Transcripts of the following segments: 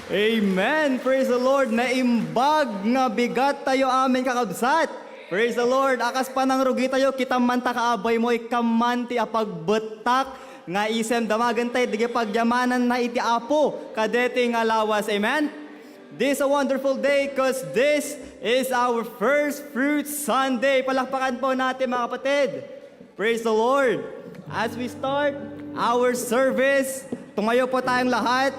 Amen! Praise the Lord! Naimbag nga bigat tayo amin kakabsat. Praise the Lord! Akas pa nang rugi tayo, kita manta kaabay mo, ikamanti apagbetak, nga isem damagan tayo, dige pagyamanan na iti apo, kadete nga lawas. Amen? This is a wonderful day because this is our first fruit Sunday. Palakpakan po natin mga kapatid. Praise the Lord! As we start our service, tumayo po tayong lahat.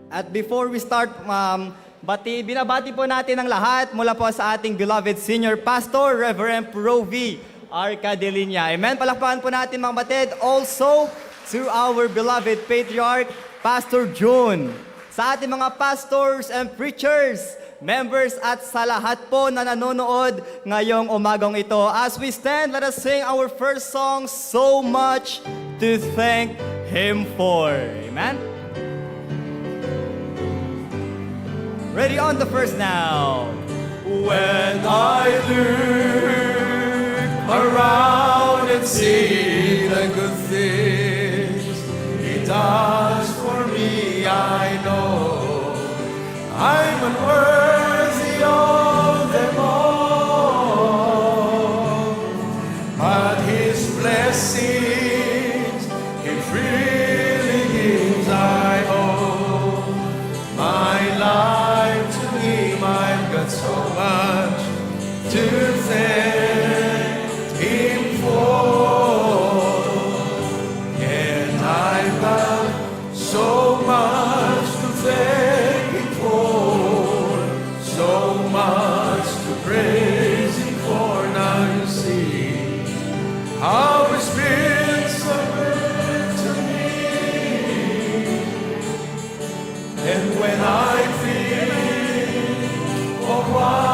At before we start, binabati po natin ang lahat mula po sa ating beloved Senior Pastor, Reverend Provi Arcadelinia. Amen? Palakpakan po natin mga kapatid. Also, to our beloved Patriarch, Pastor June. Sa ating mga pastors and preachers, members at sa lahat po na nanonood ngayong umagang ito. As we stand, let us sing our first song, So Much to Thank Him For. Amen? Ready on the first now. When I look around and see the good things He does for me, I know I'm unworthy of them all, but His blessings He freely gives. I owe my life I've got so much to thank Him for, and I've got so much to thank Him for, so much to praise Him for. Now you see how His been so good to me, and when I feel why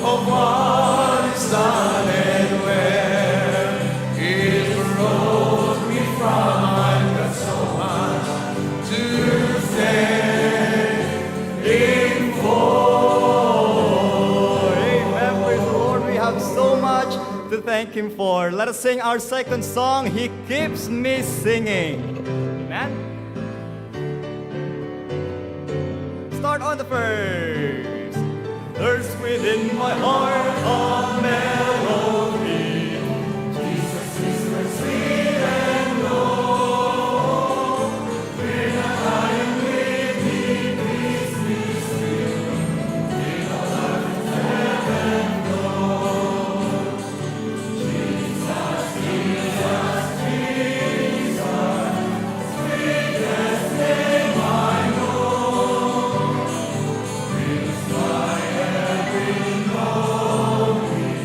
of what is done and where it brought me from. I've got so much to thank Him for. Amen. Praise the Lord. We have so much to thank Him for. Let us sing our second song, He Keeps Me Singing. Amen. Start on the first. There's within my heart a melody. Jesus is my sweet and low. When I am with Him, He me still. In all life and heaven glow. Jesus, Jesus, Jesus, sweetest name I know. Fills my every longing,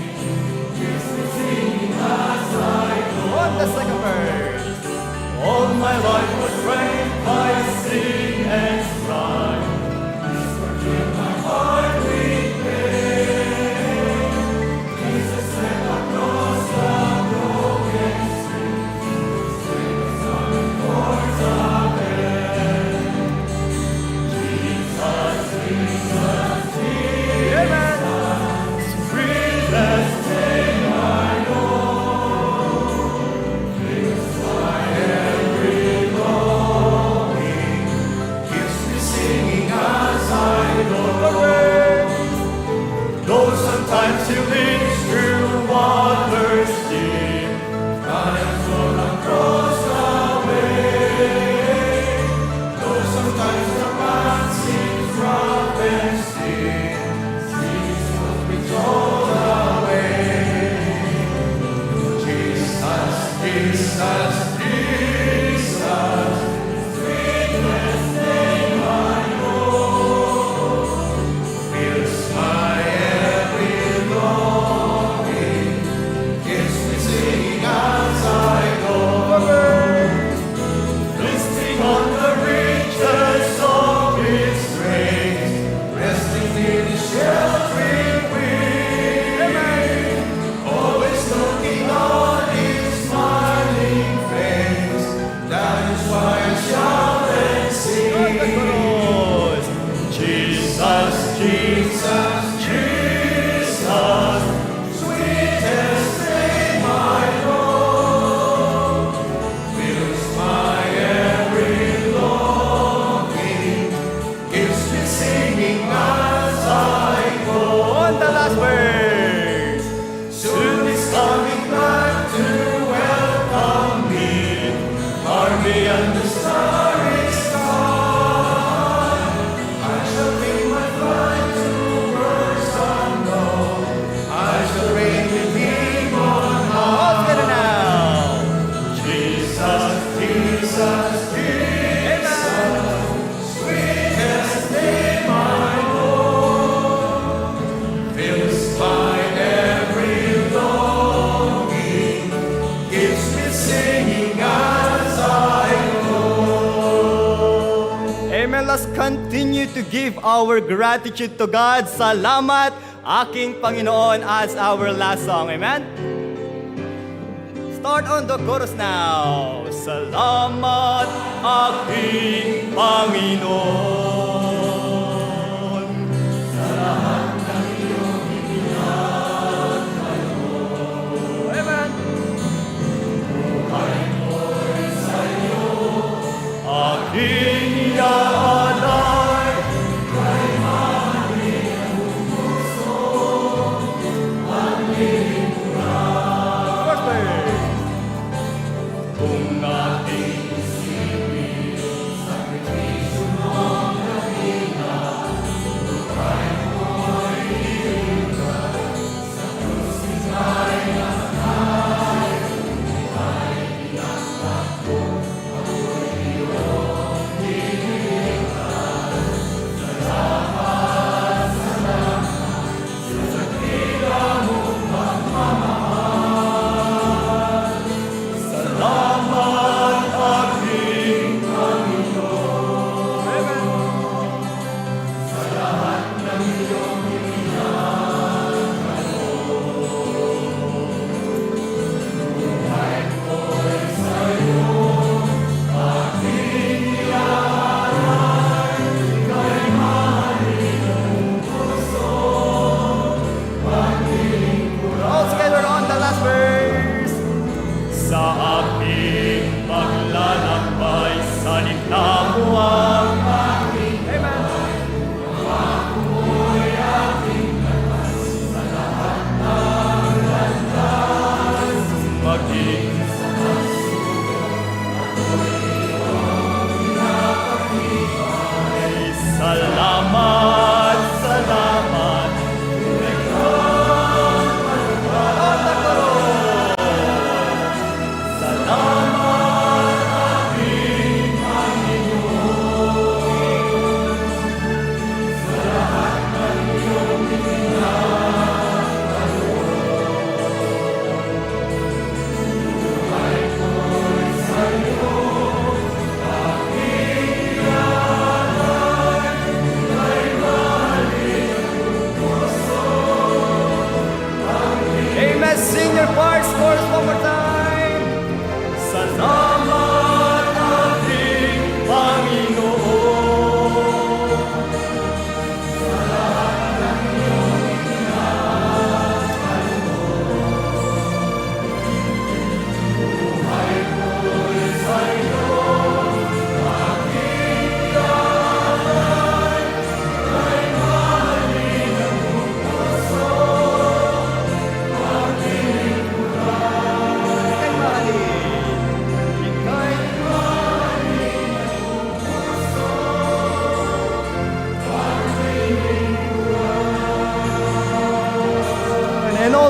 keeps me singing as I go. On the second verse. All my life was framed by sin and strife. He's forgiven my heart with pain. Jesus went across the broken sea. Saves on the courts of hell. Jesus, Jesus, Jesus, sweetest name I know. Fills my every longing, keeps me singing as I go. Though sometimes He leads through waters deep, I am flown across the way. Though sometimes the path seems rough and steep, Jesus brings all the way. Jesus, Jesus, Jesus, sweetest name I know. Fills my every longing, keeps me singing as I go. Listening on the riches of His grace, resting near the sheltering wing. Always looking on His smiling face. That is why I shout and sing. Jesus, Jesus, Jesus, sweetest name I know. Fills my every longing, keeps me singing as I go. On the last verse. Soon He's coming back to welcome me. Army and the starry sky. I shall bring my flight to birds unknown. I shall reign with Him on high. Let's get it now. Jesus, Jesus, Jesus, sweetest name I know. Fills my every longing, keeps me singing as I go. Amen. Let's continue to give our gratitude to God. Salamat, aking Panginoon, as our last song. Amen. Start on the chorus now. Salamat, aking Panginoon. Salamat ng iyong itinatayo. Amen. Buhay ko'y sa'yo, aking iaalay. Kay mami ang puso, ang lingkuran. First verse. Kung ating isipin, sakripisyo mong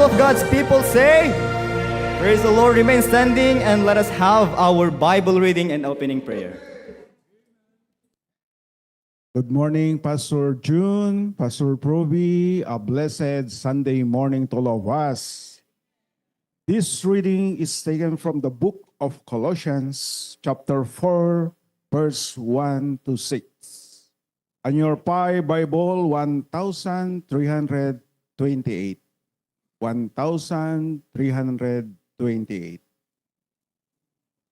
all of God's people say, praise the Lord, remain standing, and let us have our Bible reading and opening prayer. Good morning, Pastor June, Pastor Proby. A blessed Sunday morning to all of us. This reading is taken from the book of Colossians, chapter 4, verse 1 to 6. On your Bible, 1328. 1328.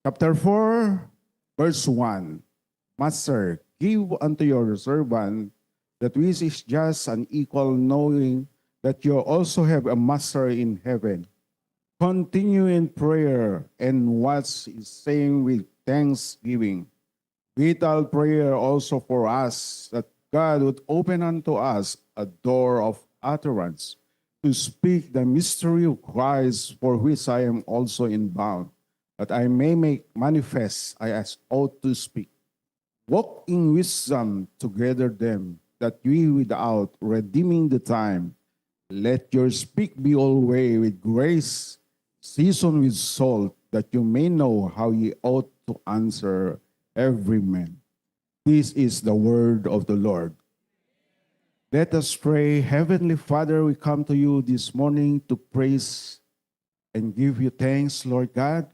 Chapter 4, verse 1. Master, give unto your servant that which is just and equal, knowing that you also have a master in heaven. Continue in prayer and watch is saying with thanksgiving. Vital prayer also for us, that God would open unto us a door of utterance to speak the mystery of Christ, for which I am also inbound, that I may make manifest I as ought to speak. Walk in wisdom to gather them, that we without redeeming the time. Let your speak be always with grace, seasoned with salt, that you may know how ye ought to answer every man. This is the word of the Lord. Let us pray. Heavenly Father, we come to you this morning to praise and give you thanks, Lord God.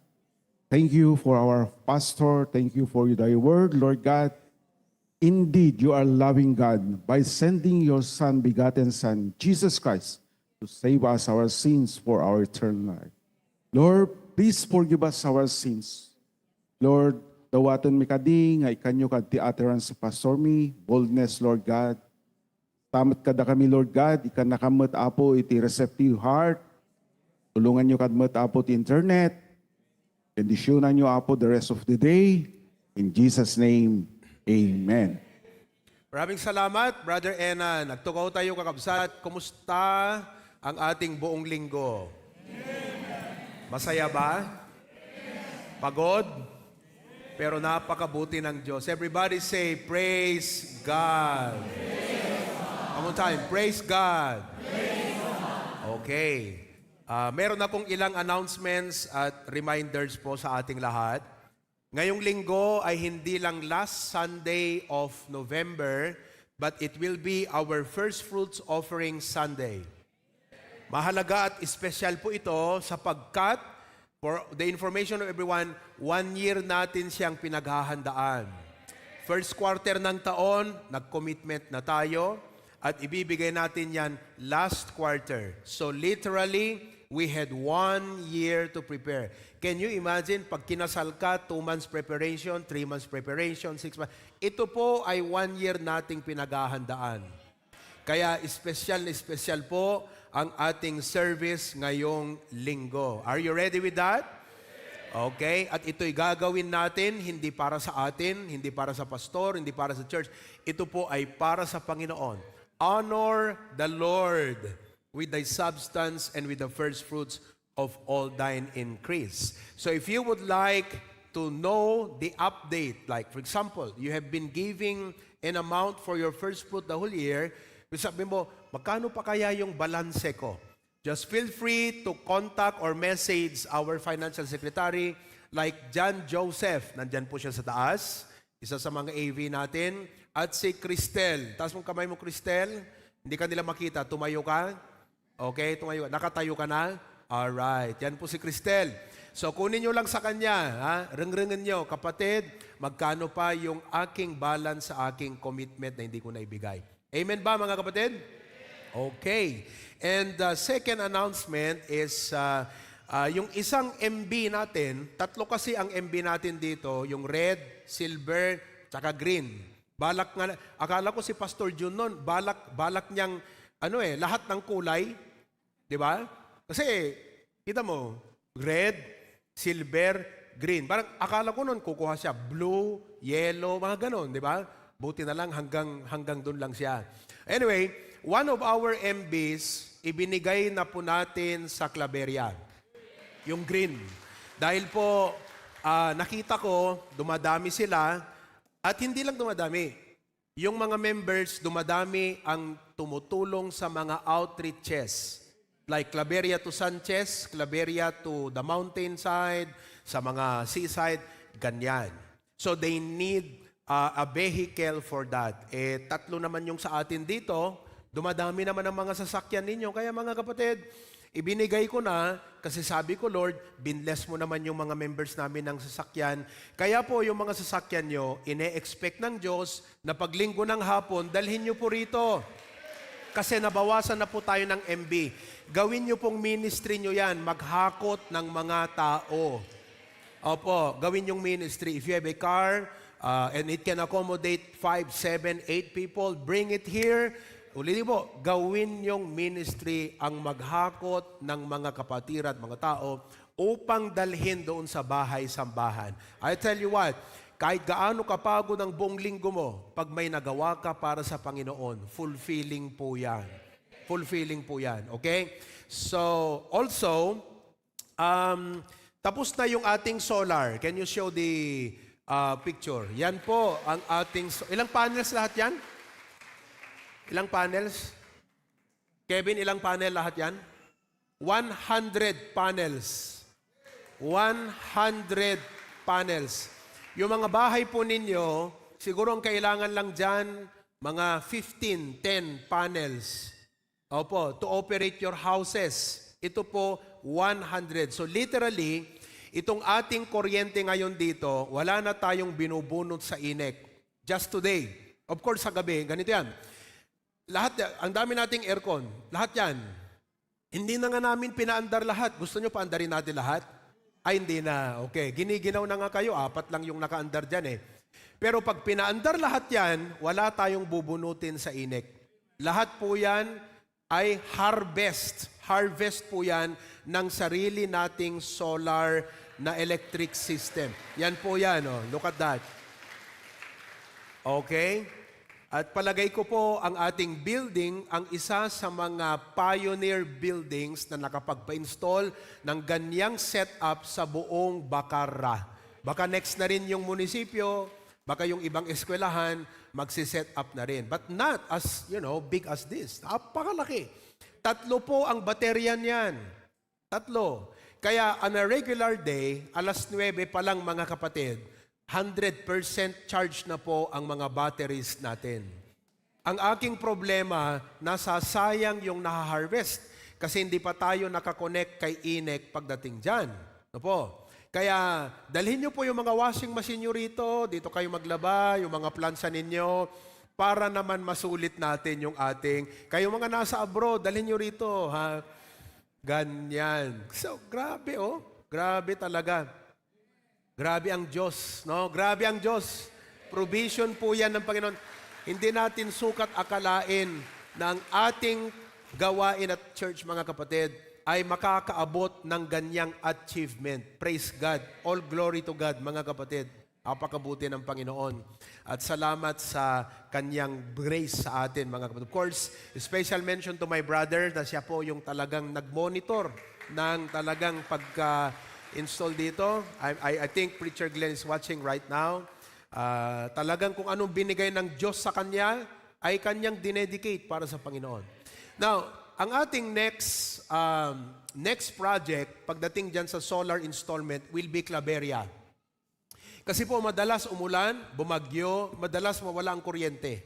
Thank you for our pastor. Thank you for thy word, Lord God. Indeed, you are loving God by sending your Son, begotten Son, Jesus Christ, to save us our sins for our eternal life. Lord, please forgive us our sins. Lord, dawatan mi kadi, nga ikanyo kad ti utterance sa pastor mi, boldness, Lord God. Tamat kada kami, Lord God, ikan nakamot apo iti receptive heart. Tulungan nyo kadmat apo ti internet. Bendisyonan nyo apo the rest of the day. In Jesus' name, amen. Maraming salamat, Brother Enan. Nagtukaw tayo kakabsat. Kumusta ang ating buong linggo? Masaya ba? Pagod? Pero napakabuti ng Diyos. Everybody say, praise God. One more time, praise God. Okay. Meron akong ilang announcements at reminders po sa ating lahat. Ngayong linggo ay hindi lang last Sunday of November, but it will be our first fruits offering Sunday. Mahalaga at espesyal po ito sapagkat, for the information of everyone, 1 year natin siyang pinaghahandaan. First quarter ng taon, nag-commitment na tayo at ibibigay natin yan last quarter. So literally, we had 1 year to prepare. Can you imagine, pag kinasal ka, 2 months preparation, 3 months preparation, 6 months. Ito po ay 1 year nating pinaghahandaan. Kaya espesyal na espesyal po ang ating service ngayong linggo. Are you ready with that? Okay, at ito'y gagawin natin hindi para sa atin, hindi para sa pastor, hindi para sa church. Ito po ay para sa Panginoon. Honor the Lord with thy substance and with the first fruits of all thine increase. So if you would like to know the update, like for example, you have been giving an amount for your first fruit the whole year, sabi mo, magkano pa kaya yung balanse ko? Just feel free to contact or message our financial secretary like John Joseph, nandyan po siya sa taas, isa sa mga AV natin, at si Cristel. Taas mong kamay mo, Cristel. Hindi ka nila makita. Tumayo ka. Okay, tumayo. Nakatayo ka na? Alright. Yan po si Cristel. So, kunin nyo lang sa kanya. Ha? Ring-ringin nyo, kapatid, magkano pa yung aking balance sa aking commitment na hindi ko naibigay. Amen ba, mga kapatid? Okay. And the second announcement is yung isang MB natin, tatlo kasi ang MB natin dito, yung red, silver, tsaka green. Balak nga, akala ko si Pastor Jun nun, balak niyang, lahat ng kulay, di ba? Kasi, kita mo, red, silver, green. Parang akala ko nun, kukuha siya blue, yellow, mga ganon, di ba? Buti na lang hanggang doon lang siya. Anyway, one of our MBs, ibinigay na po natin sa Claveria. Yung green. Dahil po, nakita ko, dumadami sila, at hindi lang dumadami. Yung mga members, dumadami ang tumutulong sa mga outreaches. Like Claveria to Sanchez, Claveria to the mountainside, sa mga seaside, ganyan. So they need a vehicle for that. Tatlo naman yung sa atin dito, dumadami naman ang mga sasakyan ninyo. Kaya mga kapatid, ibinigay ko na kasi sabi ko, Lord, binless mo naman yung mga members namin ng sasakyan. Kaya po yung mga sasakyan nyo, ine-expect ng Diyos na paglinggo ng hapon, dalhin nyo po rito. Kasi nabawasan na po tayo ng MB. Gawin nyo pong ministry nyo yan, maghakot ng mga tao. Opo, gawin yung ministry. If you have a car and it can accommodate 5, 7, 8 people, bring it here. Ulitin po, gawin yung ministry ang maghakot ng mga kapatid at mga tao upang dalhin doon sa bahay-sambahan. I tell you what, kahit gaano kapagod ang buong linggo mo, pag may nagawa ka para sa Panginoon, fulfilling po yan. Fulfilling po yan. Okay? So, also, tapos na yung ating solar. Can you show the picture? Yan po ang ating... Ilang panels lahat yan? Ilang panels? Kevin, ilang panel lahat yan? 100 panels. 100 panels. Yung mga bahay po ninyo, siguro ang kailangan lang dyan, mga 15, 10 panels. Opo, to operate your houses. Ito po, 100. So literally, itong ating kuryente ngayon dito, wala na tayong binubunot sa INEC. Just today. Of course, sa gabi, ganito yan. Lahat, ang dami nating aircon. Lahat yan. Hindi na nga namin pinaandar lahat. Gusto nyo paandarin natin lahat? Ay, hindi na. Okay, giniginaw na nga kayo. 4 lang yung nakaandar dyan eh. Pero pag pinaandar lahat yan, wala tayong bubunutin sa INEC. Lahat po yan ay harvest. Harvest po yan ng sarili nating solar na electric system. Yan po yan. Oh. Look at that. Okay? At palagay ko po ang ating building ang isa sa mga pioneer buildings na nakapagpa-install ng ganyang setup sa buong Bacarra. Baka next na rin yung munisipyo, baka yung ibang eskwelahan, magsiset up na rin. But not as, big as this. Napakalaki. 3 po ang baterya niyan. 3. Kaya on a regular day, alas 9 pa lang mga kapatid, 100% charge na po ang mga batteries natin. Ang aking problema, nasasayang yung nahaharvest kasi hindi pa tayo nakakonect kay INEC pagdating dyan. Ano po? Kaya dalhin nyo po yung mga washing machine nyo rito, dito kayo maglaba, yung mga plansa ninyo, para naman masulit natin yung ating, kayo mga nasa abroad, dalhin nyo rito, ha? Ganyan. So, grabe oh. Grabe talaga. Grabe ang Diyos, no? Grabe ang Diyos. Provision po yan ng Panginoon. Hindi natin sukat akalain na ang ating gawain at church, mga kapatid, ay makakaabot ng ganyang achievement. Praise God. All glory to God, mga kapatid. Apakabuti ng Panginoon. At salamat sa kanyang grace sa atin, mga kapatid. Of course, special mention to my brother na siya po yung talagang nag-monitor ng talagang pagka-install dito. I think Preacher Glenn is watching right now. Talagang kung anong binigay ng Diyos sa kanya, ay kanyang dinedicate para sa Panginoon. Now, ang ating next project, pagdating dyan sa solar installment, will be Claveria. Kasi po madalas umulan, bumagyo, madalas mawala ang kuryente.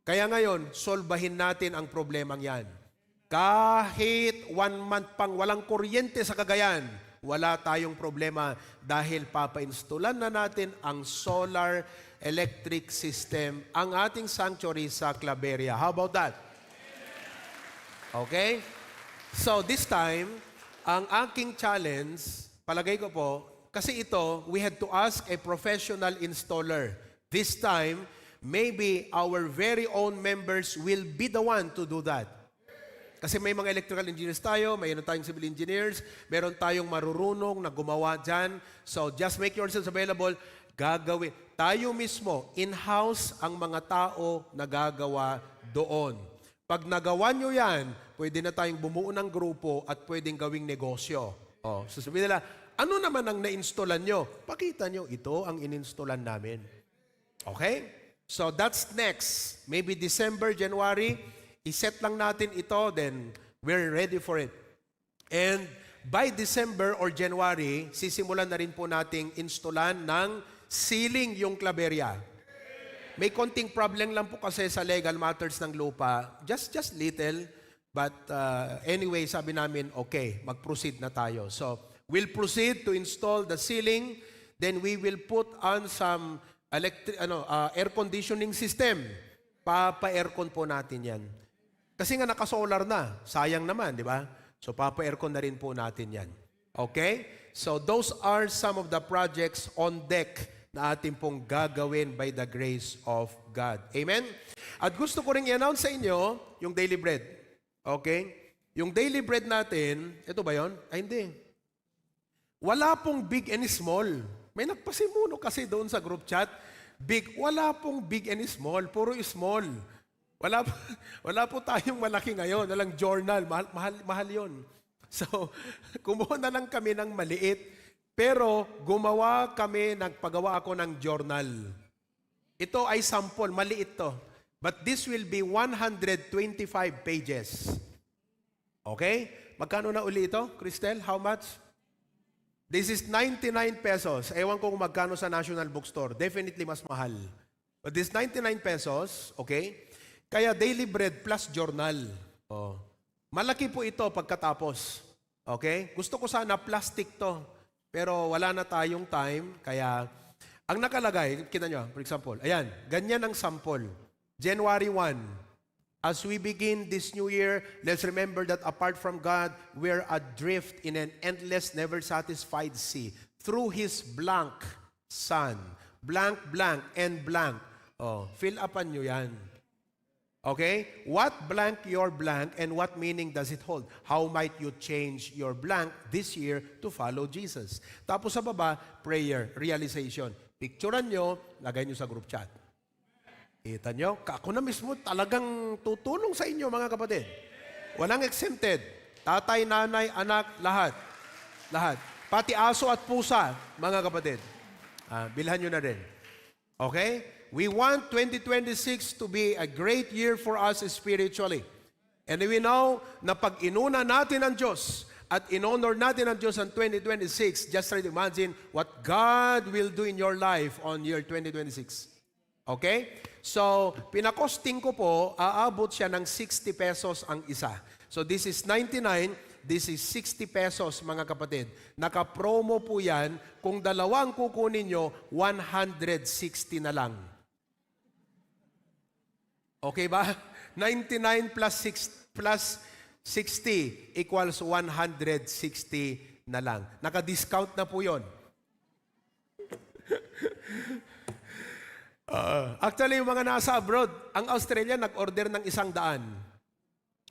Kaya ngayon, solbahin natin ang problemang yan. Kahit 1 month pang walang kuryente sa Cagayan, wala tayong problema dahil papa-installan na natin ang solar electric system, ang ating sanctuary sa Claveria. How about that? Okay? So this time, ang aking challenge, palagay ko po, kasi ito, we had to ask a professional installer. This time, maybe our very own members will be the one to do that. Kasi may mga electrical engineers tayo, mayroon tayong civil engineers, meron tayong marurunong na gumawa dyan. So just make yourselves available. Gagawin. Tayo mismo, in-house ang mga tao na gagawa doon. Pag nagawa nyo yan, pwede na tayong bumuo ng grupo at pwedeng gawing negosyo. Sasabihin nila, ano naman ang na-installan nyo? Pakita nyo, ito ang in-installan namin. Okay? So that's next. Maybe December, January, iset lang natin ito, then we're ready for it. And by December or January, sisimulan na rin po nating installan ng ceiling yung Claveria. May konting problem lang po kasi sa legal matters ng lupa. Just little. But anyway, sabi namin, okay, mag-proceed na tayo. So, we'll proceed to install the ceiling. Then we will put on some air conditioning system. Papa-aircon po natin yan. Kasi nga naka-solar na. Sayang naman, di ba? So, papa-aircon na rin po natin yan. Okay? So, those are some of the projects on deck na ating pong gagawin by the grace of God. Amen? At gusto ko rin i-announce sa inyo yung daily bread. Okay? Yung daily bread natin, ito ba yon? Ay, hindi. Wala pong big and small. May nagpasimuno kasi doon sa group chat. Big, wala pong big and small. Puro small. Wala po tayong malaki ngayon. Walang journal. Mahal yon. So, kumuha na lang kami ng maliit. Pero nagpagawa ako ng journal. Ito ay sample, maliit to. But this will be 125 pages. Okay? Magkano na uli ito, Cristel? How much? This is 99 pesos. Ewan ko kung magkano sa National Bookstore. Definitely mas mahal. But this 99 pesos, okay? Kaya daily bread plus journal. Oh. Malaki po ito pagkatapos. Okay? Gusto ko sana plastic to. Pero wala na tayong time, kaya ang nakalagay, kita nyo, for example, ayan, ganyan ang sample. January 1, as we begin this new year, let's remember that apart from God, we're adrift in an endless, never-satisfied sea. Through His blank Son, blank, blank, and blank. Oh, fill upan nyo yan. Okay? What blank your blank and what meaning does it hold? How might you change your blank this year to follow Jesus? Tapos sa baba, prayer, realization. Picturean nyo, lagay nyo sa group chat. Kita nyo? Ako na mismo talagang tutulong sa inyo mga kapatid. Walang exempted. Tatay, nanay, anak, lahat. Lahat. Pati aso at pusa, mga kapatid. Bilhan nyo na rin. Okay? We want 2026 to be a great year for us spiritually. And we know na pag inuna natin ang Diyos at in-honor natin ang Diyos ang 2026, just try to imagine what God will do in your life on year 2026. Okay? So, pinakosting ko po, aabot siya ng 60 pesos ang isa. So, this is 99, this is 60 pesos mga kapatid. Naka-promo po yan, kung dalawang kukunin nyo, 160 na lang. Okay ba? 99 plus 60 equals 160 na lang. Naka-discount na po yun. Actually, yung mga nasa abroad, ang Australia nag-order ng 100.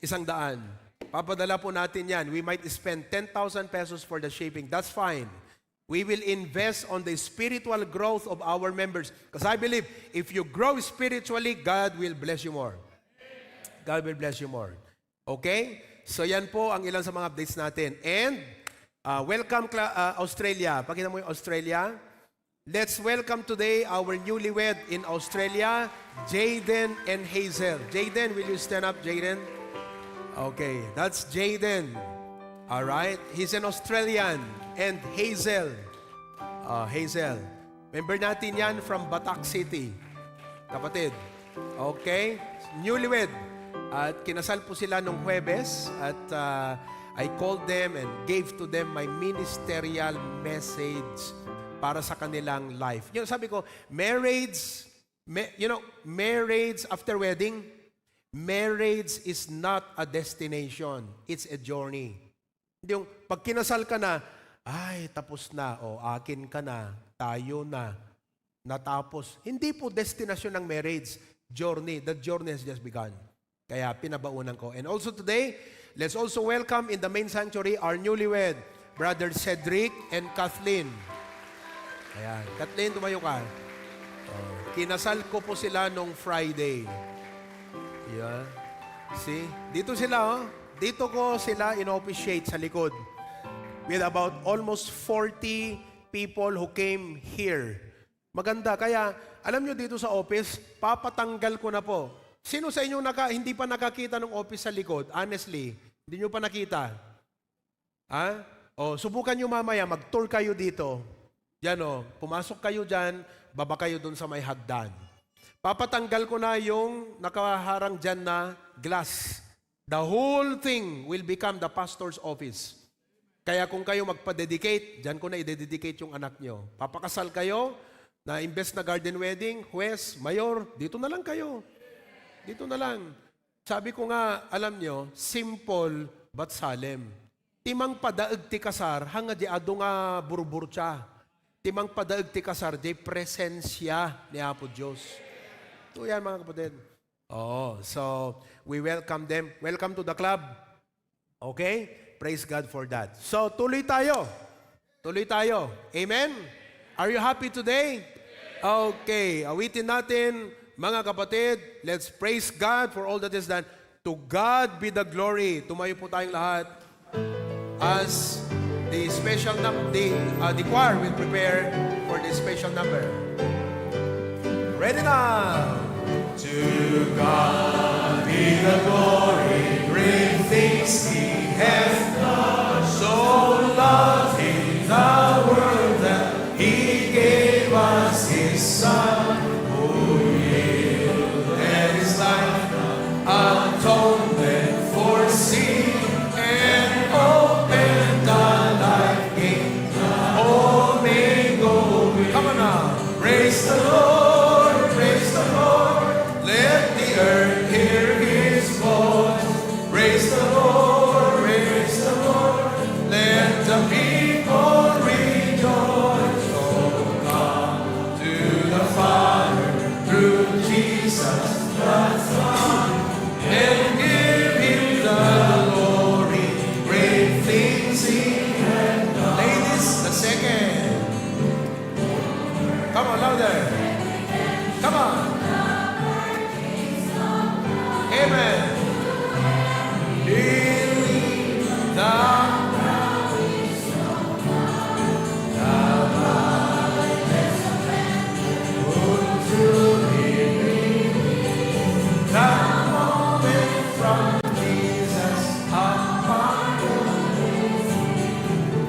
100. Papadala po natin yan. We might spend 10,000 pesos for the shipping. That's fine. We will invest on the spiritual growth of our members. Because I believe, if you grow spiritually, God will bless you more. God will bless you more. Okay? So yan po ang ilan sa mga updates natin. And, welcome Australia. Pakita mo yung Australia. Let's welcome today our newlywed in Australia, Jaden and Hazel. Jaden, will you stand up, Jaden? Okay, that's Jaden. All right, he's an Australian. And Hazel. Hazel. Member natin yan from Batak City. Kapatid. Okay, newlywed. At kinasal po sila nung Huwebes. At I called them and gave to them my ministerial message para sa kanilang life. You know, sabi ko, marriage after wedding, marriage is not a destination. It's a journey. Yung pag kinasal ka na, ay, tapos na, o akin ka na, tayo na, natapos. Hindi po destination ng marriage, journey. The journey has just begun. Kaya pinabaunan ko. And also today, let's also welcome in the main sanctuary our newlywed, Brother Cedric and Kathleen. Ayan. Kathleen, tumayo ka. Kinasal ko po sila nung Friday. Yeah. See? Dito sila, Dito ko sila in-officiate sa likod. With about almost 40 people who came here. Maganda. Kaya, alam nyo dito sa office, papatanggal ko na po. Sino sa inyo hindi pa nakakita ng office sa likod? Honestly, hindi nyo pa nakita. Ha? O, subukan nyo mamaya, mag-tour kayo dito. Yan o, pumasok kayo dyan, baba kayo dun sa may hagdan. Papatanggal ko na yung nakaharang dyan na glass. The whole thing will become the pastor's office. Kaya kung kayo magpa-dedicate, dyan ko na i-dedicate yung anak nyo. Papakasal kayo, na imbes na garden wedding, huwes, mayor, dito na lang kayo. Dito na lang. Sabi ko nga, alam nyo, simple but solemn. Timang padaag ti kasar, hanga di ado nga burubur siya. Timang padaag ti kasar, di presensya ni Apo Diyos. Ito yan mga kapatid. Oh, so we welcome them. Welcome to the club. Okay? Praise God for that. So tuloy tayo. Tuloy tayo. Amen? Are you happy today? Okay, awitin natin, mga kapatid, let's praise God for all that is done. To God be the glory. Tumayo po tayong lahat as the special the choir will prepare for the special number. Ready now. To God be the glory, great things He has done. So loved He the world that He gave us His Son, who yielded His life, atonement for sin, and opened the life gate. Oh, may go with. Come on now. Praise the Lord, praise the Lord. Let the earth hear His voice. Praise the Lord, praise the Lord. Let the people rejoice. Oh, come to the Father through Jesus the Son, and give Him the glory. Great things He has done. Ladies, the second. Come on, louder. Come on. Amen. Believe the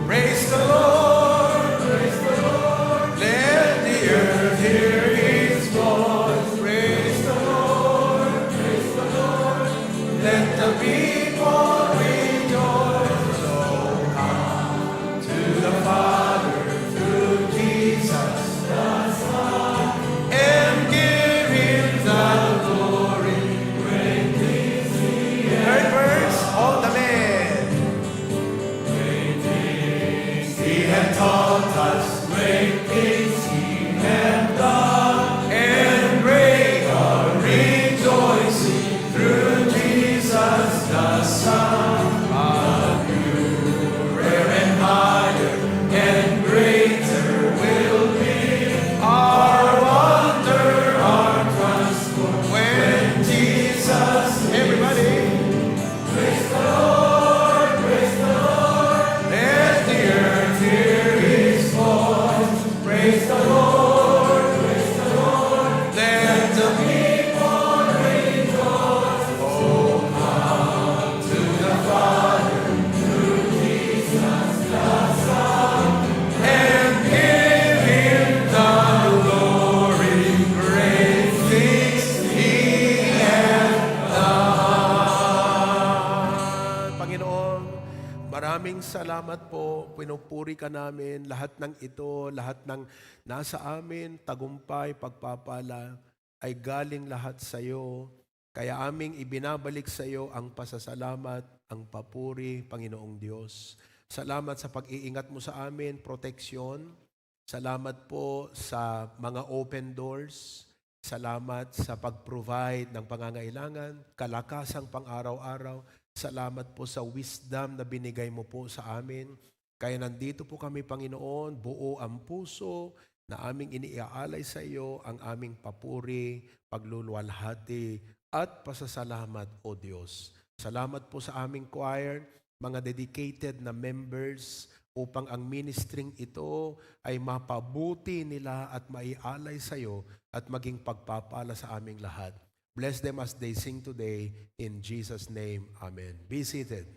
praise the Lord, praise the Lord. Let the earth hear His voice. Praise the Lord, praise the Lord. Let the people rejoice. Oh, come to the Father through Jesus the Son, and give Him the glory. Great things He has. Third verse, all the men. He had taught us great things He had done, and great our rejoicing through Jesus the Son. But purer and higher and greater will be our wonder, our transport when Jesus. Everybody, praise the Lord, praise the Lord. Let the earth hear His voice. Praise the Lord, praise the Lord. Let the people rejoice. Oh, come to the Father through Jesus the Son, and give Him the glory. Great things He has done. Panginoon, maraming salamat po. Pinupuri ka namin. Lahat ng ito, lahat ng nasa amin, tagumpay, pagpapala, ay galing lahat sa iyo. Kaya aming ibinabalik sa iyo ang pasasalamat, ang papuri, Panginoong Diyos. Salamat sa pag-iingat mo sa amin, proteksyon. Salamat po sa mga open doors. Salamat sa pag-provide ng pangangailangan, kalakasang pang-araw-araw. Salamat po sa wisdom na binigay mo po sa amin. Kaya nandito po kami, Panginoon, buo ang puso na aming iniaalay sa iyo ang aming papuri, pagluluwalhati at pasasalamat, O Diyos. Salamat po sa aming choir, mga dedicated na members upang ang ministering ito ay mapabuti nila at maialay sa iyo at maging pagpapala sa aming lahat. Bless them as they sing today. In Jesus' name, Amen. Be seated.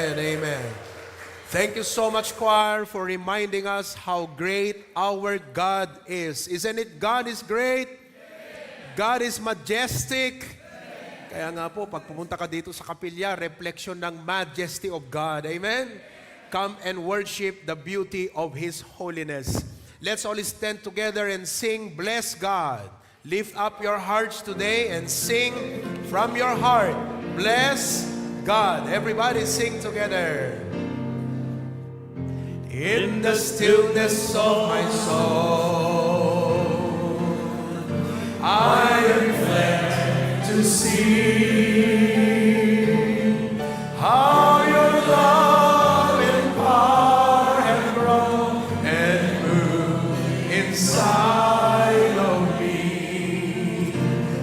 Amen. Amen. Thank you so much, choir, for reminding us how great our God is. Isn't it? God is great. God is majestic. Kaya nga po, pag pumunta ka dito sa kapilya, reflection ng majesty of God. Amen? Come and worship the beauty of His holiness. Let's all stand together and sing, Bless God. Lift up your hearts today and sing from your heart, Bless God. Everybody sing together. In the stillness of my soul, I reflect to see how your love and power have grown and moved inside of me.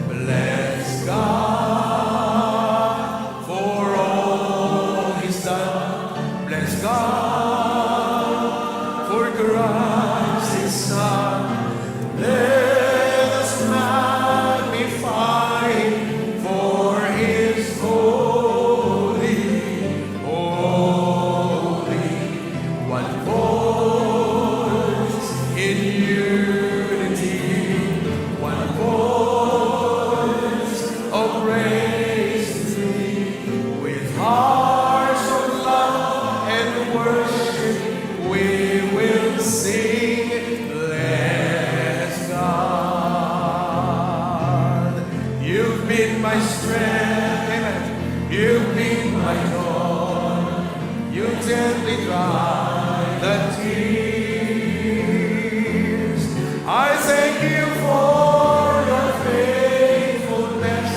Bless God for all He's done. Bless God. Christ His Son, let us magnify Him for His holy, holy. One voice in unity, one voice of praise to Thee, with hearts of love and worship. We will sing, bless God. You've been my strength, amen. You've been my joy. You gently dry the tears. I thank you for your faithfulness.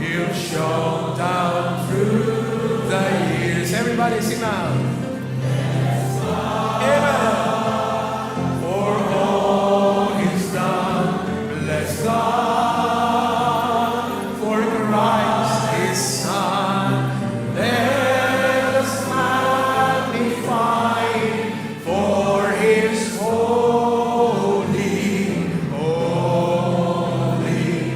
You've shown down through the years. Everybody sing now. For all He's done, bless God. For Christ His Son, let us magnify Him for His holy, holy.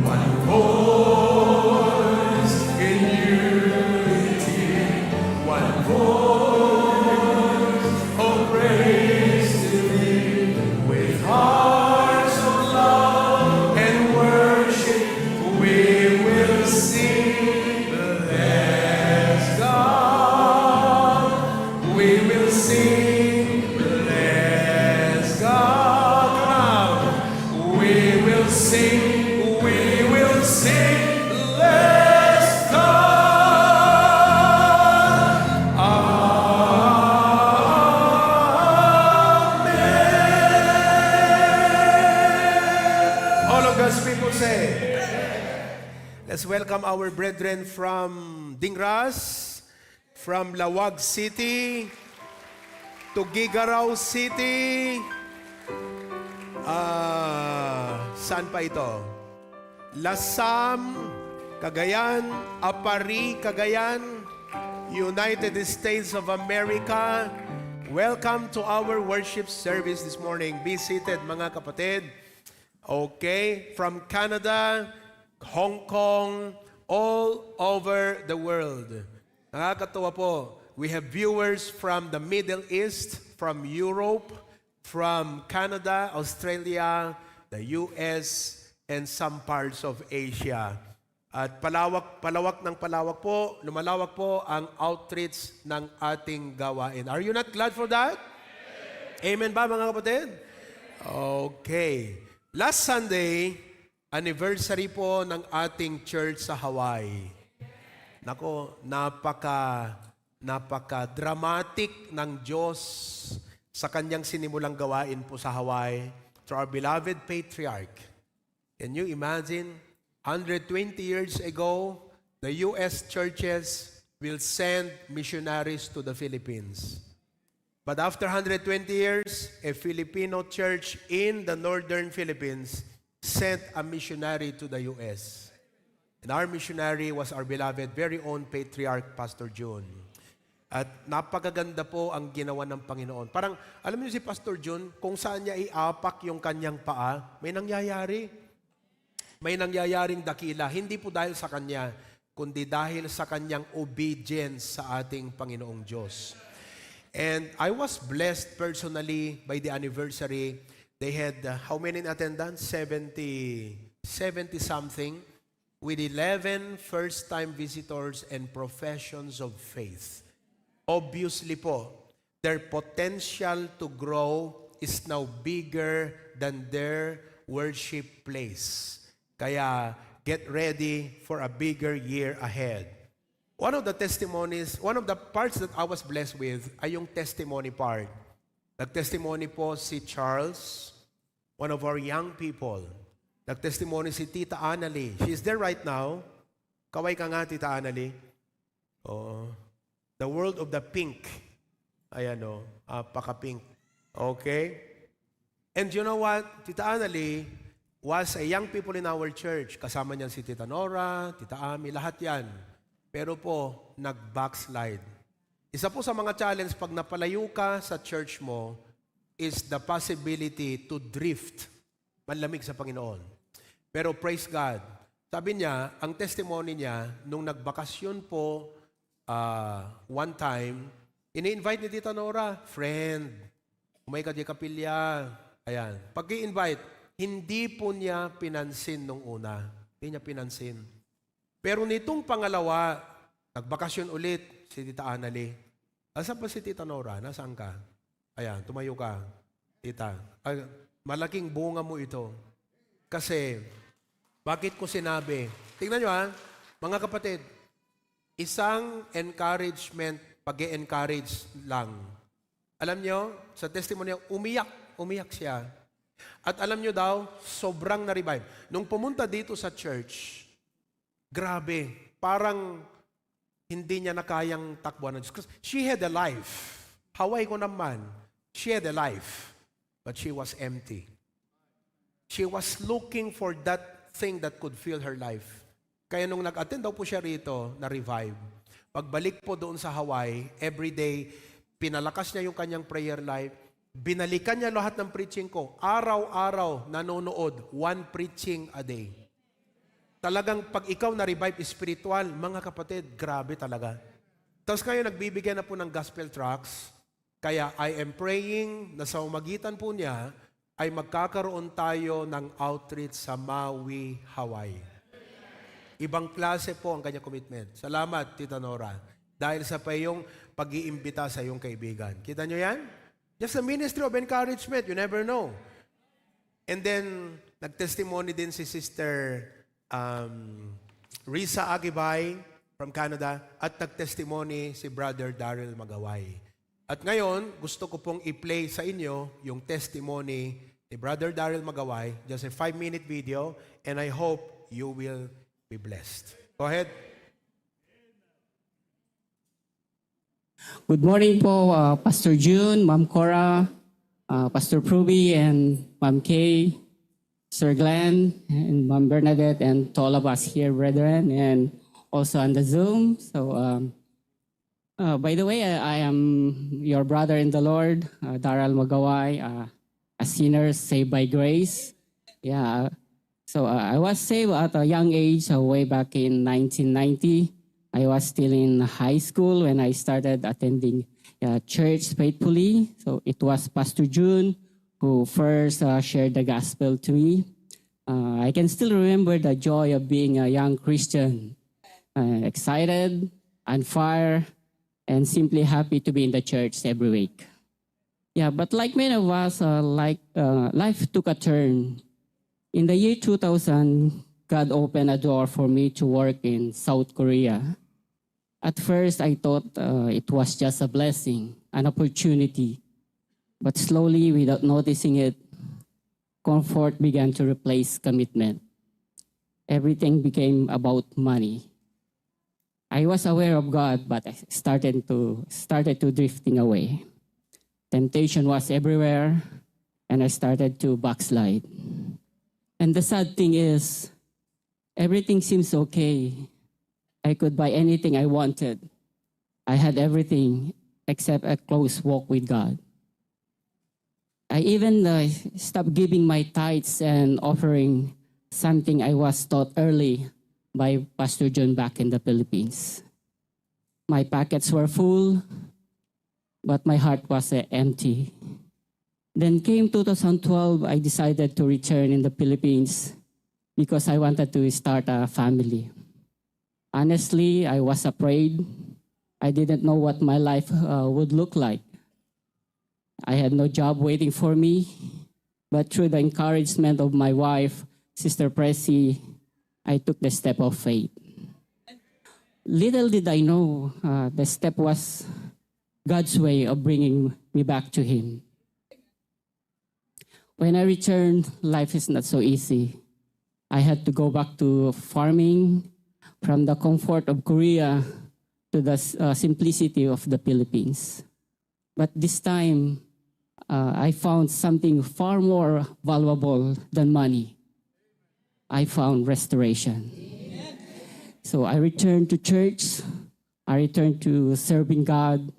One voice in unity, one voice. Praise to Thee, with hearts of love and worship, we will sing, bless God. We will sing, bless God. We will sing, bless God. God's people say, let's welcome our brethren from Dingras, from Lawag City, to Gigaraw City. Saan pa ito? Lasam, Cagayan, Apari, Cagayan, United States of America. Welcome to our worship service this morning. Be seated, mga kapatid. Okay, from Canada, Hong Kong, all over the world. Nakakatuwa po. We have viewers from the Middle East, from Europe, from Canada, Australia, the US, and some parts of Asia. At palawak po, lumalawak po ang outreach ng ating gawain. Are you not glad for that? Amen ba, mga kapatid? Okay. Last Sunday, anniversary po ng ating church sa Hawaii. Nako, napaka-dramatic ng Diyos sa kanyang sinimulang gawain po sa Hawaii to our beloved patriarch. Can you imagine? 120 years ago, the U.S. churches will send missionaries to the Philippines. But after 120 years, a Filipino church in the northern Philippines sent a missionary to the U.S. And our missionary was our beloved, very own Patriarch, Pastor June. At napakaganda po ang ginawa ng Panginoon. Parang, alam niyo si Pastor June, kung saan niya iapak yung kanyang paa, may nangyayari. May nangyayaring dakila. Hindi po dahil sa kanya, kundi dahil sa kanyang obedience sa ating Panginoong Diyos. And I was blessed personally by the anniversary. They had how many in attendance? 70 something, with 11 first-time visitors and professions of faith. Obviously po, their potential to grow is now bigger than their worship place. Kaya get ready for a bigger year ahead. One of the testimonies, one of the parts that I was blessed with ay yung testimony part. Nag-testimony po si Charles, one of our young people. Nag-testimony si Tita Annalie. She's there right now. Kaway ka nga, Tita Annalie. Oh, the world of the pink. Ayan o, paka-pink. Okay? And you know what? Tita Annalie was a young people in our church. Kasama niyan si Tita Nora, Tita Ami, lahat yan. Pero po, nag-backslide. Isa po sa mga challenge pag napalayo ka sa church mo is the possibility to drift. Manlamig sa Panginoon. Pero praise God. Sabi niya, ang testimony niya, nung nagbakasyon po one time, ini-invite ni Tita Nora, friend, umay ka di kapilya. Ayan. Pag i-invite, hindi po niya pinansin nung una. Hindi niya pinansin. Pero nitong pangalawa, nagbakasyon ulit si Tita Annalie. Asan pa si Tita Nora? Nasaan ka? Ayan, tumayo ka. Tita, malaking bunga mo ito. Kasi, bakit ko sinabi? Tingnan nyo mga kapatid, isang encouragement, pag-encourage lang. Alam nyo, sa testimony, umiyak siya. At alam nyo daw, sobrang na-revive. Nung pumunta dito sa church, grabe, parang hindi niya na kayang takbuhan. Because she had a life. Haway ko naman. She had a life. But she was empty. She was looking for that thing that could fill her life. Kaya nung nag-attend daw po siya rito, na-revive. Pagbalik po doon sa Hawaii, everyday, pinalakas niya yung kanyang prayer life. Binalikan niya lahat ng preaching ko. Araw-araw, nanonood. One preaching a day. Talagang pag ikaw na-revive spiritual, mga kapatid, grabe talaga. Tapos kayo nagbibigyan na po ng gospel tracts. Kaya I am praying na sa umagitan po niya ay magkakaroon tayo ng outreach sa Maui, Hawaii. Ibang klase po ang kanyang commitment. Salamat, Tita Nora. Dahil sa payong pag-iimbita sa iyong kaibigan. Kita nyo yan? Just a ministry of encouragement. You never know. And then, nag-testimony din si Sister Risa Agibay from Canada at nag-testimony si Brother Daryl Magaway. At ngayon, gusto ko pong i-play sa inyo yung testimony ni Brother Daryl Magaway, just a 5-minute video, and I hope you will be blessed. Go ahead. Good morning po, Pastor June, Ma'am Cora, Pastor Pruby, and Ma'am Kay, Sir Glenn, and Ma'am Bernadette, and to all of us here, brethren, and also on the Zoom. So, by the way, I am your brother in the Lord, Daryl Magaway, a sinner saved by grace. Yeah, so I was saved at a young age, way back in 1990. I was still in high school when I started attending church faithfully. So it was Pastor June who first shared the gospel to me. I can still remember the joy of being a young Christian, excited, on fire, and simply happy to be in the church every week. Yeah, but like many of us, life took a turn. In the year 2000, God opened a door for me to work in South Korea. At first, I thought it was just a blessing, an opportunity. But slowly, without noticing it, comfort began to replace commitment. Everything became about money. I was aware of God, but I started to drifting away. Temptation was everywhere, and I started to backslide. And the sad thing is, everything seems okay. I could buy anything I wanted. I had everything except a close walk with God. I even stopped giving my tithes and offering, something I was taught early by Pastor John back in the Philippines. My pockets were full, but my heart was empty. Then came 2012, I decided to return in the Philippines because I wanted to start a family. Honestly, I was afraid. I didn't know what my life would look like. I had no job waiting for me, but through the encouragement of my wife, Sister Pressy, I took the step of faith. Little did I know the step was God's way of bringing me back to Him. When I returned, life is not so easy. I had to go back to farming, from the comfort of Korea to the simplicity of the Philippines. But this time, I found something far more valuable than money. I found restoration. So I returned to church, I returned to serving God,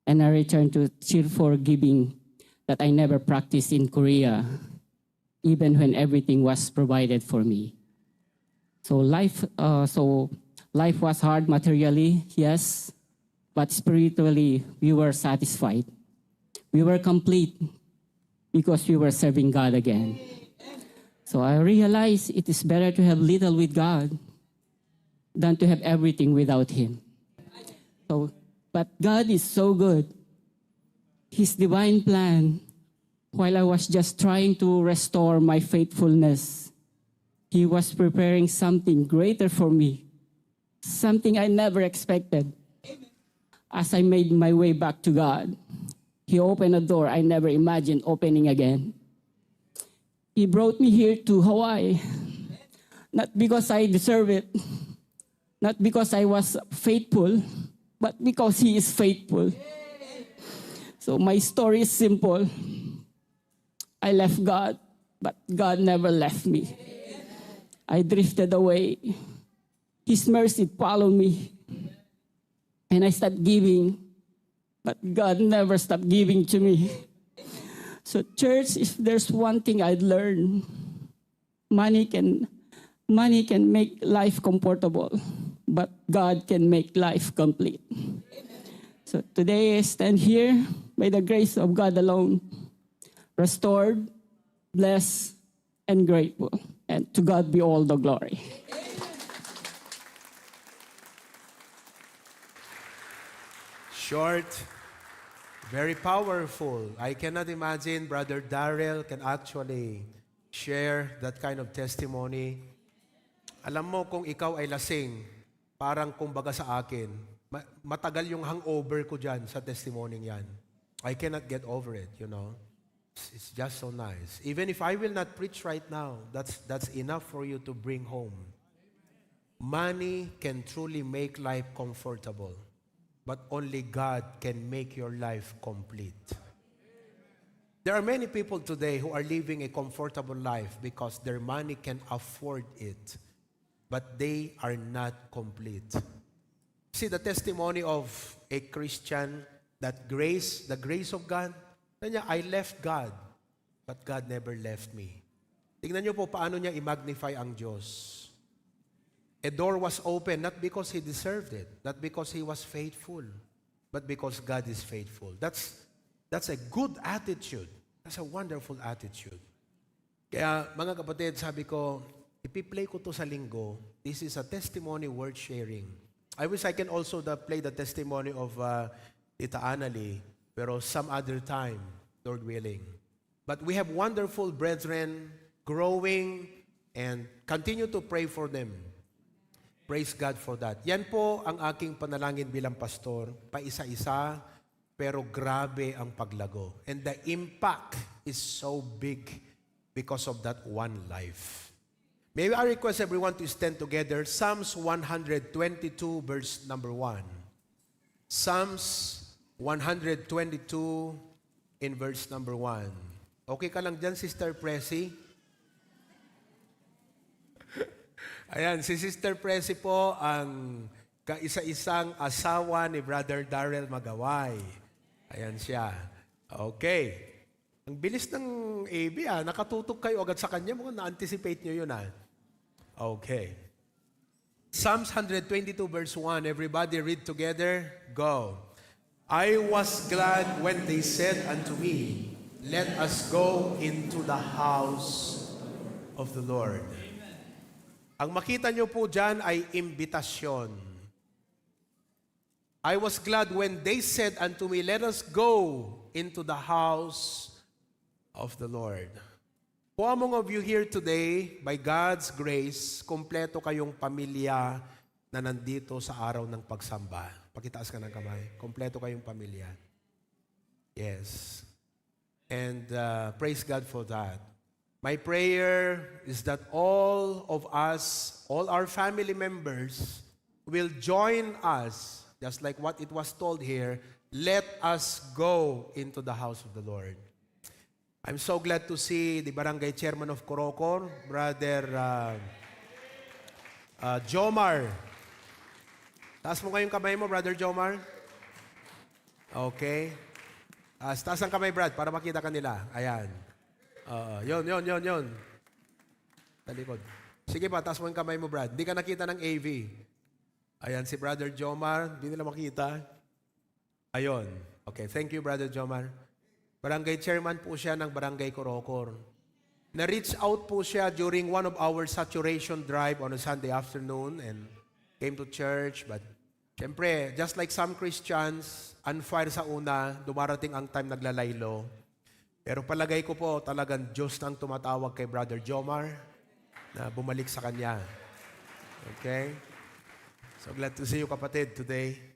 and I returned to cheerful giving that I never practiced in Korea, even when everything was provided for me. So life was hard materially, yes, but spiritually we were satisfied. We were complete because we were serving God again. So I realized it is better to have little with God than to have everything without Him. But God is so good. His divine plan, while I was just trying to restore my faithfulness, He was preparing something greater for me, something I never expected. As I made my way back to God, He opened a door I never imagined opening again. He brought me here to Hawaii, not because I deserve it, not because I was faithful, but because He is faithful. So my story is simple. I left God, but God never left me. I drifted away. His mercy followed me. And I stopped giving, but God never stopped giving to me. So church, if there's one thing I'd learned, money can make life comfortable, but God can make life complete. So today I stand here by the grace of God alone, restored, blessed, and grateful. And to God be all the glory. Short, very powerful. I cannot imagine Brother Darrell can actually share that kind of testimony. Alam mo, kung ikaw ay lasing, parang kumbaga sa akin, matagal yung hangover ko dyan sa testimony yan. I cannot get over it, you know. It's just so nice. Even if I will not preach right now, that's enough for you to bring home. Money can truly make life comfortable, but only God can make your life complete. There are many people today who are living a comfortable life because their money can afford it, but they are not complete. See the testimony of a Christian, that grace, the grace of God. Kanya, I left God, but God never left me. Tingnan niyo po paano niya i-magnify ang Diyos. A door was open not because he deserved it, not because he was faithful, but because God is faithful. That's a good attitude. That's a wonderful attitude. Kaya mga kapatid, sabi ko, ipi-play ko to sa linggo. This is a testimony worth sharing. I wish I can also play the testimony of Tita Annalie, pero some other time, Lord willing. But we have wonderful brethren growing and continue to pray for them. Praise God for that. Yan po ang aking panalangin bilang pastor, paisa-isa, pero grabe ang paglago. And the impact is so big because of that one life. May I request everyone to stand together. Psalms 122 verse number 1. Psalms 122 in verse number 1. Okay ka lang dyan, Sister Pressy? Ayan, si Sister Pressy po ang kaisa-isang asawa ni Brother Darrell Magaway. Ayan siya. Okay. Ang bilis ng AB nakatutok kayo agad sa kanya. Mukhang na-anticipate nyo yun Okay. Psalms 122 verse 1. Everybody read together. Go. I was glad when they said unto me, let us go into the house of the Lord. Ang makita nyo po dyan ay imbitasyon. I was glad when they said unto me, let us go into the house of the Lord. Who among of you here today, by God's grace, kompleto kayong pamilya na nandito sa araw ng pagsamba? Pakitaas ka ng kamay. Kompleto kayong pamilya. Yes. And praise God for that. My prayer is that all of us, all our family members, will join us, just like what it was told here, let us go into the house of the Lord. I'm so glad to see the Barangay Chairman of Corocor, Brother Jomar. Taas mo kayong kamay mo, Brother Jomar. Okay. Taas ang kamay, Brad, para makita ka nila. Ayan. Yun. Talikod. Sige pa, taas mo yung kamay mo, Brad. Hindi ka nakita ng AV. Ayan, si Brother Jomar. Hindi nila makita. Ayun. Okay, thank you, Brother Jomar. Barangay chairman po siya ng Barangay Corocor. Na-reach out po siya during one of our saturation drive on a Sunday afternoon and came to church. But syempre, just like some Christians, unfire sa una, dumarating ang time naglalaylo. Pero palagay ko po, talagang Diyos nang tumatawag kay Brother Jomar na bumalik sa kanya. Okay? So glad to see you, kapatid, today.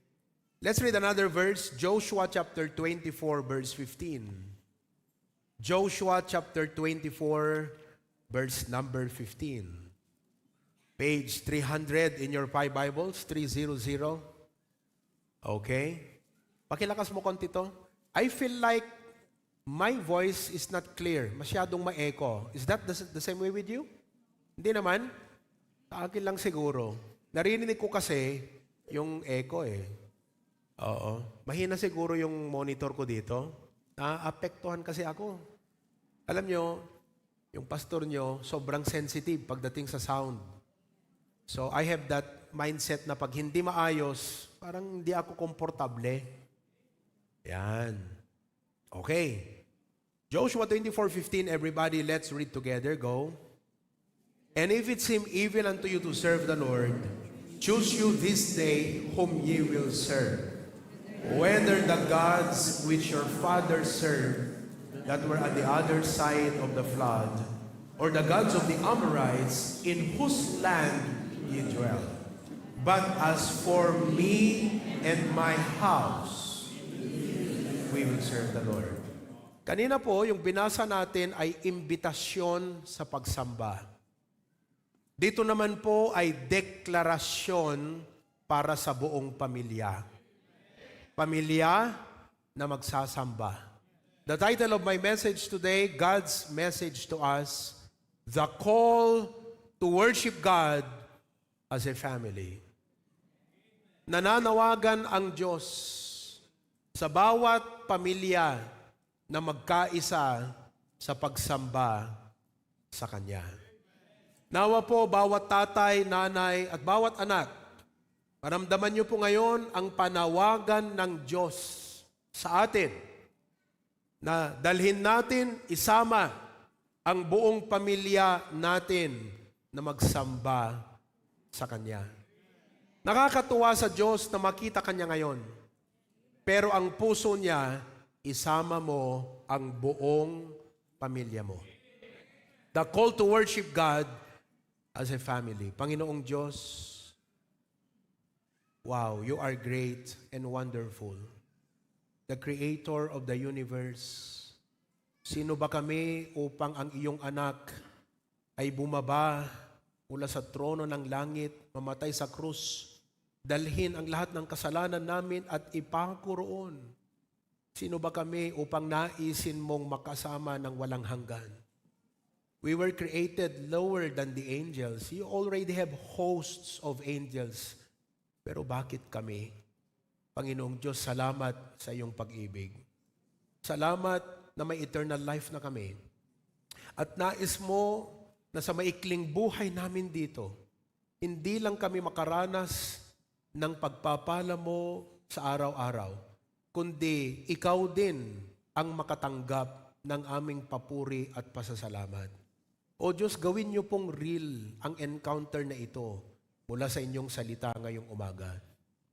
Let's read another verse, Joshua chapter 24, verse 15. Joshua chapter 24, verse number 15. Page 300 in your 5 Bibles, 300. Okay? Pakilakas mo konti to. I feel like my voice is not clear. Masyadong ma-echo. Is that the same way with you? Hindi naman. Sa akin lang siguro. Narinig ko kasi yung echo eh. Oo. Mahina siguro yung monitor ko dito. Naapektuhan kasi ako. Alam nyo, yung pastor nyo, sobrang sensitive pagdating sa sound. So, I have that mindset na pag hindi maayos, parang hindi ako komportable. Yan. Okay. Joshua 24:15, everybody, let's read together. Go. And if it seem evil unto you to serve the Lord, choose you this day whom ye will serve. Whether the gods which your fathers served, that were at the other side of the flood, or the gods of the Amorites, in whose land ye dwell. But as for me and my house, we will serve the Lord. Kanina po, yung binasa natin ay imbitasyon sa pagsamba. Dito naman po ay deklarasyon para sa buong pamilya. Pamilya na magsasamba. The title of my message today, God's message to us, the call to worship God as a family. Nananawagan ang Diyos sa bawat pamilya na magkaisa sa pagsamba sa Kanya. Nawa po, bawat tatay, nanay, at bawat anak, maramdaman niyo po ngayon ang panawagan ng Diyos sa atin na dalhin natin, isama ang buong pamilya natin na magsamba sa Kanya. Nakakatuwa sa Diyos na makita Kanya ngayon. Pero ang puso niya, isama mo ang buong pamilya mo. The call to worship God as a family. Panginoong Diyos, wow, you are great and wonderful. The Creator of the universe. Sino ba kami upang ang iyong anak ay bumaba mula sa trono ng langit, mamatay sa krus, dalhin ang lahat ng kasalanan namin at ipako roon. Sino ba kami upang naisin mong makasama ng walang hanggan? We were created lower than the angels. You already have hosts of angels. Pero bakit kami? Panginoong Diyos, salamat sa iyong pag-ibig. Salamat na may eternal life na kami. At nais mo na sa maikling buhay namin dito, hindi lang kami makaranas ng pagpapala mo sa araw-araw, kundi ikaw din ang makatanggap ng aming papuri at pasasalamat. O Diyos, gawin niyo pong real ang encounter na ito mula sa inyong salita ngayong umaga.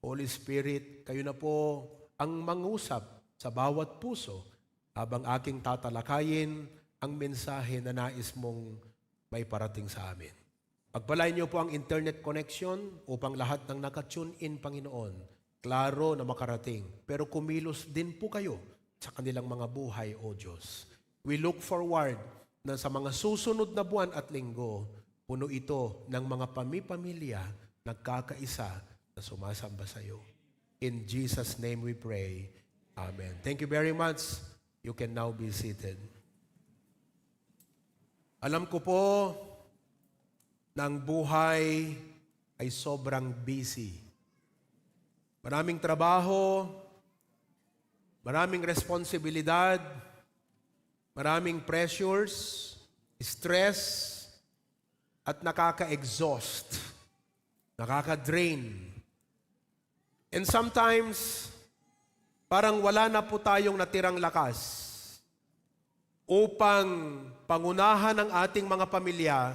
Holy Spirit, kayo na po ang mangusap sa bawat puso habang aking tatalakayin ang mensahe na nais mong may parating sa amin. Pagpalain niyo po ang internet connection upang lahat ng nakatune in, Panginoon, klaro na makarating. Pero kumilos din po kayo sa kanilang mga buhay, O Diyos. We look forward na sa mga susunod na buwan at linggo, puno ito ng mga pamilya nagkakaisa na sumasamba sa iyo. In Jesus' name we pray. Amen. Thank you very much. You can now be seated. Alam ko po na ang buhay ay sobrang busy. Maraming trabaho, maraming responsibilidad, maraming pressures, stress, at nakaka-exhaust, nakaka-drain. And sometimes, parang wala na po tayong natirang lakas upang pangunahan ang ating mga pamilya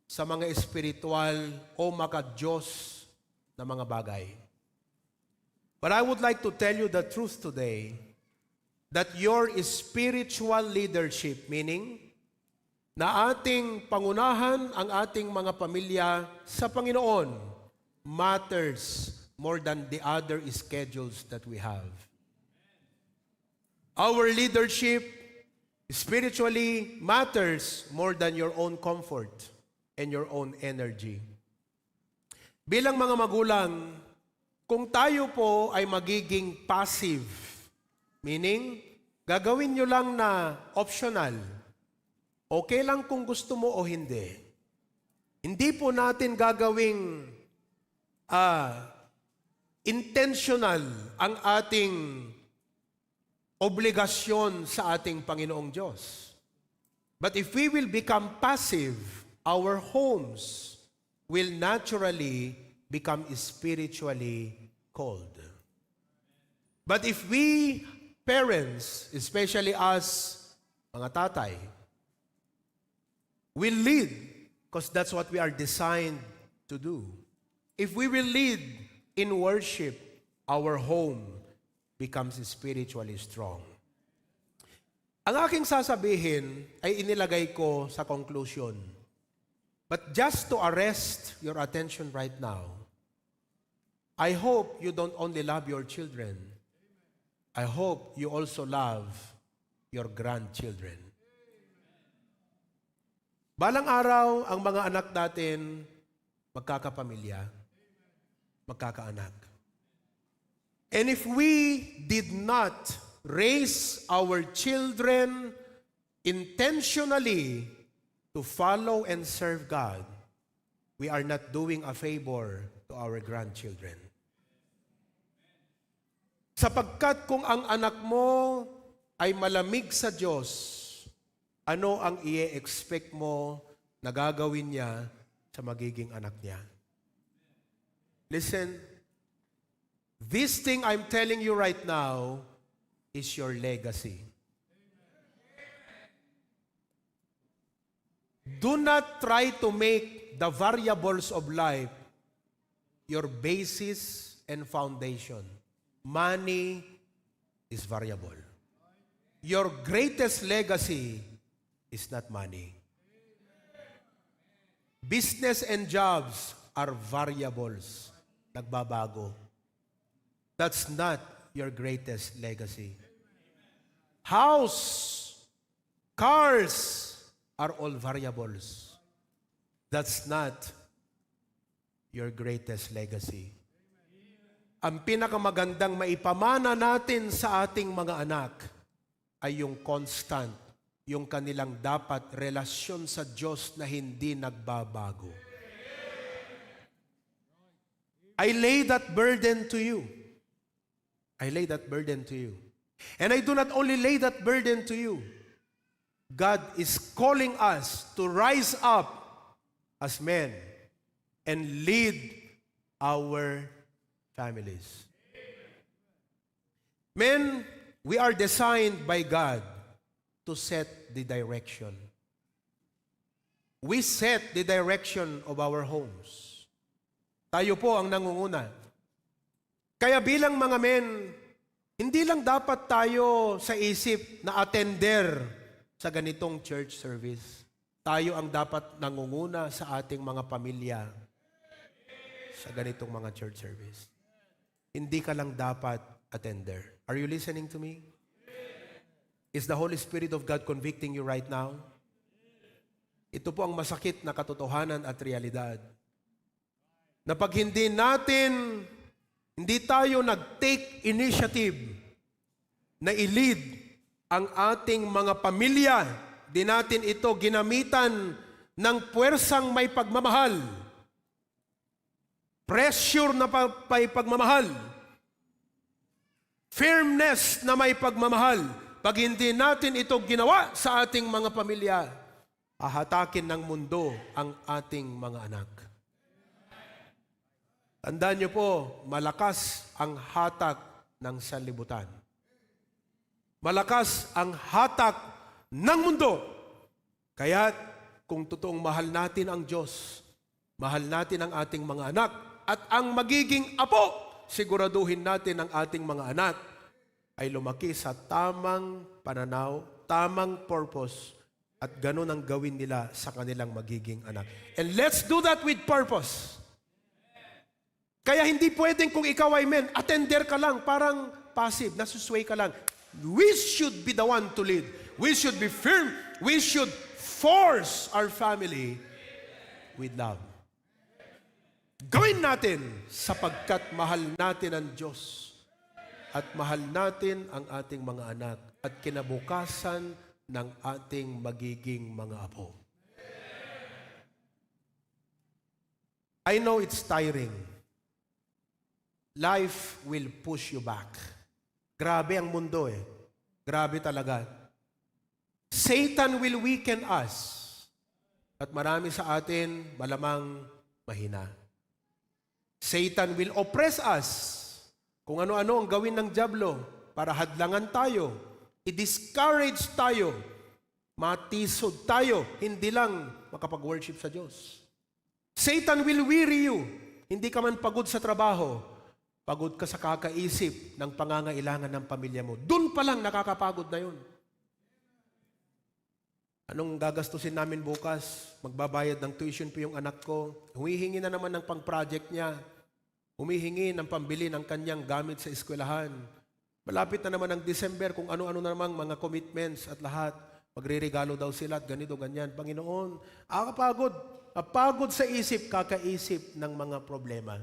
sa mga espiritual o maka-Diyos na mga bagay. But I would like to tell you the truth today that your spiritual leadership, meaning na ating pangunahan ang ating mga pamilya sa Panginoon, matters more than the other schedules that we have. Our leadership spiritually matters more than your own comfort and your own energy. Bilang mga magulang, kung tayo po ay magiging passive, meaning, gagawin nyo lang na optional, okay lang kung gusto mo o hindi. Hindi po natin gagawing intentional ang ating obligasyon sa ating Panginoong Diyos. But if we will become passive, our homes will naturally become spiritually cold. But if we parents, especially us, mga tatay, will lead, because that's what we are designed to do. If we will lead in worship, our home becomes spiritually strong. Ang aking sasabihin ay inilagay ko sa conclusion. But just to arrest your attention right now, I hope you don't only love your children, I hope you also love your grandchildren. Balang araw, ang mga anak natin magkakapamilya, magkakaanak. And if we did not raise our children intentionally to follow and serve God, we are not doing a favor to our grandchildren. Sapagkat kung ang anak mo ay malamig sa Diyos, ano ang i-expect mo na gagawin niya sa magiging anak niya? Listen, this thing I'm telling you right now is your legacy. Do not try to make the variables of life your basis and foundation. Money is variable. Your greatest legacy is not money. Business and jobs are variables. Nagbabago. That's not your greatest legacy. House, cars are all variables. That's not your greatest legacy. Ang pinakamagandang maipamana natin sa ating mga anak ay yung constant, yung kanilang dapat relasyon sa Diyos na hindi nagbabago. I lay that burden to you. I lay that burden to you. And I do not only lay that burden to you. God is calling us to rise up as men and lead our families. Men, we are designed by God to set the direction. We set the direction of our homes. Tayo po ang nangunguna. Kaya bilang mga men, hindi lang dapat tayo sa isip na attender sa ganitong church service. Tayo ang dapat nangunguna sa ating mga pamilya sa ganitong mga church service. Hindi ka lang dapat attender. Are you listening to me? Is the Holy Spirit of God convicting you right now? Ito po ang masakit na katotohanan at realidad. Na pag hindi tayo nag-take initiative na i-lead ang ating mga pamilya, di natin ito ginamitan ng puwersang may pagmamahal, pressure na may pagmamahal, firmness na may pagmamahal. Pag hindi natin ito ginawa sa ating mga pamilya, hahatakin ng mundo ang ating mga anak. Tandaan niyo po, malakas ang hatak ng sanlibutan. Malakas ang hatak ng mundo. Kaya kung totoong mahal natin ang Diyos, mahal natin ang ating mga anak, at ang magiging apo, siguraduhin natin ang ating mga anak ay lumaki sa tamang pananaw, tamang purpose, at ganun ang gawin nila sa kanilang magiging anak. And let's do that with purpose. Kaya hindi pwedeng kung ikaw ay men, attender ka lang, parang passive, nasusway ka lang. We should be the one to lead. We should be firm. We should force our family with love. Gawin natin sapagkat mahal natin ang Diyos at mahal natin ang ating mga anak at kinabukasan ng ating magiging mga apo. I know it's tiring. Life will push you back. Grabe ang mundo eh. Grabe talaga. Satan will weaken us. At marami sa atin malamang mahina. Satan will oppress us. Kung ano-ano ang gawin ng dyablo para hadlangan tayo, i-discourage tayo, matisod tayo, hindi lang makapag-worship sa Diyos. Satan will weary you. Hindi ka man pagod sa trabaho, pagod ka sa kakaisip ng pangangailangan ng pamilya mo. Doon pa lang nakakapagod na yun. Anong gagastusin namin bukas? Magbabayad ng tuition po yung anak ko. Humihingi na naman ng pang-project niya. Humihingi ng pambili ng kanyang gamit sa eskwelahan. Malapit na naman ang December kung ano-ano na namang mga commitments at lahat. Magre-regalo daw sila at ganito, ganyan. Panginoon, kapagod. Pagod sa isip, kakaisip ng mga problema.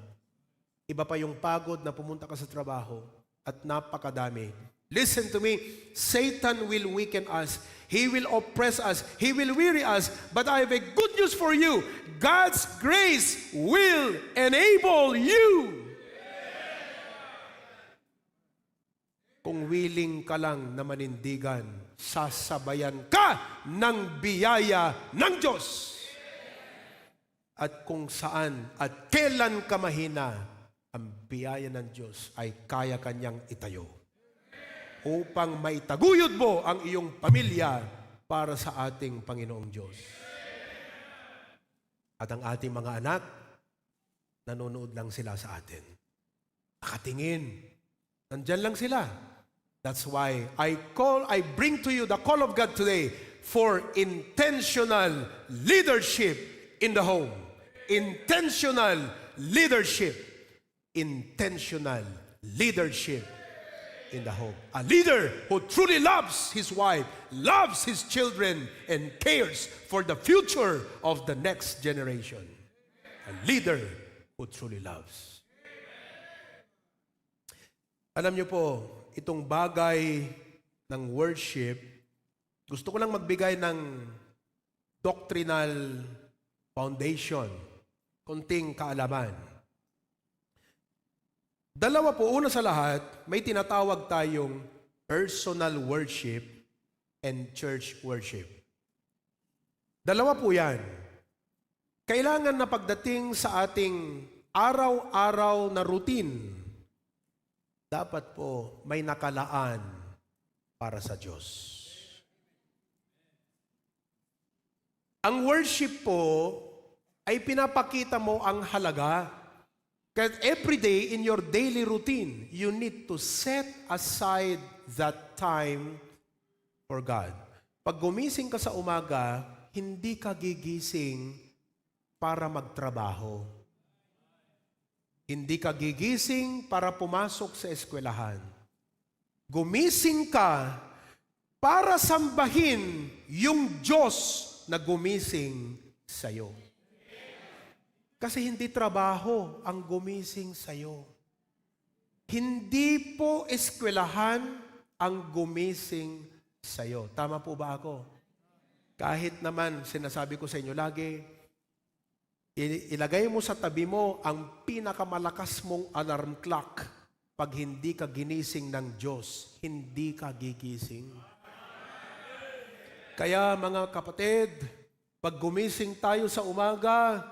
Iba pa yung pagod na pumunta ka sa trabaho at napakadami. Listen to me, Satan will weaken us. He will oppress us. He will weary us. But I have a good news for you. God's grace will enable you. Kung willing ka lang na manindigan, sasabayan ka ng biyaya ng Diyos. At kung saan at kailan ka mahina, ang biyaya ng Diyos ay kaya kanyang itayo upang maitaguyod mo ang iyong pamilya para sa ating Panginoong Diyos. At ang ating mga anak, nanonood lang sila sa atin. Nakatingin. Nandyan lang sila. That's why I bring to you the call of God today for intentional leadership in the home. Intentional leadership. Intentional leadership in the home. A leader who truly loves his wife, loves his children, and cares for the future of the next generation. A leader who truly loves. Alam niyo po, itong bagay ng worship, gusto ko lang magbigay ng doctrinal foundation, konting kaalaman. Dalawa po, una sa lahat, may tinatawag tayong personal worship and church worship. Dalawa po yan. Kailangan na pagdating sa ating araw-araw na routine, dapat po may nakalaan para sa Diyos. Ang worship po ay pinapakita mo ang halaga. Kaya every day in your daily routine, you need to set aside that time for God. Pag gumising ka sa umaga, hindi ka gigising para magtrabaho. Hindi ka gigising para pumasok sa eskwelahan. Gumising ka para sambahin yung Diyos na gumising sa'yo. Kasi hindi trabaho ang gumising sa'yo. Hindi po eskwelahan ang gumising sa'yo. Tama po ba ako? Kahit naman, sinasabi ko sa inyo lagi, ilagay mo sa tabi mo ang pinakamalakas mong alarm clock. Pag hindi ka ginising ng Diyos, hindi ka gigising. Kaya mga kapatid, pag gumising tayo sa umaga,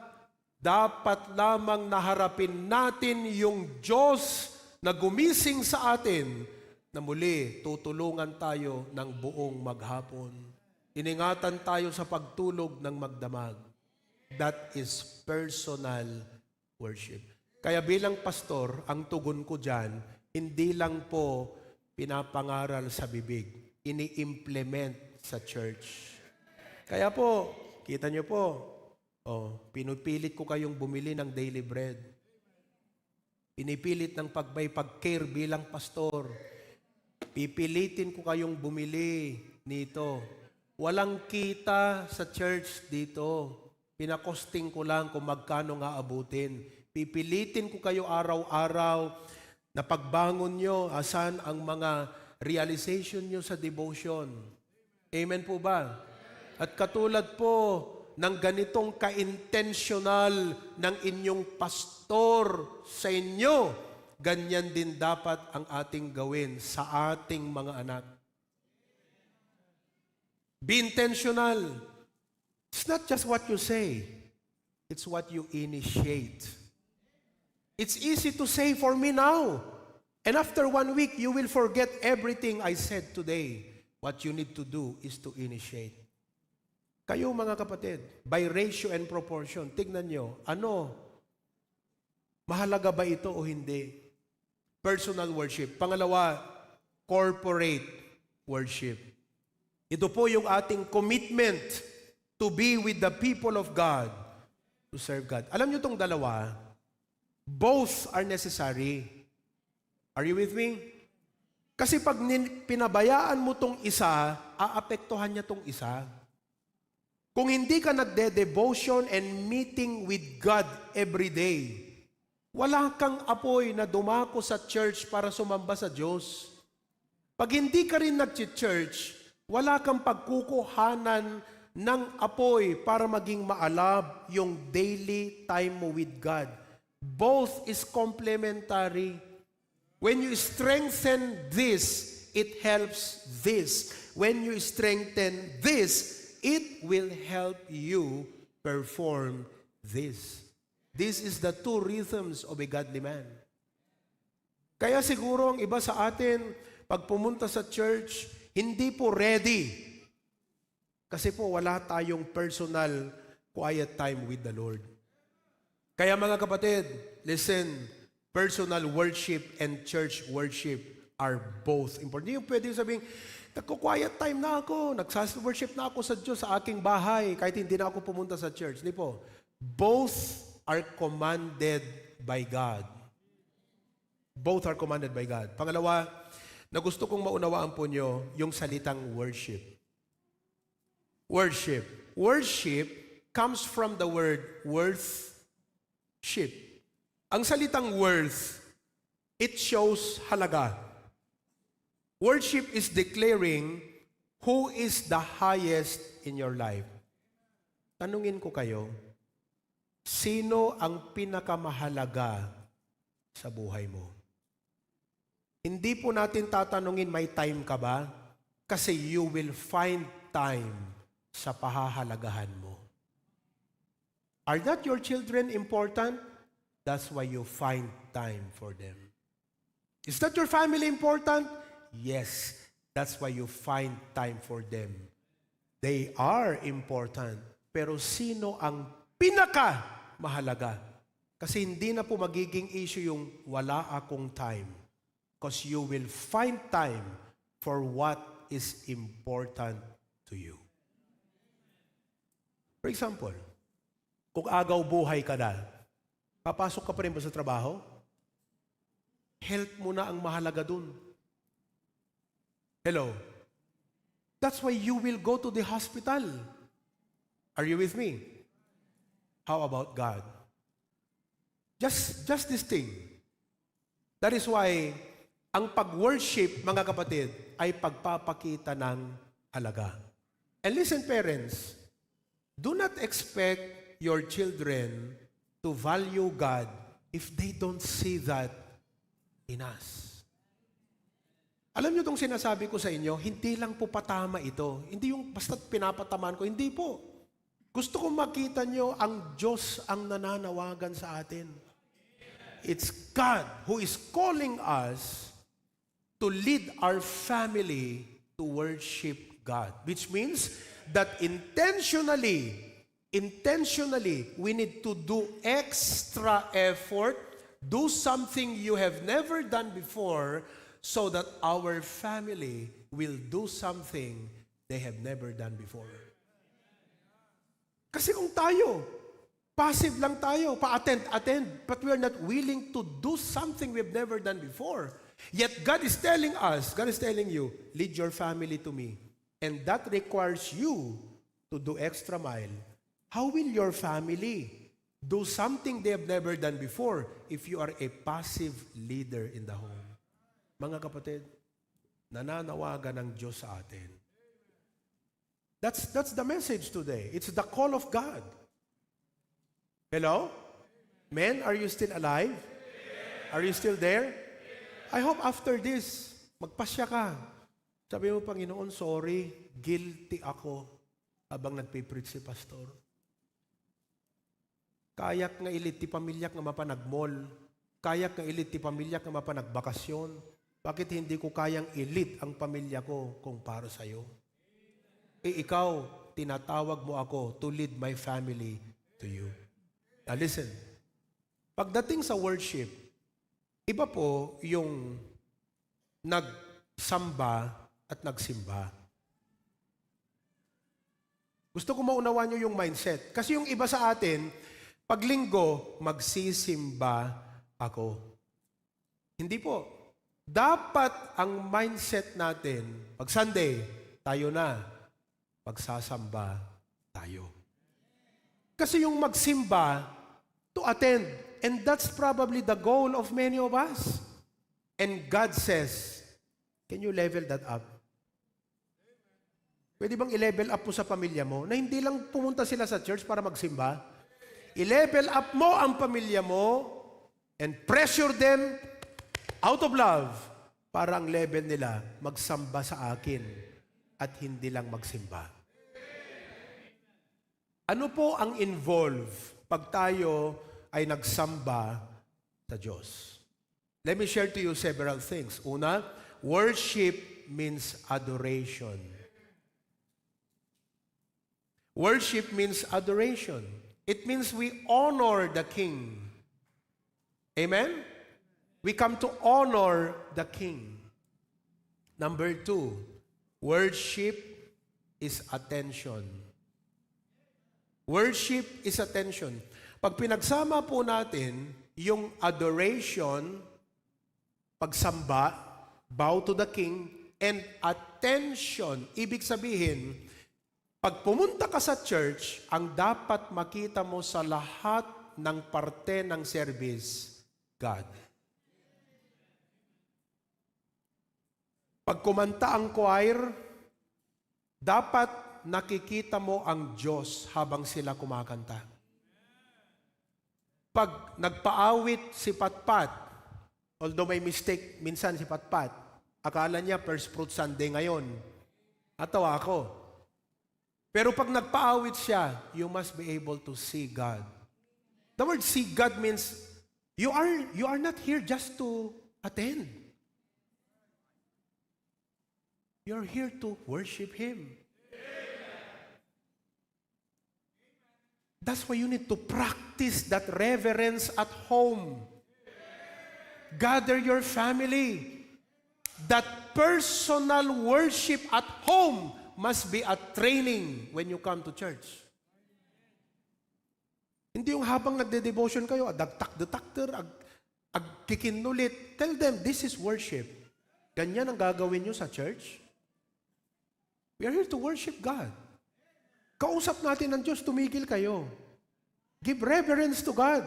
dapat lamang naharapin natin yung Diyos na gumising sa atin na muli tutulungan tayo ng buong maghapon. Iningatan tayo sa pagtulog ng magdamag. That is personal worship. Kaya bilang pastor, ang tugon ko dyan, hindi lang po pinapangaral sa bibig, ini-implement sa church. Kaya po, kita nyo po, pinupilit ko kayong bumili ng daily bread. Pinipilit ng pag-care bilang pastor. Pipilitin ko kayong bumili nito. Walang kita sa church dito. Pinakosting ko lang kung magkano nga abutin. Pipilitin ko kayo araw-araw na pagbangon nyo, asan ang mga realization nyo sa devotion. Amen po ba? At katulad po ng ganitong ka-intentional ng inyong pastor sa inyo, ganyan din dapat ang ating gawin sa ating mga anak. Be intentional. It's not just what you say. It's what you initiate. It's easy to say for me now. And after 1 week, you will forget everything I said today. What you need to do is to initiate. Kayo mga kapatid, by ratio and proportion, tignan nyo, mahalaga ba ito o hindi? Personal worship. Pangalawa, corporate worship. Ito po yung ating commitment to be with the people of God, to serve God. Alam nyo itong dalawa, both are necessary. Are you with me? Kasi pag pinabayaan mo tong isa, aapektuhan niya tong isa. Kung hindi ka nagde-devotion and meeting with God every day, wala kang apoy na dumako sa church para sumamba sa Diyos. Pag hindi ka rin nag-church, wala kang pagkukuhanan ng apoy para maging maalab yung daily time mo with God. Both is complementary. When you strengthen this, it helps this. When you strengthen this, it will help you perform this. This is the two rhythms of a godly man. Kaya siguro ang iba sa atin, pag pumunta sa church, hindi po ready. Kasi po wala tayong personal quiet time with the Lord. Kaya mga kapatid, listen, personal worship and church worship are both important. Hindi yung pwede sabihin, nagko-quiet time na ako, nagsas-worship na ako sa Diyos sa aking bahay, kahit hindi na ako pumunta sa church. Hindi po. Both are commanded by God. Both are commanded by God. Pangalawa, na gusto kong maunawaan po nyo, yung salitang worship. Worship. Worship comes from the word worth-ship. Ang salitang worth, it shows halaga. Worship is declaring who is the highest in your life. Tanungin ko kayo, sino ang pinakamahalaga sa buhay mo? Hindi po natin tatanungin, may time ka ba? Kasi you will find time sa pahahalagahan mo. Are not your children important? That's why you find time for them. Is not your family important? Yes, that's why you find time for them. They are important. Pero sino ang pinaka mahalaga? Kasi hindi na po magiging issue yung wala akong time. Because you will find time for what is important to you. For example, kung agaw buhay ka na, papasok ka pa rin ba sa trabaho? Health mo na ang mahalaga dun. Hello? That's why you will go to the hospital. Are you with me? How about God? Just this thing. That is why ang pag-worship, mga kapatid, ay pagpapakita ng halaga. And listen, parents, do not expect your children to value God if they don't see that in us. Alam niyo itong sinasabi ko sa inyo, hindi lang po patama ito. Hindi yung basta't pinapatamaan ko, hindi po. Gusto kong makita niyo ang Diyos ang nananawagan sa atin. It's God who is calling us to lead our family to worship God. Which means that intentionally, we need to do extra effort, do something you have never done before, so that our family will do something they have never done before. Kasi kung tayo, passive lang tayo, pa-attend, but we are not willing to do something we've never done before. Yet God is telling us, God is telling you, lead your family to me. And that requires you to do extra mile. How will your family do something they have never done before if you are a passive leader in the home? Mga kapatid, nananawagan ng Diyos sa atin. That's the message today. It's the call of God. Hello? Men, are you still alive? Are you still there? I hope after this, magpasya ka. Sabi mo, Panginoon, sorry, guilty ako habang nagpipreach si pastor. Kayak nga ilit ti pamilyak nga mapanagmol. Kayak nga ilit ti pamilyak nga mapanagbakasyon. Bakit hindi ko kayang ilit ang pamilya ko kung para sa'yo? Ikaw, tinatawag mo ako to lead my family to you. Now listen, pagdating sa worship, iba po yung nagsamba at nagsimba. Gusto ko maunawaan nyo yung mindset. Kasi yung iba sa atin, pag linggo, magsisimba ako. Hindi po. Dapat ang mindset natin, pag Sunday, tayo na, magsasamba tayo. Kasi yung magsimba, to attend. And that's probably the goal of many of us. And God says, can you level that up? Pwede bang i-level up mo sa pamilya mo na hindi lang pumunta sila sa church para magsimba? I-level up mo ang pamilya mo and pressure them out of love para ang level nila magsamba sa akin at hindi lang magsimba. Ano po ang involve pag tayo ay nagsamba sa Diyos? Let me share to you several things. Una, worship means adoration. Worship means adoration. It means we honor the King. Amen? We come to honor the King. Number 2, worship is attention. Worship is attention. Pag pinagsama po natin yung adoration, pagsamba, bow to the King, and attention, ibig sabihin, pag pumunta ka sa church, ang dapat makita mo sa lahat ng parte ng service, God. Pag kumanta ang choir, dapat nakikita mo ang Diyos habang sila kumakanta. Pag nagpaawit si Patpat, although may mistake minsan si Patpat, akala niya First Fruit Sunday ngayon. Atawa ako. Pero pag nagpaawit siya, you must be able to see God The word see God means you are not here just to attend. You're here to worship Him. That's why you need to practice that reverence at home. Gather your family. That personal worship at home must be a training when you come to church. Hindi yung habang nagde-devotion kayo, agdagtak-detakter, agkikinulit. Tell them, this is worship. Ganyan ang gagawin nyo sa church. We are here to worship God. Kausap natin ng Diyos, tumigil kayo. Give reverence to God.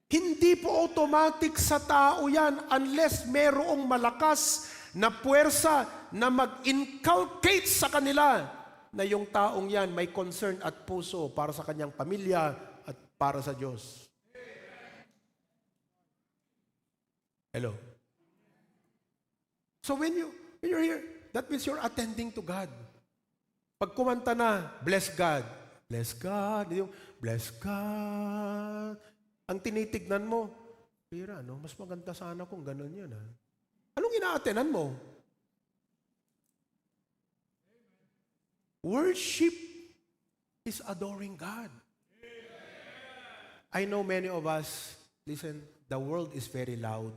Hindi po automatic sa tao yan unless merong malakas na puwersa na mag-inculcate sa kanila na yung taong yan may concern at puso para sa kanyang pamilya at para sa Diyos. Hello? So when you're here, that means you're attending to God. Pag kumanta na, bless God. Bless God. Yung, bless God. Ang tinitignan mo, pira, no? Mas maganda sana kung ganun yun. Ha? Anong ina-attenan mo? Worship is adoring God. I know many of us, listen, the world is very loud.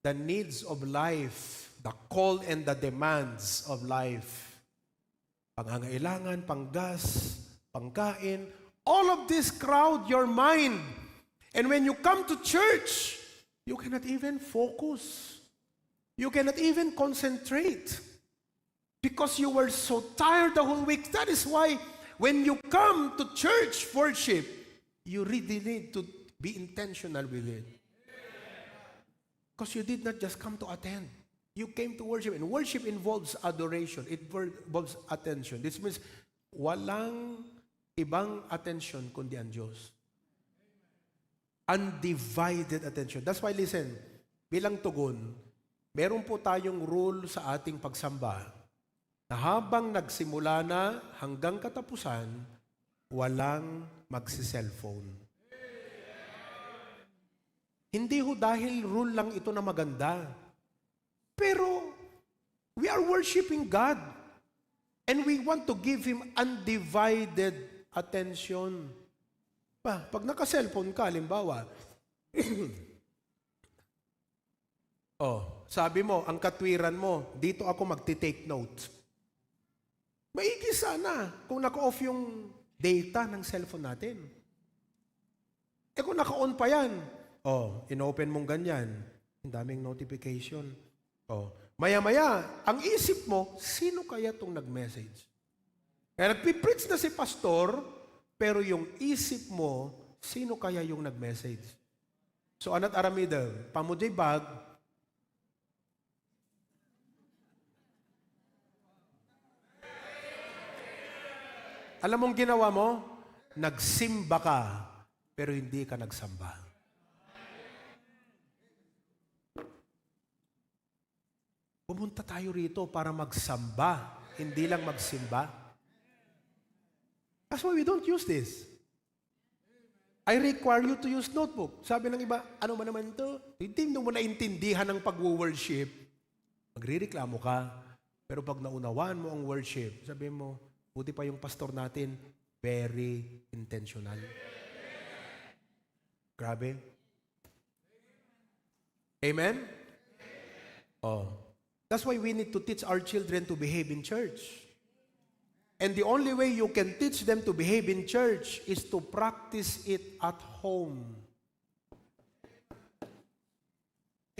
The needs of life, the call and the demands of life, pangangailangan, panggas, pangkain, all of this crowd your mind. And when you come to church, you cannot even focus. You cannot even concentrate. Because you were so tired the whole week. That is why when you come to church worship, you really need to be intentional with it. Because you did not just come to attend. You came to worship. And worship involves adoration. It involves attention. This means walang ibang attention kundi ang Diyos. Undivided attention. That's why, listen, bilang tugon, meron po tayong rule sa ating pagsamba na habang nagsimula na hanggang katapusan, walang magsi-cellphone. Hindi ho dahil rule lang ito na maganda. Pero we are worshiping God and we want to give Him undivided attention. Pag naka-cellphone ka, halimbawa, sabi mo, ang katwiran mo, dito ako magti-take note. Maigi sana kung naka-off yung data ng cellphone natin. Kung naka-on pa yan, inopen mong ganyan, ang daming notification. Maya-maya, ang isip mo, sino kaya itong nag-message? Kaya nagpipreach na si pastor, pero yung isip mo, sino kaya yung nag-message? So, anat aramida, pamujay bag, alam mong ginawa mo? Nagsimba ka, pero hindi ka nagsamba. Pumunta tayo rito para magsamba, hindi lang magsimba. That's why we don't use this. I require you to use notebook. Sabi ng iba, ano man naman ito? Hindi mo naintindihan ng pag-worship. Magrireklamo ka. Pero pag naunawaan mo ang worship, sabi mo, buti pa yung pastor natin, very intentional. Grabe. Amen? That's why we need to teach our children to behave in church. And the only way you can teach them to behave in church is to practice it at home.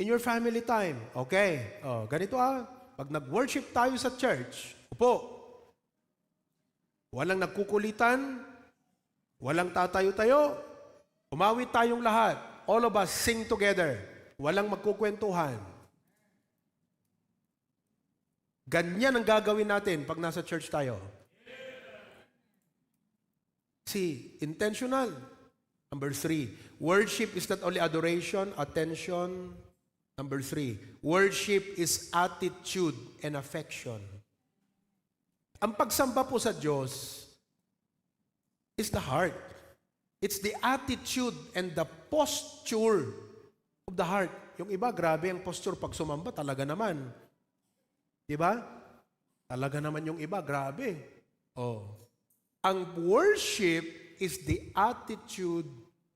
In your family time. Okay. Ganito pag nag-worship tayo sa church, upo. Walang nagkukulitan, walang tatayo-tayo, umawit tayong lahat. All of us sing together. Walang magkukwentuhan. Ganyan ang gagawin natin pag nasa church tayo. See, intentional. Number 3, worship is not only adoration, attention. Number 3, worship is attitude and affection. Ang pagsamba po sa Diyos is the heart. It's the attitude and the posture of the heart. Yung iba, grabe ang posture pag sumamba, talaga naman. Di ba? Talaga naman yung iba, grabe. Oh. Ang worship is the attitude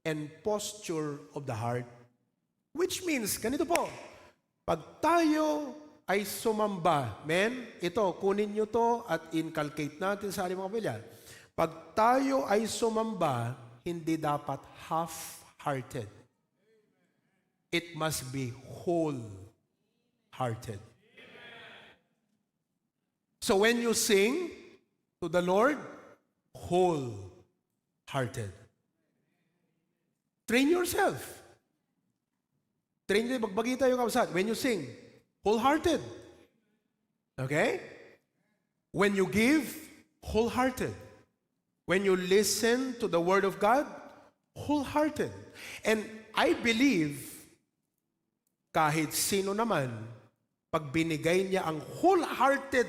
and posture of the heart. Which means, ganito po, pag tayo ay sumamba, ito, kunin nyo to at inculcate natin sa ating mga pamilya. Pag tayo ay sumamba, hindi dapat half-hearted. It must be whole-hearted. So when you sing to the Lord, whole-hearted. Train yourself. Train nyo, magbagi tayo kabsat. When you sing, wholehearted. Okay? When you give, wholehearted. When you listen to the Word of God, wholehearted. And I believe, kahit sino naman, pag binigay niya ang wholehearted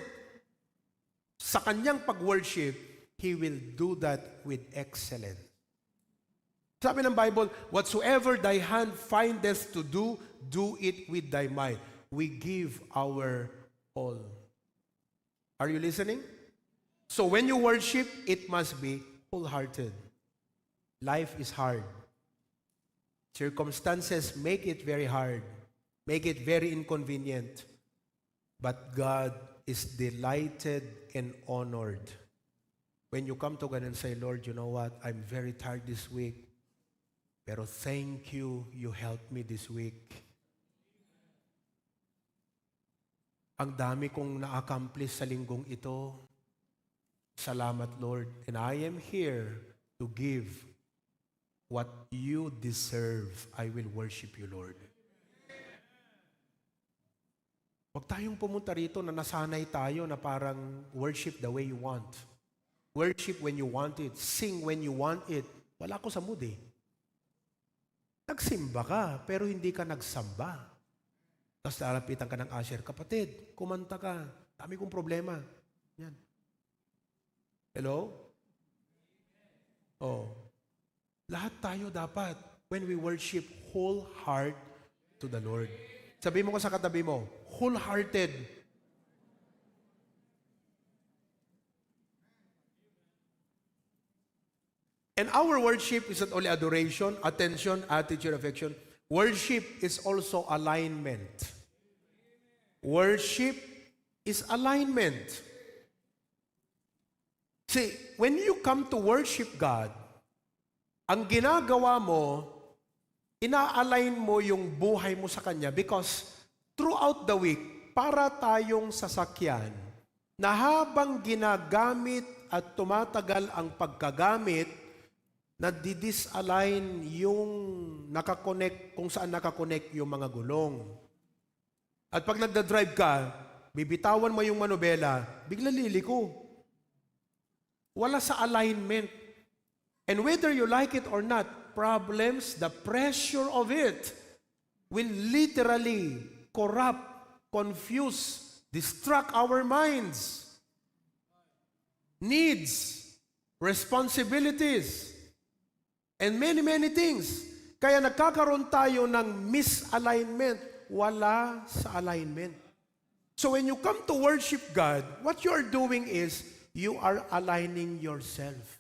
sa kanyang pag-worship, he will do that with excellence. Sabi ng Bible, whatsoever thy hand findeth to do, do it with thy might. We give our all. Are you listening? So when you worship, it must be wholehearted. Life is hard. Circumstances make it very hard. Make it very inconvenient. But God is delighted and honored when you come to God and say, Lord, you know what? I'm very tired this week. Pero thank you, you helped me this week. Ang dami kong na-accomplish sa linggong ito. Salamat, Lord. And I am here to give what you deserve. I will worship you, Lord. Huwag tayong pumunta rito na nasanay tayo na parang worship the way you want. Worship when you want it. Sing when you want it. Wala ko sa mood eh. Nagsimba ka, pero hindi ka nagsamba. Tapos lalapitan ka ng usher, kapatid, kumanta ka. Dami kong problema. Yan. Hello? Oh. Lahat tayo dapat, when we worship, whole heart to the Lord. Sabi mo ko sa katabi mo, wholehearted. And our worship is not only adoration, attention, attitude, affection. Worship is also alignment. Worship is alignment. See, when you come to worship God, ang ginagawa mo, ina-align mo yung buhay mo sa Kanya because throughout the week, para tayong sasakyan na habang ginagamit at tumatagal ang pagkagamit, nadi-disalign yung nakakonect, kung saan nakakonect yung mga gulong. At pag nagda-drive ka, bibitawan mo yung manubela, bigla liliko. Wala sa alignment. And whether you like it or not, problems, the pressure of it will literally corrupt, confuse, distract our minds. Needs, responsibilities, and many, many things. Kaya nagkakaroon tayo ng misalignment. Wala sa alignment. So when you come to worship God, what you are doing is, you are aligning yourself.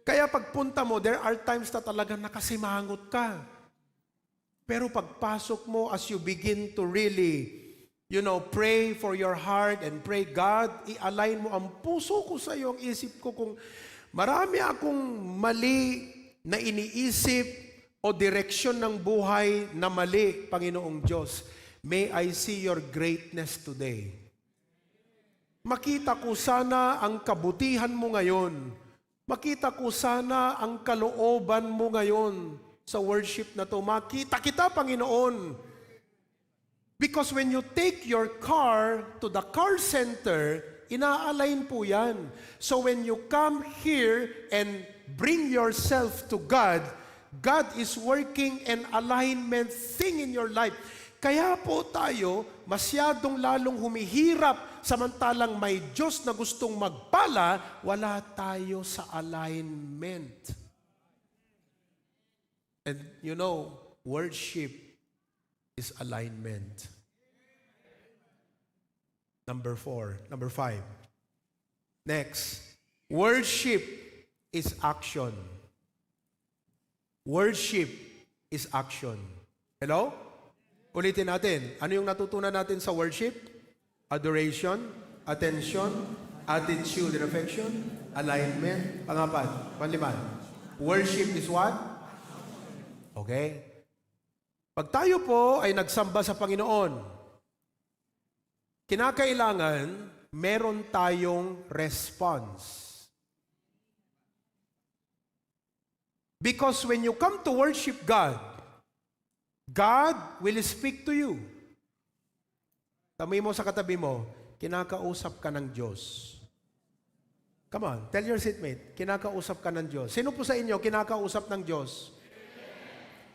Kaya pagpunta mo, there are times na talaga nakasimangot ka. Pero pagpasok mo, as you begin to really, pray for your heart and pray, God, i-align mo ang puso ko sa iyo, ang isip ko kung marami akong mali na iniisip o direksyon ng buhay na mali, Panginoong Diyos. May I see your greatness today. Makita ko sana ang kabutihan mo ngayon. Makita ko sana ang kalooban mo ngayon sa worship na to. Makita kita, Panginoon. Because when you take your car to the car center, ina-align po yan. So when you come here and bring yourself to God, God is working an alignment thing in your life. Kaya po tayo masyadong lalong humihirap samantalang may Diyos na gustong magpala, wala tayo sa alignment. And you know, worship is alignment. Number 5. Next, worship is action. Worship is action. Hello? Ulitin natin. Ano yung natutunan natin sa worship? Adoration, attention, attitude and affection, alignment. Pangapat, panlima. Worship is what? Okay? Pag tayo po ay nagsamba sa Panginoon, kinakailangan meron tayong response. Because when you come to worship God, God will speak to you. Tamoy mo sa katabi mo, kinakausap ka ng Diyos. Come on, tell your seatmate, kinakausap ka ng Diyos. Sino po sa inyo kinakausap ng Diyos?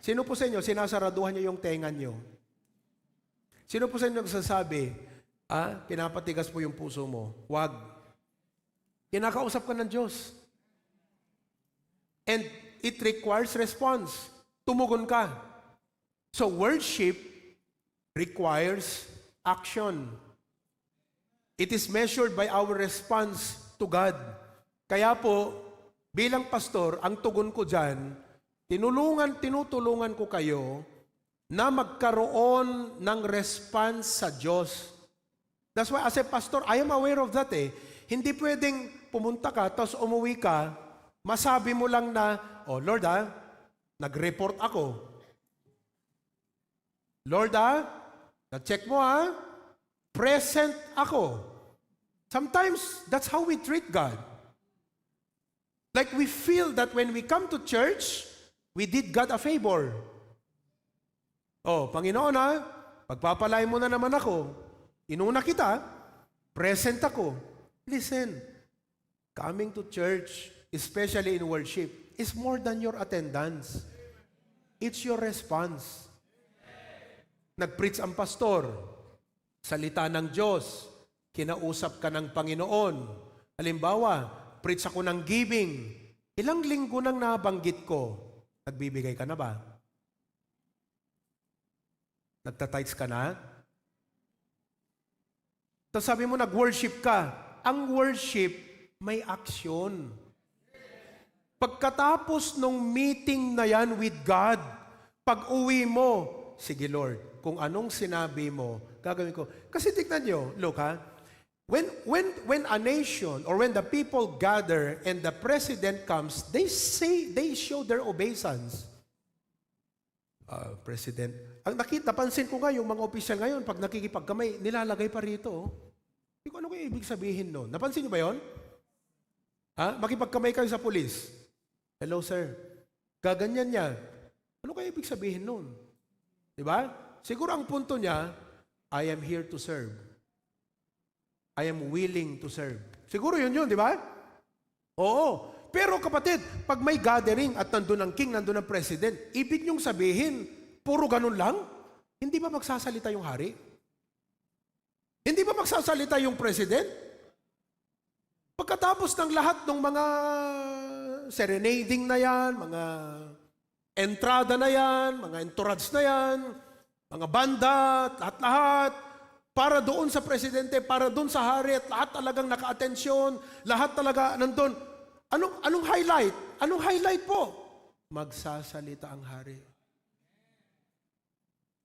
Sino po sa inyo sinasaraduhan niyo yung tenga niyo? Sino po sa inyo nagsasabi, pinapatigas po yung puso mo? Wag. Kinakausap ka ng Diyos. And it requires response. Tumugon ka. So worship requires action. It is measured by our response to God. Kaya po, bilang pastor, ang tugon ko dyan, tinutulungan ko kayo na magkaroon ng response sa Diyos. That's why as a pastor, I am aware of that eh. Hindi pwedeng pumunta ka, tapos umuwi ka, masabi mo lang na, oh Lord nag-report ako. Lord na-check mo present ako. Sometimes, that's how we treat God. Like we feel that when we come to church, we did God a favor. Oh, Panginoon pagpapalay mo na naman ako. Inuna kita, present ako. Listen, coming to church, especially in worship, is more than your attendance. It's your response. Nag-preach ang pastor, salita ng Diyos, kinausap ka ng Panginoon. Halimbawa, preach ako ng giving. Ilang linggo nang nabanggit ko, nagbibigay ka na ba? Nagtatites ka na? Tapos sabi mo, nag-worship ka. Ang worship, may action. Pagkatapos nung meeting na yan with God, pag uwi mo, sige Lord, kung anong sinabi mo, gagawin ko. Kasi tignan nyo, look when a nation or when the people gather and the president comes, they show their obeisance. President, napansin ko nga yung mga opisyal ngayon, pag nakikipagkamay, nilalagay pa rito. Hindi ko ano kaya ibig sabihin nun. Napansin nyo ba yun? Makipagkamay kayo sa pulis. Hello sir, gaganyan niya. Ano kaya ibig sabihin nun? Diba? Siguro ang punto niya, I am here to serve. I am willing to serve. Siguro yun, di ba? Oo. Pero kapatid, pag may gathering at nandun ang king, nandun ang president, ibig niyong sabihin, puro ganun lang? Hindi ba magsasalita yung hari? Hindi ba magsasalita yung president? Pagkatapos ng lahat ng mga serenading na yan, mga entrada na yan, mga entourage na yan, mga banda, lahat-lahat, para doon sa presidente, para doon sa hari, at lahat talagang naka-atensyon, lahat talaga nandun. Anong highlight? Anong highlight po? Magsasalita ang hari.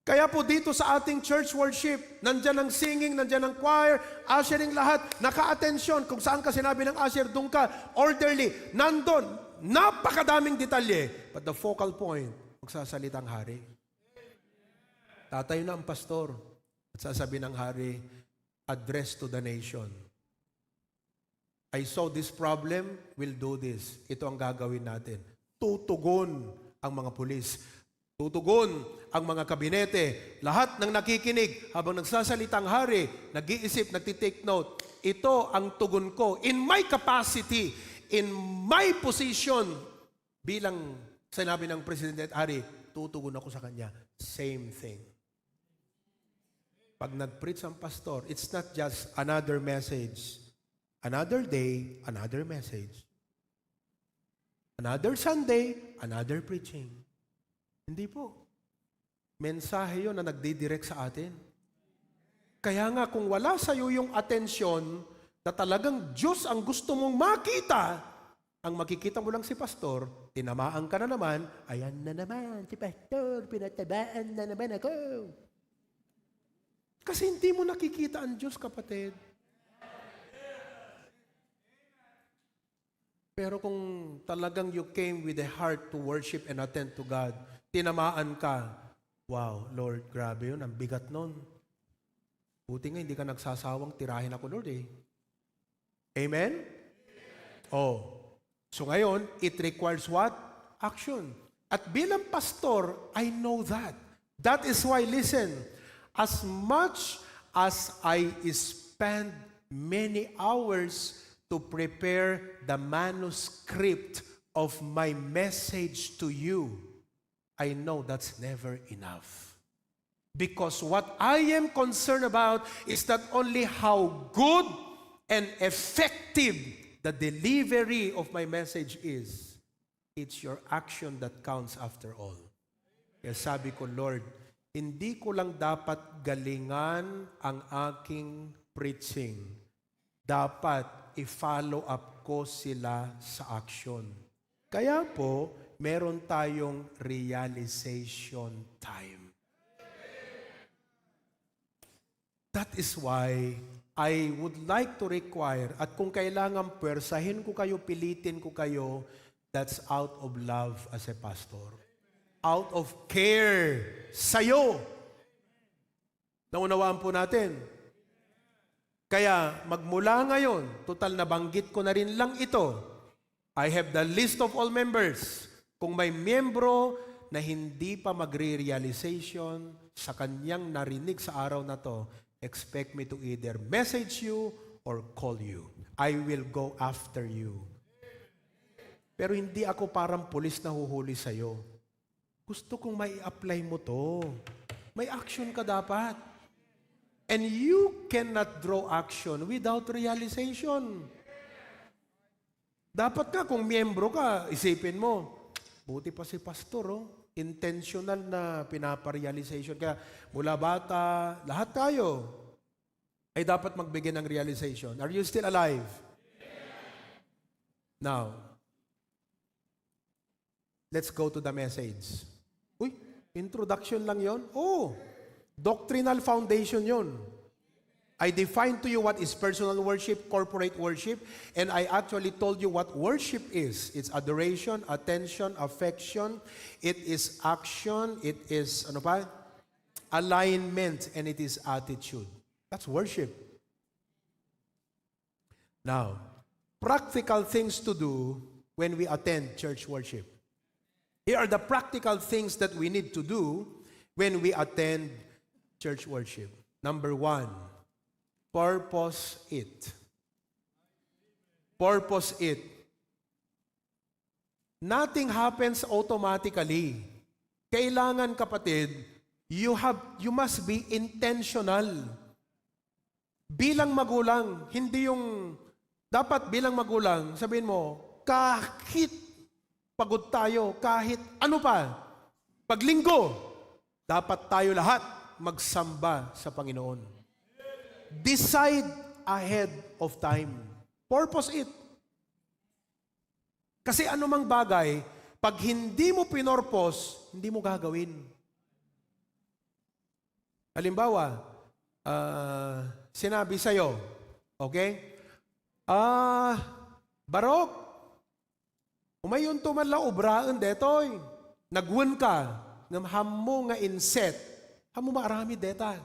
Kaya po dito sa ating church worship, nandyan ang singing, nandyan ang choir, ushering lahat, naka-atensyon. Kung saan ka sinabi ng usher, doon ka, orderly, nandun, napakadaming detalye. But the focal point, magsasalita ang hari. Tatayo na ang pastor at sasabi ng hari, address to the nation. I saw this problem, we'll do this. Ito ang gagawin natin. Tutugon ang mga pulis. Tutugon ang mga kabinete. Lahat ng nakikinig habang nagsasalita ang hari, nag-iisip, nagtitake note. Ito ang tugon ko. In my capacity, in my position, bilang sinabi ng Presidente at hari, tutugon ako sa kanya. Same thing. Pag nag-preach ang pastor, it's not just another message. Another day, another message. Another Sunday, another preaching. Hindi po. Mensahe yun na nagdidirect sa atin. Kaya nga kung wala sa iyo yung atensyon na talagang Diyos ang gusto mong makita, ang makikita mo lang si pastor, tinamaan ka na naman, ayan na naman, si pastor, pinatabaan na naman ako. Kasi hindi mo nakikita ang Diyos, kapatid. Pero kung talagang you came with a heart to worship and attend to God, tinamaan ka, wow, Lord, grabe yun, ang bigat nun. Buti nga, hindi ka nagsasawang tirahin ako, Lord eh. Amen? Oh. So ngayon, it requires what? Action. At bilang pastor, I know that. That is why, listen, as much as I spend many hours to prepare the manuscript of my message to you, I know that's never enough. Because what I am concerned about is not only how good and effective the delivery of my message is, it's your action that counts after all. Kaya sabi ko, Lord, hindi ko lang dapat galingan ang aking preaching. Dapat i-follow up ko sila sa action. Kaya po, meron tayong realization time. That is why I would like to require, at kung kailangan pwersahin ko kayo, pilitin ko kayo, that's out of love as a pastor. Out of care sa'yo. Naunawaan po natin. Kaya magmula ngayon, total nabanggit ko na rin lang ito. I have the list of all members. Kung may miyembro na hindi pa magre-realization sa kanyang narinig sa araw na to, expect me to either message you or call you. I will go after you. Pero hindi ako parang pulis na huhuli sa'yo. Gusto kong may apply mo to. May action ka dapat. And you cannot draw action without realization. Dapat ka, kung miyembro ka, isipin mo, buti pa si pastor, oh. Intentional na pinaparealization. Kaya mula bata, lahat tayo ay dapat magbigay ng realization. Are you still alive? Now, let's go to the message. Uy, introduction lang yon? Oh, doctrinal foundation yon. I defined to you what is personal worship, corporate worship, and I actually told you what worship is. It's adoration, attention, affection, it is action, it is ano pa? Alignment, and it is attitude. That's worship. Now, practical things to do when we attend church worship. Here are the practical things that we need to do when we attend church worship. Number 1, purpose it. Purpose it. Nothing happens automatically. Kailangan, kapatid, you must be intentional. Bilang magulang, hindi yung dapat bilang magulang, sabihin mo, kahit pagod tayo, kahit ano pa, paglinggo, dapat tayo lahat magsamba sa Panginoon. Decide ahead of time. Purpose it. Kasi anumang bagay, pag hindi mo pinorpose, hindi mo gagawin. Halimbawa, sinabi sa'yo, okay? Barok, umayon tuman la ubraan detoy. Nagwan ka, ng hamo nga inset, hamo maarami deta.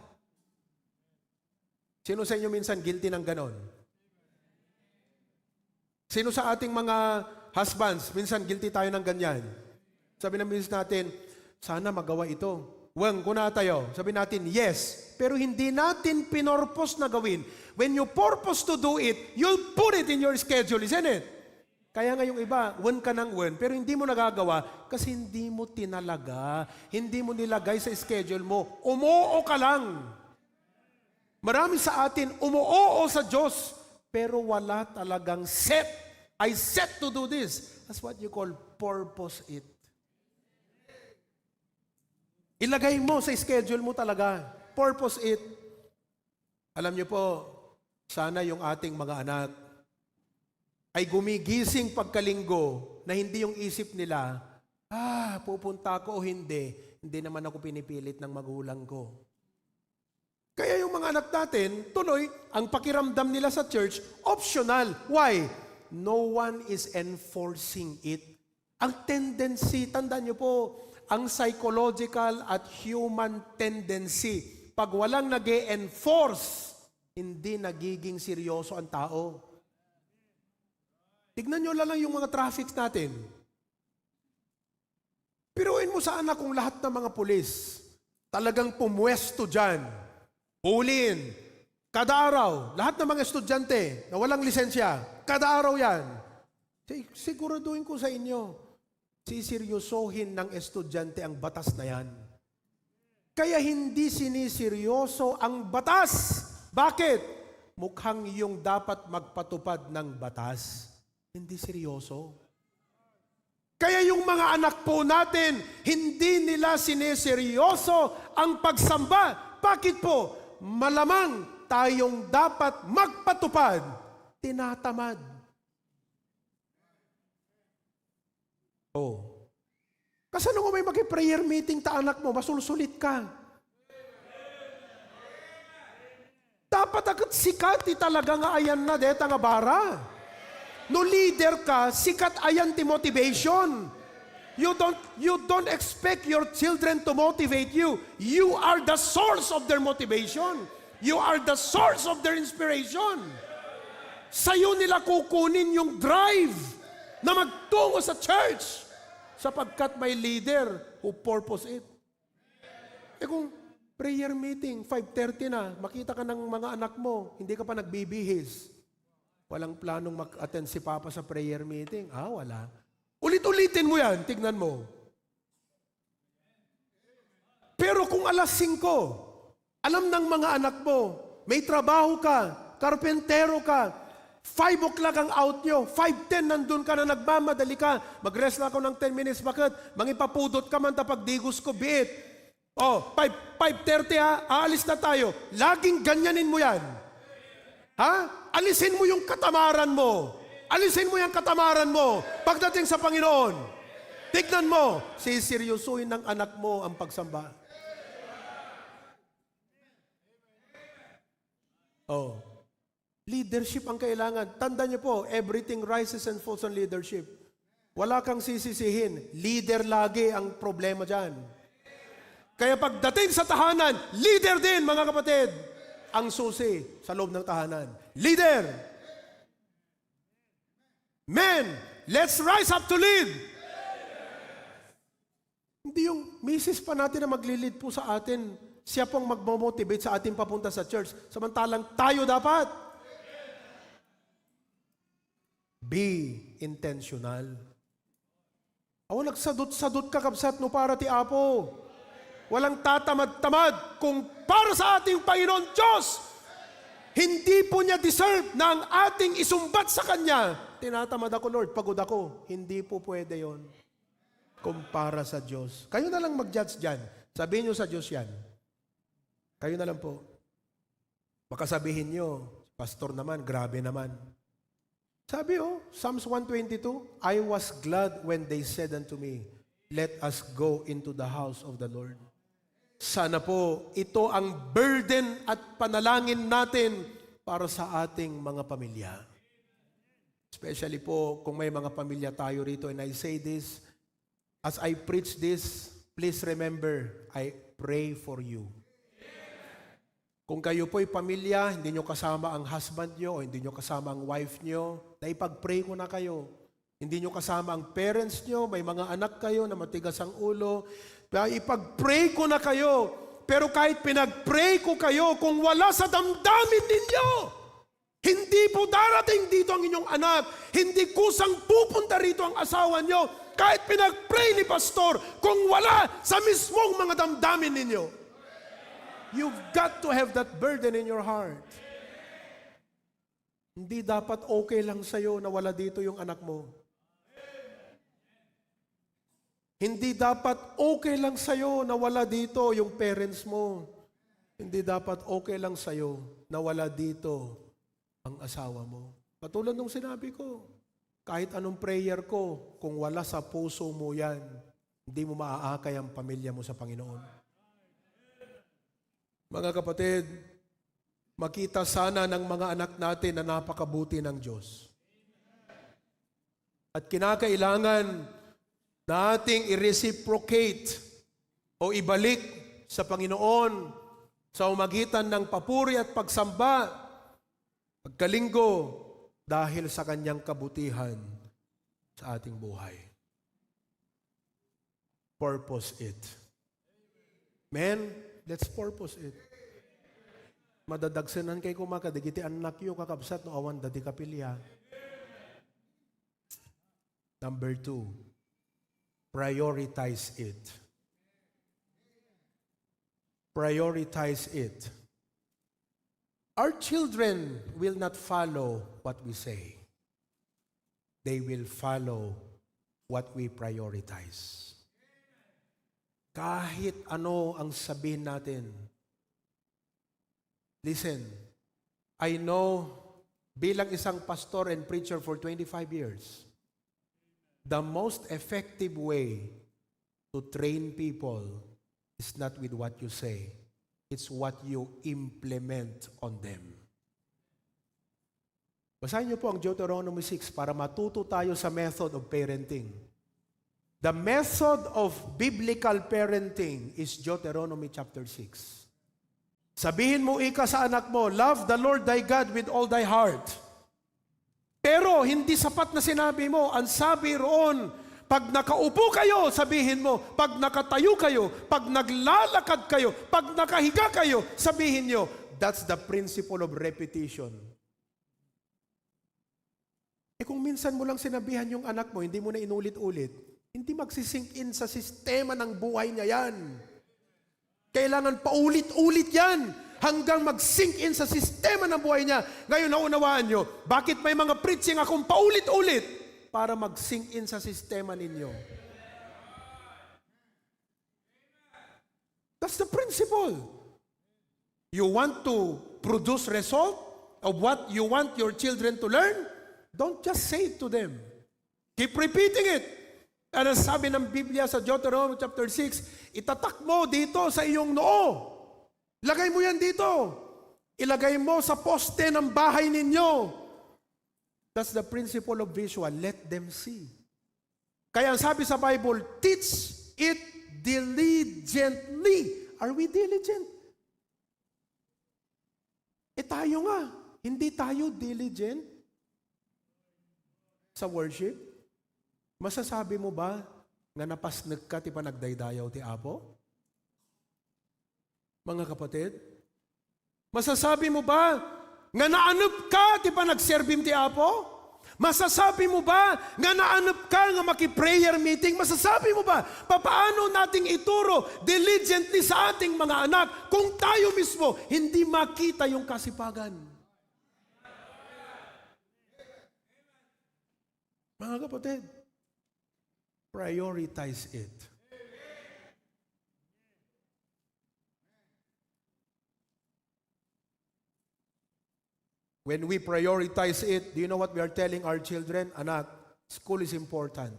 Sino sa inyo minsan guilty ng ganon? Sino sa ating mga husbands, minsan guilty tayo ng ganyan? Sabi na minsan natin, sana magawa ito. Wang, kuna tayo. Sabi natin, yes. Pero hindi natin pinorpose na gawin. When you purpose to do it, you'll put it in your schedule, isn't it? Kaya nga yung iba, wan ka ng wan, pero hindi mo nagagawa kasi hindi mo tinalaga, hindi mo nilagay sa schedule mo. Umuo ka lang. Marami sa atin, umuo sa Diyos, pero wala talagang set. I set to do this. That's what you call purpose it. Ilagay mo sa schedule mo talaga. Purpose it. Alam niyo po, sana yung ating mga anak ay gumigising pagkalinggo na hindi yung isip nila, pupunta ako o hindi. Hindi naman ako pinipilit ng magulang ko. Kaya yung mga anak natin, tuloy, ang pakiramdam nila sa church, optional. Why? No one is enforcing it. Ang tendency, tandaan niyo po, ang psychological at human tendency, pag walang nag-e-enforce, hindi nagiging seryoso ang tao. Tignan nyo lang yung mga traffics natin. Piruin mo sa anak kung lahat ng mga pulis talagang pumwesto dyan. Huliin. Kada araw, lahat ng mga estudyante na walang lisensya, kada araw yan. Siguraduhin ko sa inyo, siseryosohin ng estudyante ang batas na yan. Kaya hindi siniseryoso ang batas. Bakit? Mukhang yung dapat magpatupad ng batas. Hindi seryoso. Kaya yung mga anak po natin, hindi nila sineseryoso ang pagsamba. Bakit po? Malamang tayong dapat magpatupad. Tinatamad. Oh. Kasi nung may mag-prayer meeting ta anak mo, masulsulit ka. Dapat agad sikat talaga nga ayan na deta nga bara. No leader ka, sikat ayan ti motivation. You don't expect your children to motivate you. You are the source of their motivation. You are the source of their inspiration. Sa'yo nila kukunin yung drive na magtungo sa church sapagkat may leader who purpose it. Kung prayer meeting, 5:30 na, makita ka ng mga anak mo, hindi ka pa nagbibihis. Walang planong mag-attend si Papa sa prayer meeting. Wala. Ulit-ulitin mo yan, tignan mo. Pero kung alas 5, alam ng mga anak mo, may trabaho ka, karpentero ka, 5 o'clock ang out nyo, 5:10 nandun ka na nagmamadali ka, mag-rest na ako ng 10 minutes, bakit? Mangipapudot ka man tapag digos ko, biit. 5:30 aalis na tayo. Laging ganyanin mo yan. Alisin mo yung katamaran mo. Alisin mo yung katamaran mo pagdating sa Panginoon. Tignan mo, siseryosuhin ng anak mo ang pagsamba. Leadership ang kailangan. Tandaan niyo po, everything rises and falls on leadership. Wala kang sisisihin. Leader lagi ang problema dyan. Kaya pagdating sa tahanan, leader din, mga kapatid. Ang susi sa loob ng tahanan. Leader! Men, let's rise up to lead! Hindi yung misis pa natin na maglilid po sa atin. Siya pong magmomotivate sa atin papunta sa church. Samantalang tayo dapat. Be intentional. Nagsadot-sadot ka kabsat no para ti Apo. Walang tatamad-tamad kung para sa ating Panginoon Diyos. Hindi po niya deserve na ang ating isumbat sa Kanya. Tinatamad ako, Lord, pagod ako. Hindi po pwede yon. Kung para sa Diyos. Kayo na lang mag-judge dyan. Sabihin nyo sa Diyos yan. Kayo na lang po. Baka sabihin nyo, pastor naman, grabe naman. Sabi Psalms 122, I was glad when they said unto me, let us go into the house of the Lord. Sana po, ito ang burden at panalangin natin para sa ating mga pamilya. Especially po, kung may mga pamilya tayo rito, and I say this, as I preach this, please remember, I pray for you. Kung kayo po'y pamilya, hindi nyo kasama ang husband nyo, o hindi nyo kasama ang wife nyo, naipag-pray ko na kayo. Hindi nyo kasama ang parents nyo, may mga anak kayo na matigas ang ulo, ipag-pray ko na kayo. Pero kahit pinag-pray ko kayo, kung wala sa damdamin ninyo, hindi po darating dito ang inyong anak, hindi kusang pupunta rito ang asawa nyo, kahit pinag-pray ni pastor, kung wala sa mismong mga damdamin ninyo. You've got to have that burden in your heart. Hindi dapat okay lang sa'yo na wala dito yung anak mo. Hindi dapat okay lang sa'yo na wala dito yung parents mo. Hindi dapat okay lang sa'yo na wala dito ang asawa mo. Katulad nung sinabi ko, kahit anong prayer ko, kung wala sa puso mo yan, hindi mo maaakay ang pamilya mo sa Panginoon. Mga kapatid, makita sana ng mga anak natin na napakabuti ng Diyos. At kinakailangan nating i-reciprocate o ibalik sa Panginoon sa umagitan ng papuri at pagsamba, pagkalinggo, dahil sa kanyang kabutihan sa ating buhay. Purpose it. Men, let's purpose it. Madadagsanan kay kumaka, digiti anak yo kakabsat no awan dati kapilya. Number 2, prioritize it. Prioritize it. Our children will not follow what we say. They will follow what we prioritize. Kahit ano ang sabihin natin. Listen, I know bilang isang pastor and preacher for 25 years, the most effective way to train people is not with what you say. It's what you implement on them. Basahin niyo po ang Deuteronomy 6 para matuto tayo sa method of parenting. The method of biblical parenting is Deuteronomy chapter 6. Sabihin mo ika sa anak mo, love the Lord thy God with all thy heart. Pero hindi sapat na sinabi mo, ang sabi roon, pag nakaupo kayo, sabihin mo, pag nakatayo kayo, pag naglalakad kayo, pag nakahiga kayo, sabihin nyo, that's the principle of repetition. Kung minsan mo lang sinabihan yung anak mo, hindi mo na inulit-ulit, hindi magsisink in sa sistema ng buhay niya yan. Kailangan paulit-ulit yan hanggang mag-sink in sa sistema ng buhay niya. Ngayon, naunawaan nyo, bakit may mga preaching akong paulit-ulit? Para mag-sink in sa sistema ninyo. That's the principle. You want to produce result of what you want your children to learn? Don't just say it to them. Keep repeating it. Ano sabi ng Biblia sa Deuteronomy chapter 6, itatak mo dito sa iyong noo. Ilagay mo yan dito. Ilagay mo sa poste ng bahay ninyo. That's the principle of visual. Let them see. Kaya ang sabi sa Bible, teach it diligently. Are we diligent? Tayo nga. Hindi tayo diligent sa worship. Masasabi mo ba nga napasnag ka ti panagdaydayaw ti Apo? Mga kapatid? Masasabi mo ba nga naanap ka ti panagserbim ti Apo? Masasabi mo ba nga naanap ka nga maki-prayer meeting? Masasabi mo ba papaano nating ituro diligently sa ating mga anak kung tayo mismo hindi makita yung kasipagan? Mga kapatid, prioritize it. When we prioritize it, do you know what we are telling our children? Anak, school is important.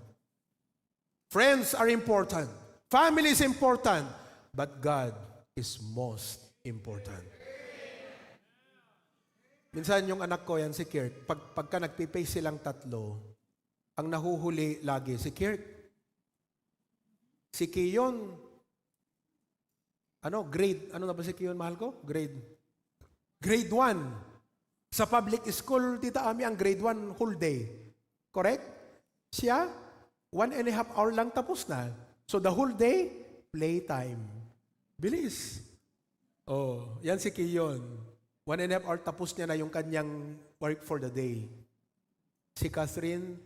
Friends are important. Family is important. But God is most important. Minsan yung anak ko, yan si Kirk, pagka nagpipay silang tatlo, ang nahuhuli lagi si Kirk. Si Kiyon, ano na ba si Kiyon, mahal ko? Grade 1. Sa public school, Tita Ami, ang grade 1 whole day. Correct? Siya, 1.5 hour lang tapos na. So the whole day, playtime. Bilis. Oh, yan si Kiyon. 1.5 hour tapos niya na yung kanyang work for the day. Si Catherine,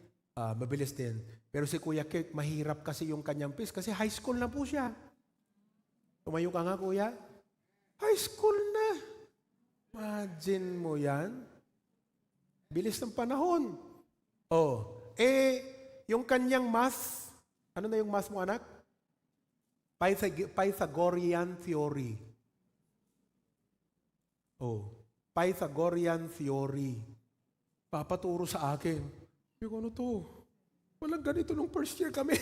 mabilis din. Pero si Kuya Kirk, mahirap kasi yung kanyang pace kasi high school na po siya. Tumayo ka nga, Kuya. High school na. Imagine mo yan. Bilis ng panahon. Yung kanyang math, Ano na yung math mo, anak? Pythagorean theory. Oh, Pythagorean theory. Papaturo sa akin. Yung ano to? Walang ganito nung first year kami.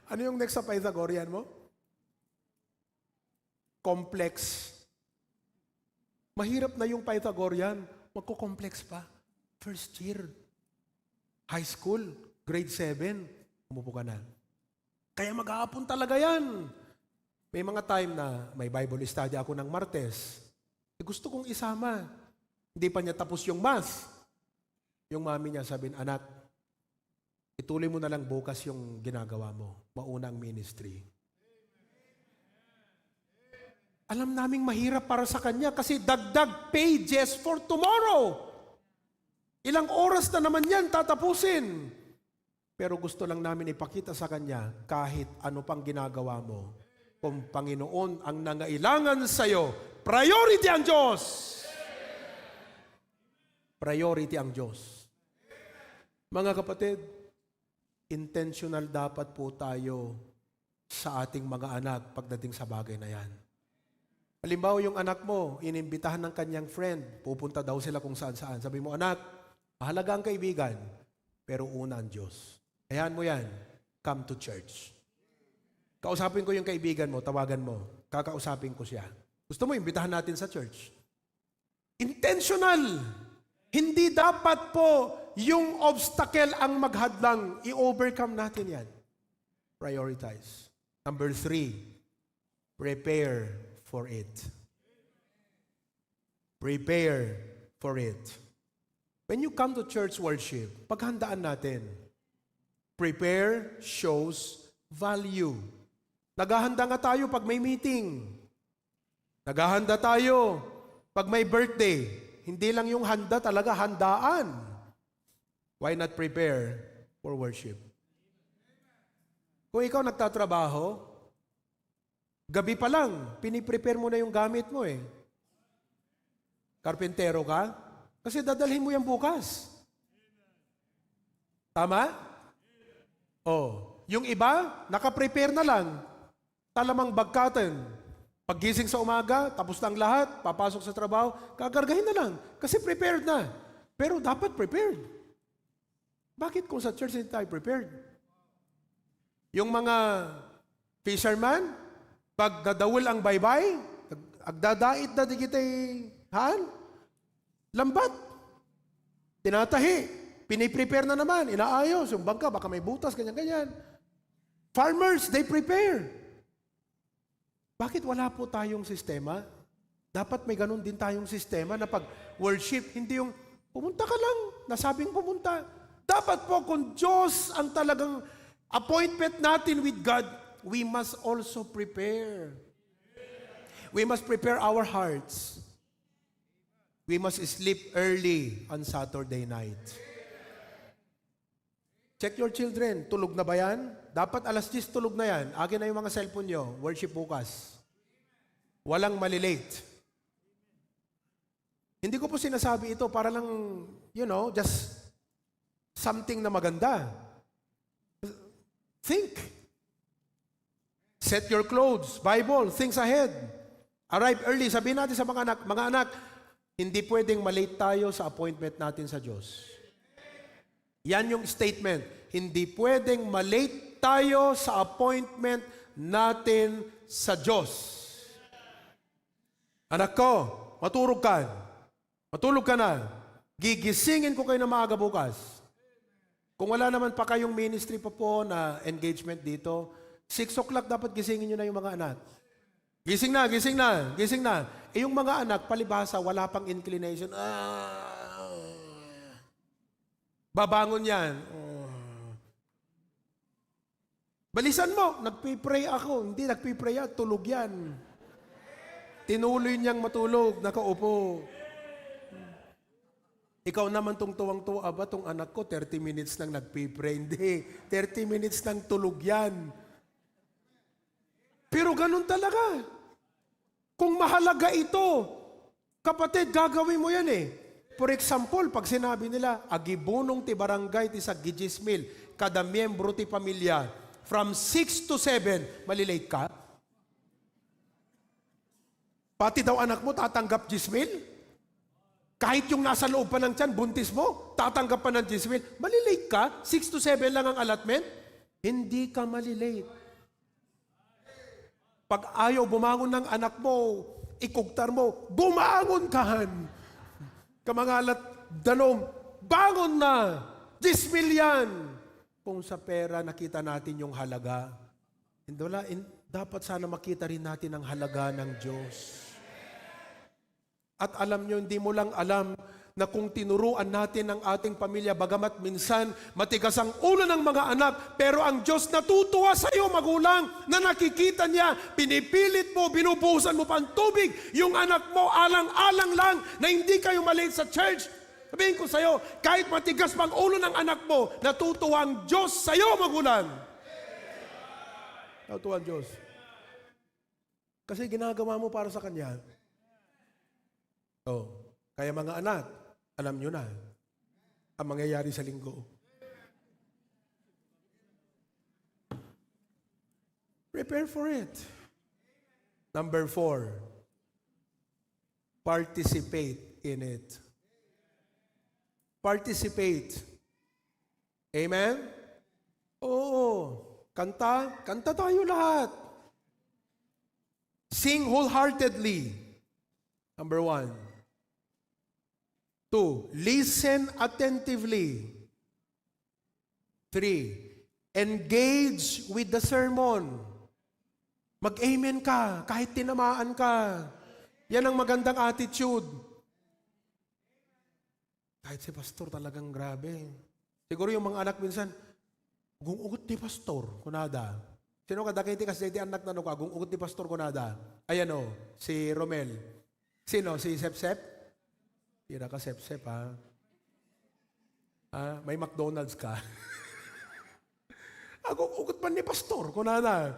Ano yung next sa Pythagorean mo? Complex. Mahirap na yung Pythagorean. Magko-complex pa. First year. High school. Grade 7. Umupo ka na. Kaya maghahapon talaga yan. May mga time na may Bible study ako ng Martes. Gusto kong isama. Hindi pa niya tapos yung math. Yung mami niya sabihin, anak, ituloy mo na lang bukas yung ginagawa mo. Maunang ministry. Alam naming mahirap para sa kanya kasi dagdag pages for tomorrow. Ilang oras na naman yan tatapusin. Pero gusto lang namin ipakita sa kanya kahit ano pang ginagawa mo. Kung Panginoon ang nangailangan sa'yo, priority ang Diyos. Priority ang Diyos. Mga kapatid, intentional dapat po tayo sa ating mga anak pagdating sa bagay na yan. Halimbawa yung anak mo, inimbitahan ng kanyang friend, pupunta daw sila kung saan-saan. Sabi mo, anak, mahalaga ang kaibigan, pero una ang Diyos. Hayaan mo yan, come to church. Kausapin ko yung kaibigan mo, tawagan mo, kakausapin ko siya. Gusto mo, imbitahan natin sa church. Intentional! Hindi dapat po yung obstacle ang maghadlang, i-overcome natin yan. Prioritize. Number 3, prepare for it. Prepare for it. When you come to church worship, paghandaan natin. Prepare shows value. Naghahanda nga tayo pag may meeting. Naghahanda tayo pag may birthday. Hindi lang yung handa talaga, handaan. Why not prepare for worship? Kung ikaw nagtatrabaho, gabi pa lang, piniprepare mo na yung gamit mo eh. Karpentero ka? Kasi dadalhin mo yan bukas. Tama? Oh, yung iba, nakaprepare na lang. Talamang bagkatan. Paggising sa umaga, tapos na ang lahat, papasok sa trabaho, kagargahin na lang. Kasi prepared na. Pero dapat prepared. Bakit kung sa church hindi tayo prepared? Yung mga fisherman, pag dadawil ang baybay, agdadait na di kita'y haan, lambat, tinatahi, piniprepare na naman, inaayos, yung bangka, baka may butas, ganyan-ganyan. Farmers, they prepare. Bakit wala po tayong sistema? Dapat may ganun din tayong sistema na pag worship, hindi yung pumunta ka lang, nasabing pumunta. Dapat po kung Diyos ang talagang appointment natin with God, we must also prepare. We must prepare our hearts. We must sleep early on Saturday night. Check your children. Tulog na ba yan? Dapat alas 10 tulog na yan. Akin na yung mga cellphone nyo. Worship bukas. Walang malilate. Hindi ko po sinasabi ito para lang, just something na maganda. Think. Set your clothes. Bible. Things ahead. Arrive early. Sabihin natin sa mga anak, hindi pwedeng malate tayo sa appointment natin sa Diyos. Yan yung statement. Hindi pwedeng malate tayo sa appointment natin sa Diyos. Anak ko, matulog ka. Matulog ka na. Gigisingin ko kayo na maaga bukas. Kung wala naman pa kayong ministry pa po na engagement dito, 6 o'clock dapat gisingin nyo na yung mga anak. Gising na, gising na, gising na. Eh yung mga anak, palibhasa, wala pang inclination. Babangon yan. Balisan mo, nagpipray ako. Hindi, nagpipray yan, tulog yan. Tinuloy niyang matulog, nakaupo. Ikaw naman tong tuwang-tuwa ba, tong anak ko, 30 minutes nang nagpipray. Hindi, 30 minutes nang tulog yan. Pero ganun talaga. Kung mahalaga ito, kapatid, gagawin mo yan eh. For example, pag sinabi nila, agibunong ti barangay ti sa gijismil, kada miyembro ti pamilya, from 6 to 7, malilate ka? Pati daw anak mo tatanggap gismil? Kahit yung nasa loob pa ng tiyan, buntis mo, tatanggap pa ng gismil, malilate ka? 6 to 7 lang ang allotment? Hindi ka malilate. Pag ayaw bumangon ng anak mo, ikugtar mo, bumangon kahan. Kamangalat danom, bangon na! 10 million! Kung sa pera nakita natin yung halaga, dapat sana makita rin natin ang halaga ng Diyos. At alam nyo, hindi mo lang alam na kung tinuruan natin ang ating pamilya, bagamat minsan matigas ang ulo ng mga anak, pero ang Diyos natutuwa sa iyo, magulang, na nakikita niya, pinipilit mo, binubuhusan mo pa ang tubig, yung anak mo alang-alang lang na hindi kayo maliit sa church. Sabihin ko sa iyo, kahit matigas pang ulo ng anak mo, natutuwa ang Diyos sa iyo, magulang. Natutuwa ang Diyos. Kasi ginagawa mo para sa Kanya. Kaya mga anak, alam nyo na ang mangyayari sa linggo. Prepare for it. Number 4, participate in it. Participate. Amen? Oo. Kanta tayo lahat. Sing wholeheartedly. Number 1. 2, listen attentively. 3, engage with the sermon. Mag-amen ka, kahit tinamaan ka. Yan ang magandang attitude. Kahit si pastor talagang grabe. Siguro yung mga anak minsan, gungugot ni pastor, kunada. Sino ka dakaiti kasi di anak na ka, gungugot ni pastor, kunada. Ayan o, si Romel. Sino? Si Sep-Sep? Tira ka, Sep-Sep, ha? May McDonald's ka. Gungugot man ni pastor, kunada.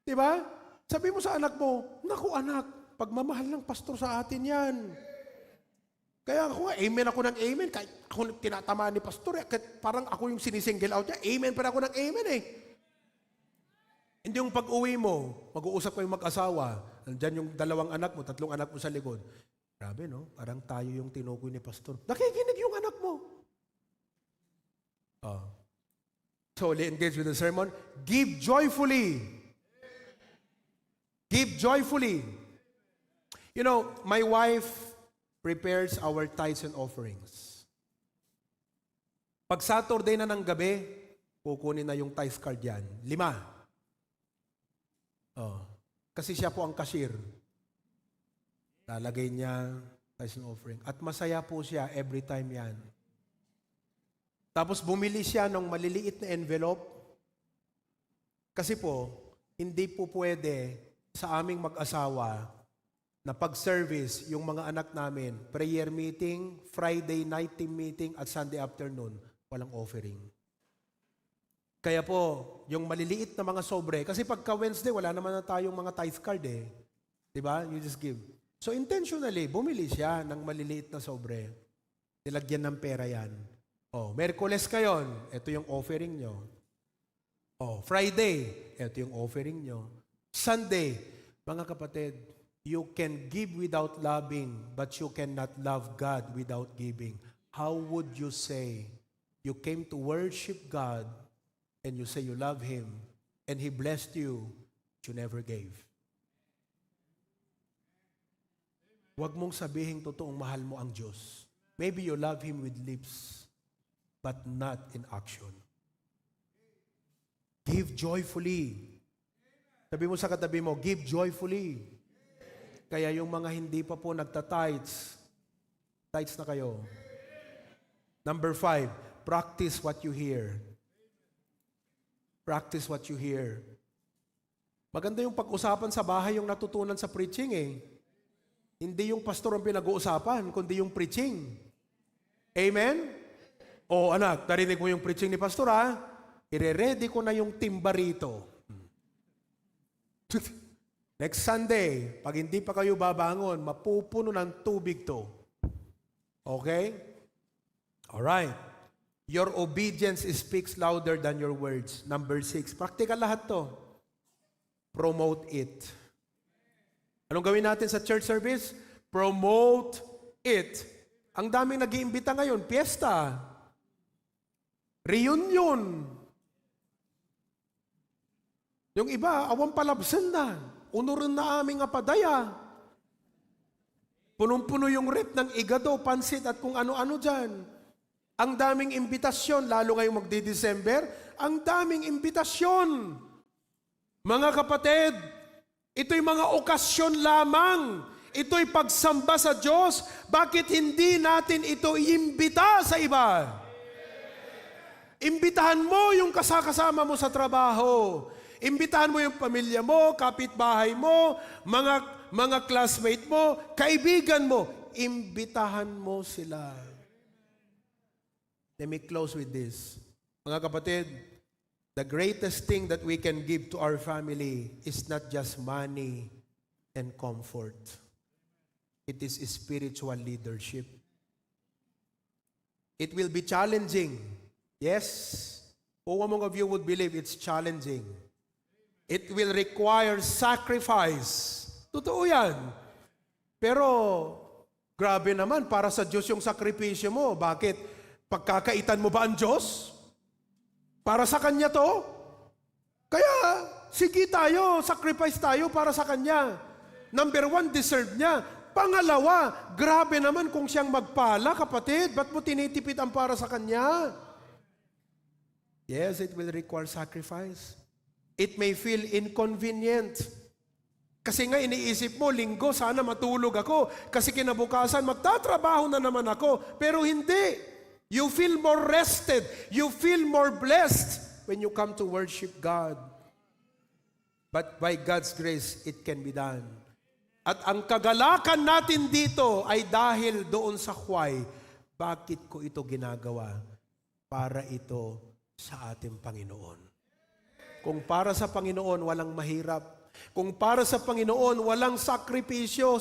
Diba? Sabi mo sa anak mo, naku anak, pagmamahal ng pastor sa atin yan. Kaya ako nga, amen ako ng amen. Kahit ako tinatamaan ni pastor, parang ako yung sinisingle out niya, amen pa ako ng amen eh. Hindi yung pag-uwi mo, mag-uusap kayong mag-asawa, nandyan yung 2 anak mo, 3 anak mo sa likod. Grabe no, parang tayo yung tinukoy ni pastor. Nakikinig yung anak mo. So, engage with the sermon. Give joyfully. Give joyfully. You know, my wife prepares our tithes and offerings. Pag Saturday na ng gabi, kukunin na yung tithes card yan. 5. Kasi siya po ang cashier. Lalagay niya tithes and offering. At masaya po siya every time yan. Tapos bumili siya ng maliliit na envelope. Kasi po, hindi po pwede sa aming mag-asawa na pag-service yung mga anak namin, prayer meeting, Friday night team meeting, at Sunday afternoon, walang offering. Kaya po, yung maliliit na mga sobre, kasi pagka Wednesday, wala naman na tayong mga tithe card eh. Diba? You just give. So intentionally, bumili siya ng maliliit na sobre. Nilagyan ng pera yan. Merkules kayon, ito yung offering nyo. Friday, ito yung offering nyo. Sunday, mga kapatid, you can give without loving, but you cannot love God without giving. How would you say you came to worship God and you say you love Him and He blessed you, but you never gave? Huwag mong sabihin totoong mahal mo ang Diyos. Maybe you love Him with lips, but not in action. Give joyfully. Sabi mo sa katabi mo, give joyfully. Kaya yung mga hindi pa po nagta-tithes, tithes na kayo. Number 5, practice what you hear. Practice what you hear. Maganda yung pag-usapan sa bahay yung natutunan sa preaching eh. Hindi yung pastor ang pinag-uusapan, kundi yung preaching. Amen? Anak, narinig mo yung preaching ni pastor ha? Ire-ready ko na yung timba rito. Next Sunday, pag hindi pa kayo babangon, mapupuno ng tubig to. Okay? Alright. Your obedience speaks louder than your words. Number 6. Practical lahat to. Promote it. Anong gawin natin sa church service? Promote it. Ang daming nag-iimbita ngayon. Fiesta. Reunion. Yung iba, awang palabsan na. Unurin na aming apadaya. Punong-puno yung rep ng igado, pansit at kung ano-ano dyan. Ang daming imbitasyon, lalo ngayong magdi-December, ang daming imbitasyon. Mga kapatid, ito'y mga okasyon lamang. Ito'y pagsamba sa Diyos. Bakit hindi natin ito iimbita sa iba? Imbitahan mo yung kasama mo sa trabaho. Imbitahan mo yung pamilya mo, kapitbahay mo, mga classmate mo, kaibigan mo. Imbitahan mo sila. Let me close with this. Mga kapatid, the greatest thing that we can give to our family is not just money and comfort. It is spiritual leadership. It will be challenging. Yes, who among of you would believe it's challenging? It will require sacrifice. Totoo yan. Pero, grabe naman, para sa Diyos yung sakripisyo mo. Bakit? Pagkakaitan mo ba ang Diyos? Para sa Kanya to? Kaya, sige tayo, sacrifice tayo para sa Kanya. Number 1, deserve niya. Pangalawa, grabe naman kung siyang magpala, kapatid. Ba't mo tinitipid ang para sa Kanya? Yes, it will require sacrifice. It may feel inconvenient. Kasi nga iniisip mo, linggo, sana matulog ako. Kasi kinabukasan, magtatrabaho na naman ako. Pero hindi. You feel more rested. You feel more blessed when you come to worship God. But by God's grace, it can be done. At ang kagalakan natin dito ay dahil doon sa why. Bakit ko ito ginagawa? Para ito sa ating Panginoon. Kung para sa Panginoon, walang mahirap. Kung para sa Panginoon, walang sakripisyo.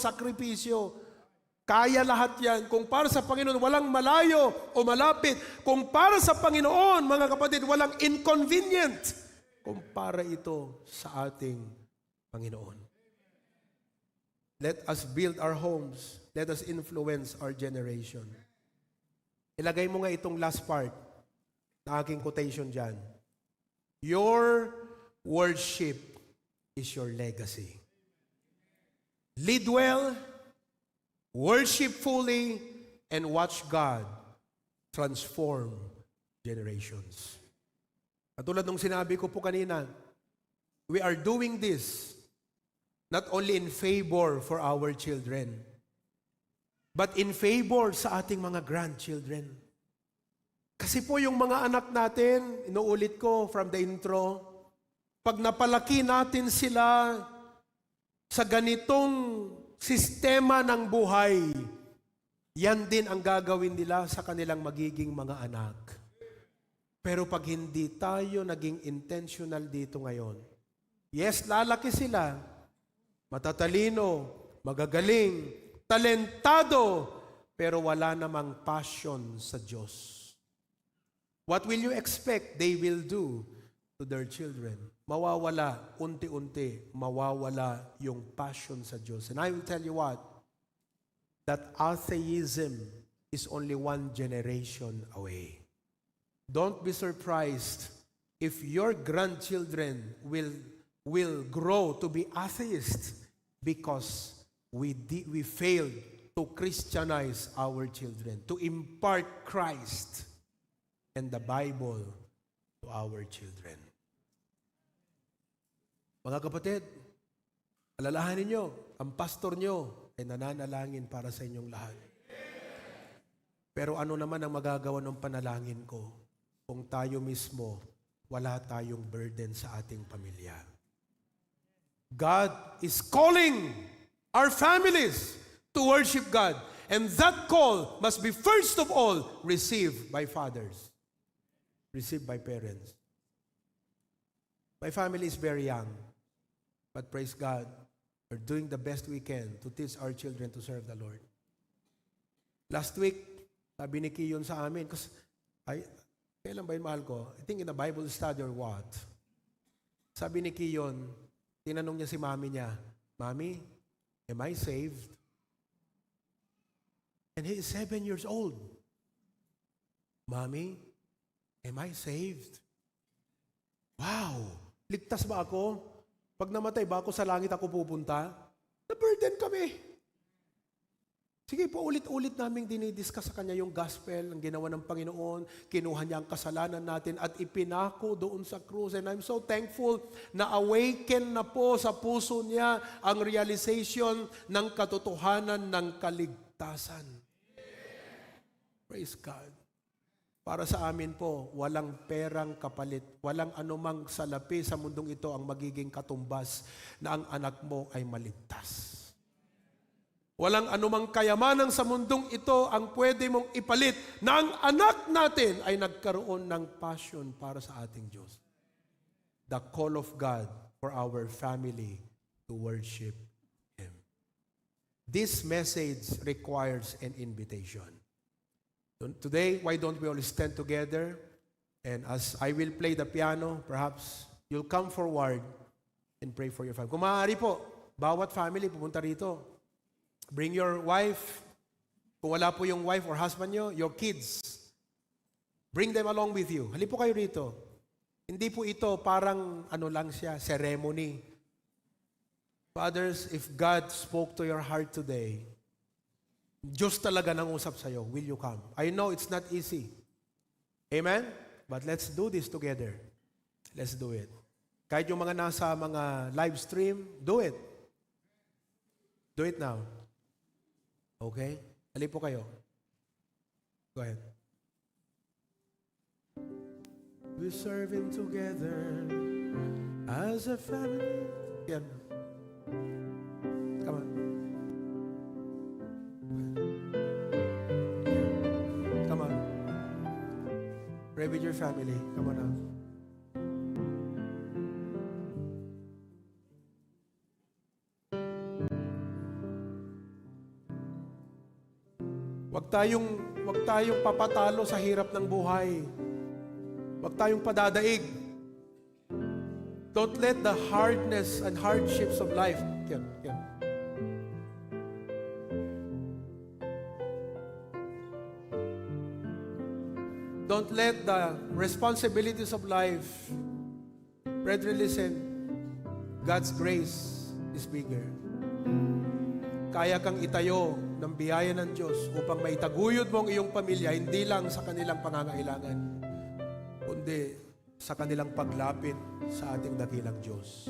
Kaya lahat yan. Kung para sa Panginoon, walang malayo o malapit. Kung para sa Panginoon, mga kapatid, walang inconvenient. Kung para ito sa ating Panginoon. Let us build our homes. Let us influence our generation. Ilagay mo nga itong last part na aking quotation dyan. Your worship is your legacy. Lead well, worship fully, and watch God transform generations. Katulad nung sinabi ko po kanina, we are doing this not only in favor for our children, but in favor sa ating mga grandchildren. Kasi po yung mga anak natin, inuulit ko from the intro, pag napalaki natin sila sa ganitong sistema ng buhay, yan din ang gagawin nila sa kanilang magiging mga anak. Pero pag hindi tayo naging intentional dito ngayon, yes, lalaki sila, matatalino, magagaling, talentado, pero wala namang passion sa Diyos. What will you expect they will do to their children? Mawawala, unti-unti, mawawala yung passion sa Diyos. And I will tell you what, that atheism is only one generation away. Don't be surprised if your grandchildren will grow to be atheists because we failed to Christianize our children, to impart Christ and the Bible to our children. Mga kapatid, alalahanin nyo, ang pastor nyo ay nananalangin para sa inyong lahat. Pero ano naman ang magagawa ng panalangin ko kung tayo mismo wala tayong burden sa ating pamilya? God is calling our families to worship God. And that call must be first of all received by fathers. Received by parents. My family is very young. But praise God, we're doing the best we can to teach our children to serve the Lord. Last week, Sabi ni Kiyon sa amin, kasi, kailan ba yun, mahal ko? I think in a Bible study or what? Sabi ni Kiyon, tinanong niya si mami niya, Mami, am I saved? And he is 7 years old. Mami, am I saved? Wow! Ligtas ba ako? Pag namatay ba ako sa langit ako pupunta? Na-burden kami. Sige po, ulit-ulit naming dinidiscuss sa kanya yung gospel, ang ginawa ng Panginoon, kinuha niya ang kasalanan natin at ipinako doon sa krus. And I'm so thankful na awaken na po sa puso niya ang realization ng katotohanan ng kaligtasan. Praise God. Para sa amin po, walang perang kapalit, walang anumang salapi sa mundong ito ang magiging katumbas na ang anak mo ay maligtas. Walang anumang kayamanan sa mundong ito ang pwede mong ipalit na ang anak natin ay nagkaroon ng passion para sa ating Diyos. The call of God for our family to worship Him. This message requires an invitation. Today, why don't we all stand together? And as I will play the piano, perhaps you'll come forward and pray for your family. Kung maaari po, bawat family pupunta rito. Bring your wife. Kung wala po yung wife or husband nyo, your kids. Bring them along with you. Halip po kayo rito. Hindi po ito parang ano lang siya, ceremony. Fathers, if God spoke to your heart today, Diyos talaga nang usap sa'yo, will you come? I know it's not easy. Amen? But let's do this together. Let's do it. Kahit yung mga nasa mga live stream, do it. Do it now. Okay? Halip po kayo. Go ahead. We serve Him together as a family. Yan. Come on. Come on. Pray with your family. Come on now. Wag tayong papatalo sa hirap ng buhay. Wag tayong padadaig. Don't let the hardness and hardships of life. Yan. Don't let the responsibilities of life. Brethren, listen. God's grace is bigger. Kaya kang itayo ng biyaya ng Diyos upang maitaguyod mo ang iyong pamilya, hindi lang sa kanilang pangangailangan, kundi sa kanilang paglapit sa ating dakilang Diyos.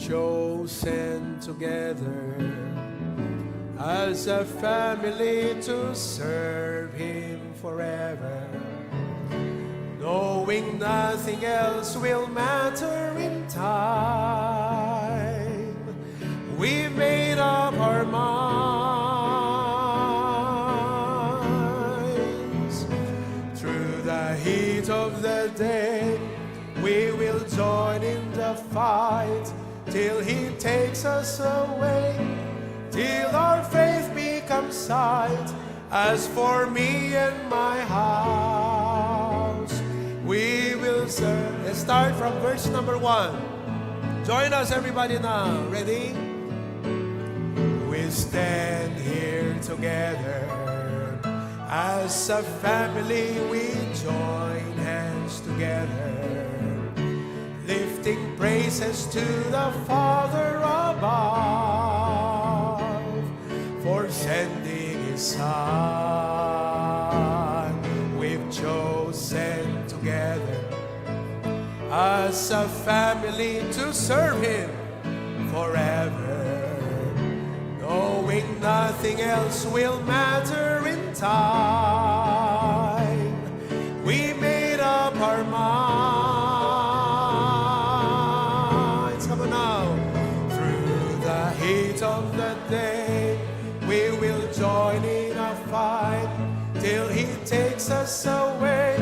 chosen together as a family to serve Him forever, knowing nothing else will matter in time. We've made up our minds. Through the heat of the day, we will join in the fight till He takes us away, till our faith becomes sight. As for me and my house, we will serve. Let's start from verse number 1. Join us, everybody, now. Ready? We stand here together as a family. We join hands together, lifting praises to the Father above for sending His Son. We've chosen together as a family to serve Him forever, knowing nothing else will matter in time. We made up our minds. Come on now. Through the heat of the day, we will join in a fight till He takes us away,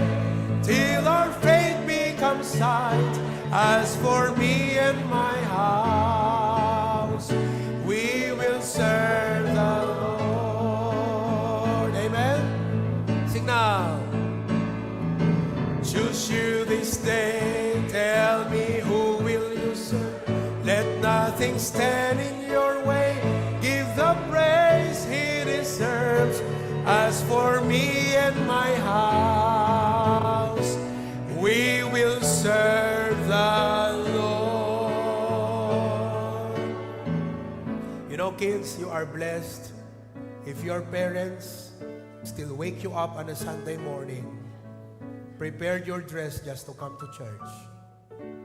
till our faith becomes sight. As for me and my house, we will serve the Lord. Amen. Sing now. Choose you this day. Tell me, who will you serve? Let nothing stand in your way. Give the praise He deserves. As for me and my house, we will serve the Lord. You know, kids, you are blessed if your parents still wake you up on a Sunday morning, prepared your dress just to come to church.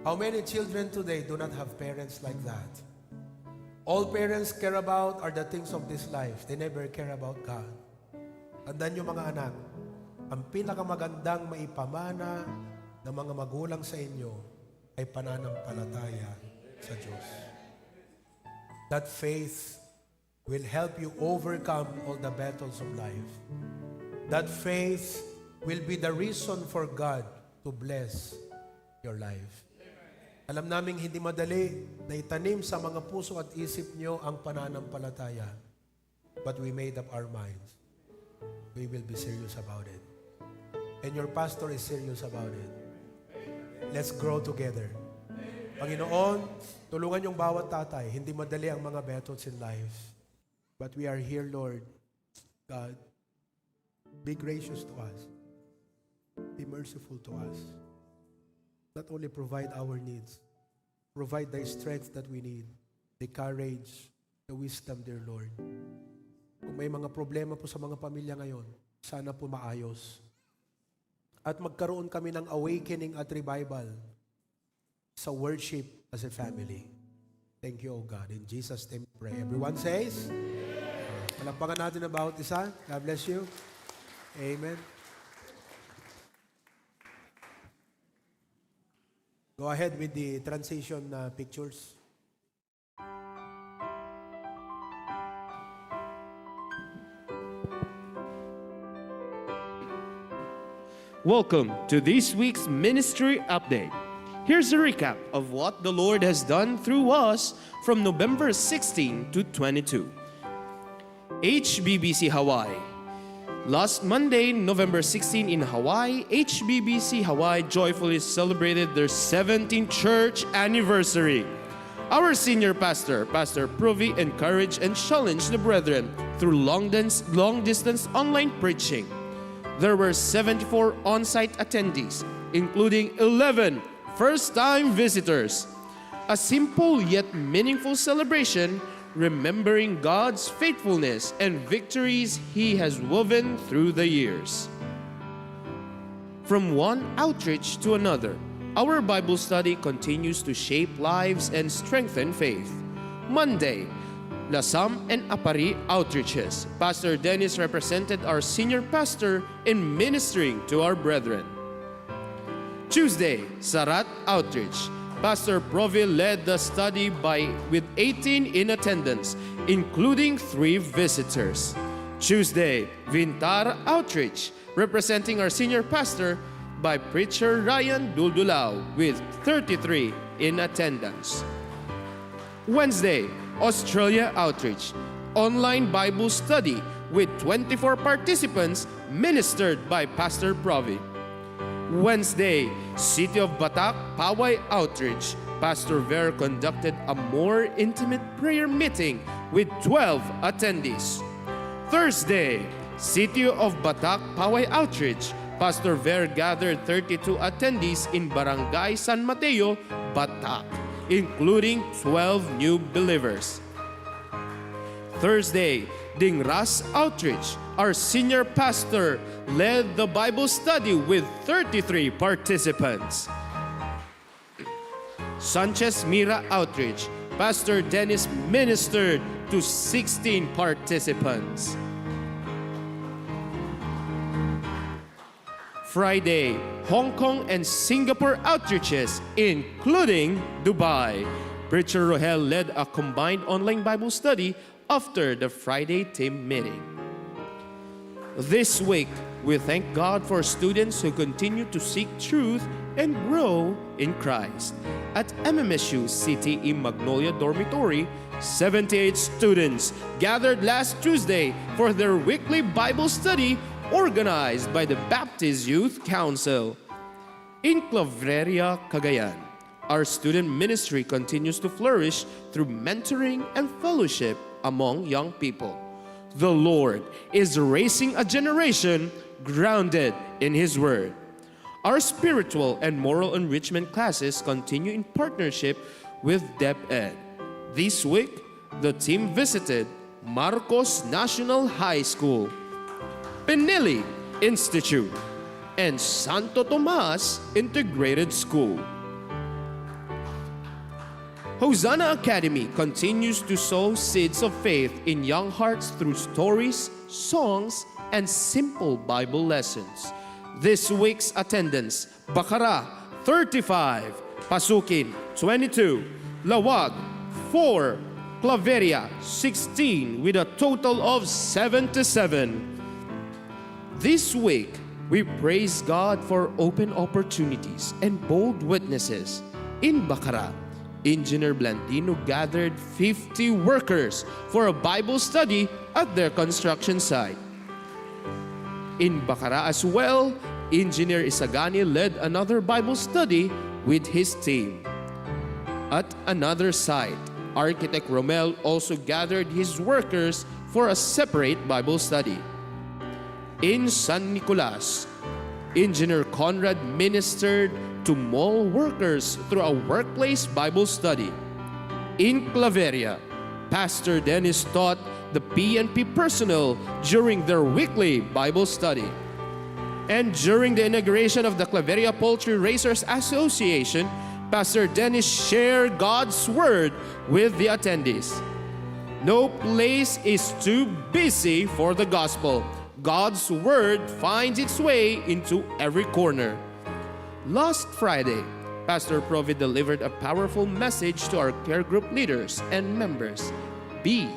How many children today do not have parents like that? All parents care about are the things of this life. They never care about God. Tandaan nyo, mga anak, ang pinakamagandang maipamana ng mga magulang sa inyo ay pananampalataya sa Diyos. That faith will help you overcome all the battles of life. That faith will be the reason for God to bless your life. Alam naming hindi madali na itanim sa mga puso at isip nyo ang pananampalataya. But we made up our minds. We will be serious about it. And your pastor is serious about it. Let's grow together. Panginoon, tulungan yung bawat tatay. Hindi madali ang mga battles in life. But we are here, Lord. God, be gracious to us. Be merciful to us. Not only provide our needs, provide the strength that we need, the courage, the wisdom, dear Lord. Kung may mga problema po sa mga pamilya ngayon, sana po maayos. At magkaroon kami ng awakening at revival sa worship as a family. Thank you, O God. In Jesus' name we pray. Everyone says, palampakan natin ang bawat isa. God bless you. Amen. Go ahead with the transition pictures. Welcome to this week's ministry update. Here's a recap of what the Lord has done through us from November 16 to 22. HBBC Hawaii. Last Monday, November 16 in Hawaii, HBBC Hawaii joyfully celebrated their 17th church anniversary. Our senior pastor, Pastor Pruvi, encouraged and challenged the brethren through long-distance online preaching. There were 74 on-site attendees, including 11 first-time visitors. A simple yet meaningful celebration, remembering God's faithfulness and victories He has woven through the years. From one outreach to another, Our Bible study continues to shape lives and strengthen faith. Monday, Lasam and Apari outreaches. Pastor Dennis represented our senior pastor in ministering to our brethren. Tuesday, Sarat outreach. Pastor Provi led the study with 18 in attendance, including 3 visitors. Tuesday, Vintar outreach, representing our senior pastor by preacher Ryan Duldulao with 33 in attendance. Wednesday, Australia outreach, online Bible study with 24 participants ministered by Pastor Provi. Wednesday, City of Batak Paway outreach. Pastor Ver conducted a more intimate prayer meeting with 12 attendees. Thursday, City of Batak Paway outreach. Pastor Ver gathered 32 attendees in Barangay San Mateo, Batak, including 12 new believers. Thursday, Dingras outreach. Our senior pastor led the Bible study with 33 participants. Sanchez Mira outreach. Pastor Dennis ministered to 16 participants. Friday, Hong Kong and Singapore outreaches, including Dubai. Preacher Rohel led a combined online Bible study after the Friday team meeting. This week, we thank God for students who continue to seek truth and grow in Christ. At MMSU City in Magnolia Dormitory, 78 students gathered last Tuesday for their weekly Bible study organized by the Baptist Youth Council. In Claveria, Cagayan, our student ministry continues to flourish through mentoring and fellowship among young people. The Lord is raising a generation grounded in His Word. Our spiritual and moral enrichment classes continue in partnership with DepEd. This week, the team visited Marcos National High School, Pinili Institute, and Santo Tomas Integrated School. Hosanna Academy continues to sow seeds of faith in young hearts through stories, songs, and simple Bible lessons. This week's attendance: Bacara 35, Pasukin 22, Lawag 4, Claveria 16 with a total of 77. This week, we praise God for open opportunities and bold witnesses. In Bacara, Engineer Blandino gathered 50 workers for a Bible study at their construction site. In Bacara as well, Engineer Isagani led another Bible study with his team. At another site, Architect Romel also gathered his workers for a separate Bible study. In San Nicolas, Engineer Conrad ministered to mall workers through a workplace Bible study. In Claveria, Pastor Dennis taught the PNP personnel during their weekly Bible study. And during the inauguration of the Claveria Poultry Raisers Association, Pastor Dennis shared God's Word with the attendees. No place is too busy for the gospel. God's Word finds its way into every corner. Last Friday, Pastor Provi delivered a powerful message to our care group leaders and members. Be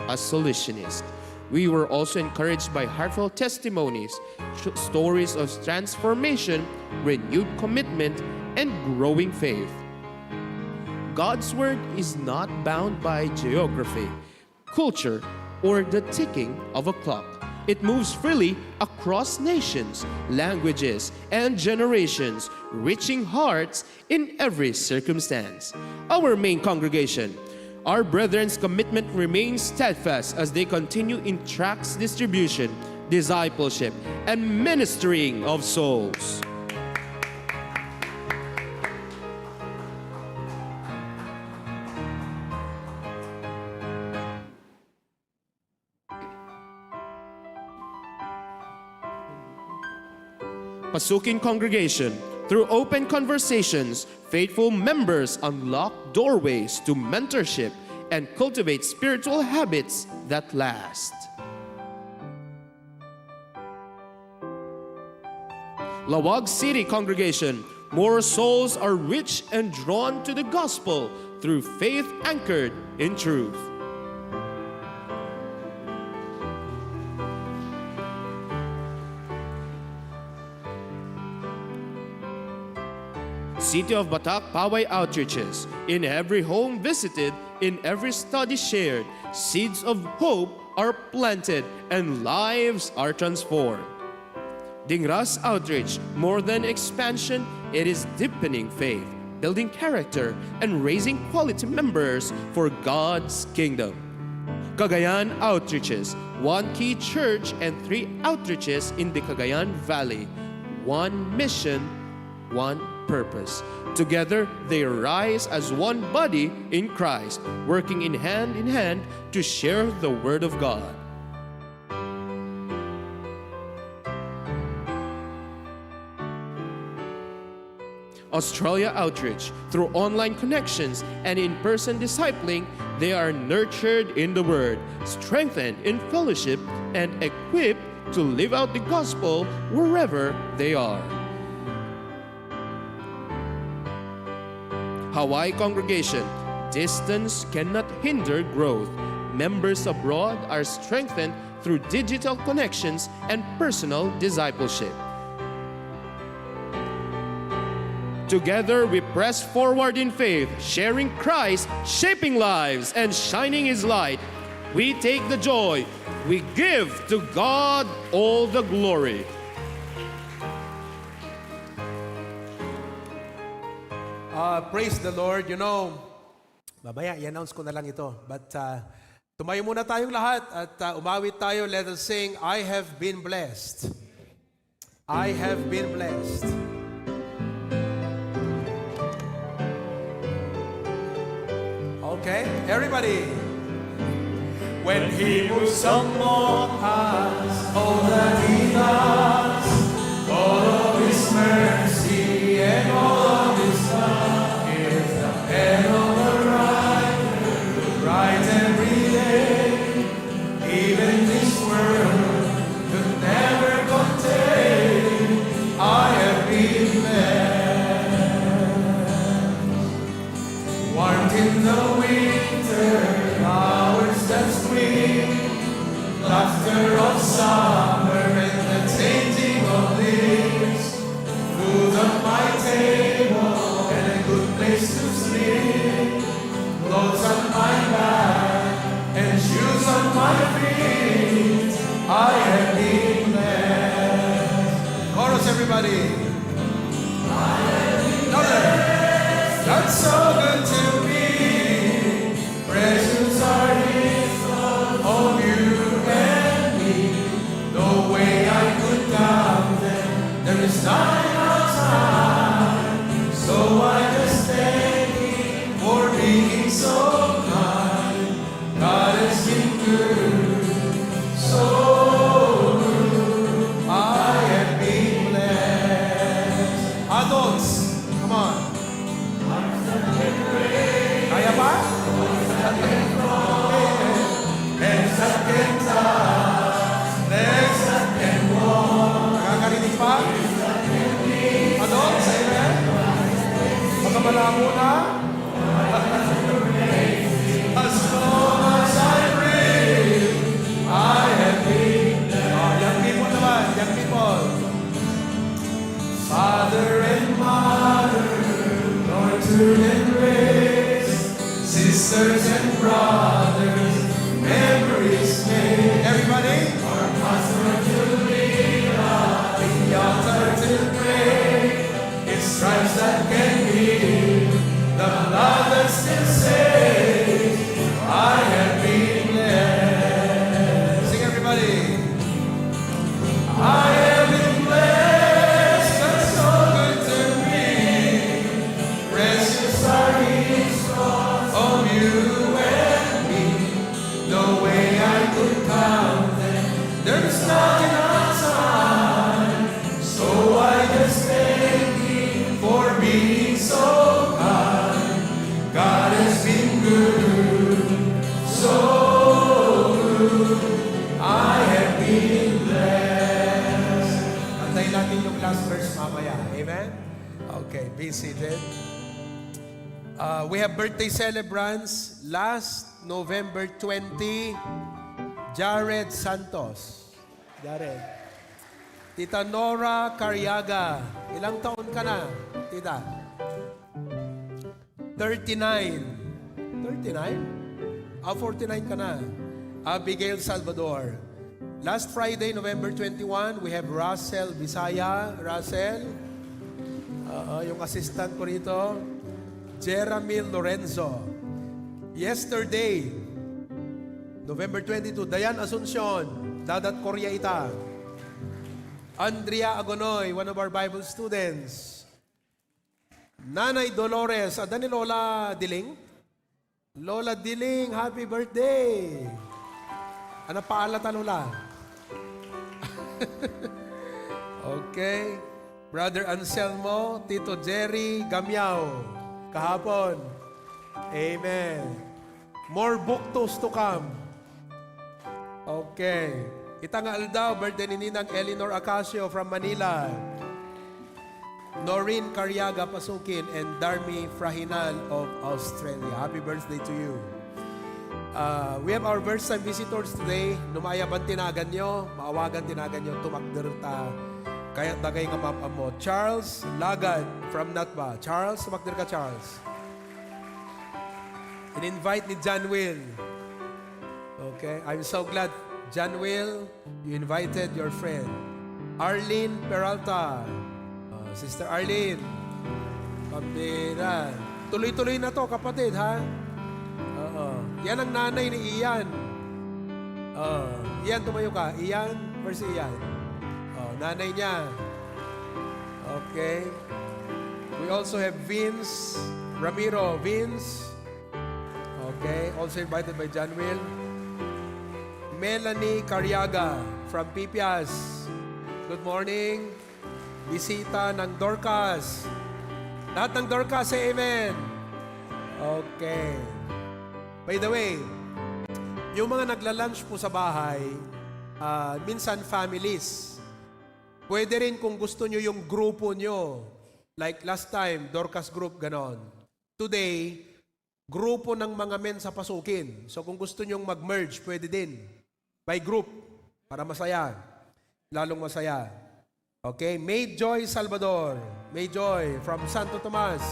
a solutionist. We were also encouraged by heartfelt testimonies, stories of transformation, renewed commitment, and growing faith. God's Word is not bound by geography, culture, or the ticking of a clock. It moves freely across nations, languages, and generations, reaching hearts in every circumstance. Our main congregation, our brethren's commitment remains steadfast as they continue in tracts distribution, discipleship, and ministering of souls. Pasukin congregation, Through open conversations, faithful members unlock doorways to mentorship and cultivate spiritual habits that last. Lawag City Congregation, more souls are reached and drawn to the gospel through faith anchored in truth. City of Batak Paway Outreaches, in every home visited, in every study shared, seeds of hope are planted and lives are transformed. Dingras Outreach, more than expansion, it is deepening faith, building character, and raising quality members for God's kingdom. Cagayan Outreaches, one key church and 3 outreaches in the Cagayan Valley. One mission, one purpose. Together, they rise as one body in Christ, working in hand to share the Word of God. Australia Outreach, through online connections and in-person discipling, they are nurtured in the Word, strengthened in fellowship, and equipped to live out the gospel wherever they are. Hawaii Congregation, distance cannot hinder growth. Members abroad are strengthened through digital connections and personal discipleship. Together we press forward in faith, sharing Christ, shaping lives, and shining His light. We take the joy, we give to God all the glory. Praise the Lord. You know, babaya, i-announce ko na lang ito. But tumayo muna tayong lahat at umawit tayo. Let us sing, I have been blessed. I have been blessed. Okay, everybody. When He moves among us, all that He does, all of His mercy and all of His love is the pen of the writer who writes every day. Even this world could never contain. I have been blessed. Warmth in the winter, flowers that spring, laughter of summer and the changing of leaves, food on my table and a good place to sleep, clothes on my back and shoes on my feet. I have been blessed. Chorus, everybody. I have been blessed. That's so good to me. Precious are His of you and me. No way I could count them. There is not enough time. So I just thank Him for being so kind. God has been good, so good. I have been blessed. Adults, come on. Kaya ba? Next that can touch, next that can walk. Nakakarinig pa? Adults, amen? Baka malabo na? As long as I breathe, I have been blessed. Young people naman, young people. Father and mother, nurtured and raised, sisters and brothers, memories made. Everybody? Our pastor to lead us, the altar to pray. It's stripes that can heal, the blood that still saves. I have been blessed. Sing, everybody. I have been blessed. That's so good to me. Precious are His thoughts of you and me. natin yung last verse mamaya. Amen? Okay, be seated. We have birthday celebrants. Last November 20, Jared Santos. Jared. Tita Nora Carriaga. Ilang taon ka na, tita? 39. 39? 49 ka na. Abigail Salvador. Last Friday, November 21, we have Russell Bisaya. Russell. Yung assistant ko rito. Jeremy Lorenzo. Yesterday, November 22, Dayan Asuncion. Dadat Korea Ita. Andrea Agonoy, one of our Bible students. Nanay Dolores, ada ni Lola Diling? Lola Diling, happy birthday! Ano paalata, Lola? Okay. Brother Anselmo, Tito Jerry Gamiao, kahapon. Amen. More buktos to come. Okay. Itangal daw, birthday ni Ninang Eleanor Acacio from Manila. Noreen Carriaga Pasukin and Darmi Frahinal of Australia. Happy birthday to you. We have our first time visitors today. Numayaban tinagan nyo, maawagan tinagan nyo, tumakder ta. Kaya tagay nga mapam mo. Charles Lagad from Natba. Charles, tumakder ka, Charles. In-invite ni John Will. Okay, I'm so glad. John Will, you invited your friend. Arlene Peralta. Sister Arlene. Pambira. Tuloy-tuloy na to, kapatid, ha? Yan ang nanay ni Ian. Ian, tumayo ka. Ian, where's si Ian? Nanay niya. Okay. We also have Vince Ramiro. Vince. Okay. Also invited by John Will. Melanie Carriaga from Pipias. Good morning. Bisita ng Dorcas. Lahat ng Dorcas, say amen. Okay. By the way, yung mga nagla-lunch po sa bahay, minsan families. Pwede rin kung gusto nyo yung grupo nyo. Like last time, Dorcas group, ganon. Today, grupo ng mga men sa pasukin. So kung gusto nyong mag-merge, pwede din. By group, para masaya. Lalong masaya. Okay, May Joy Salvador. May Joy from Santo Tomas.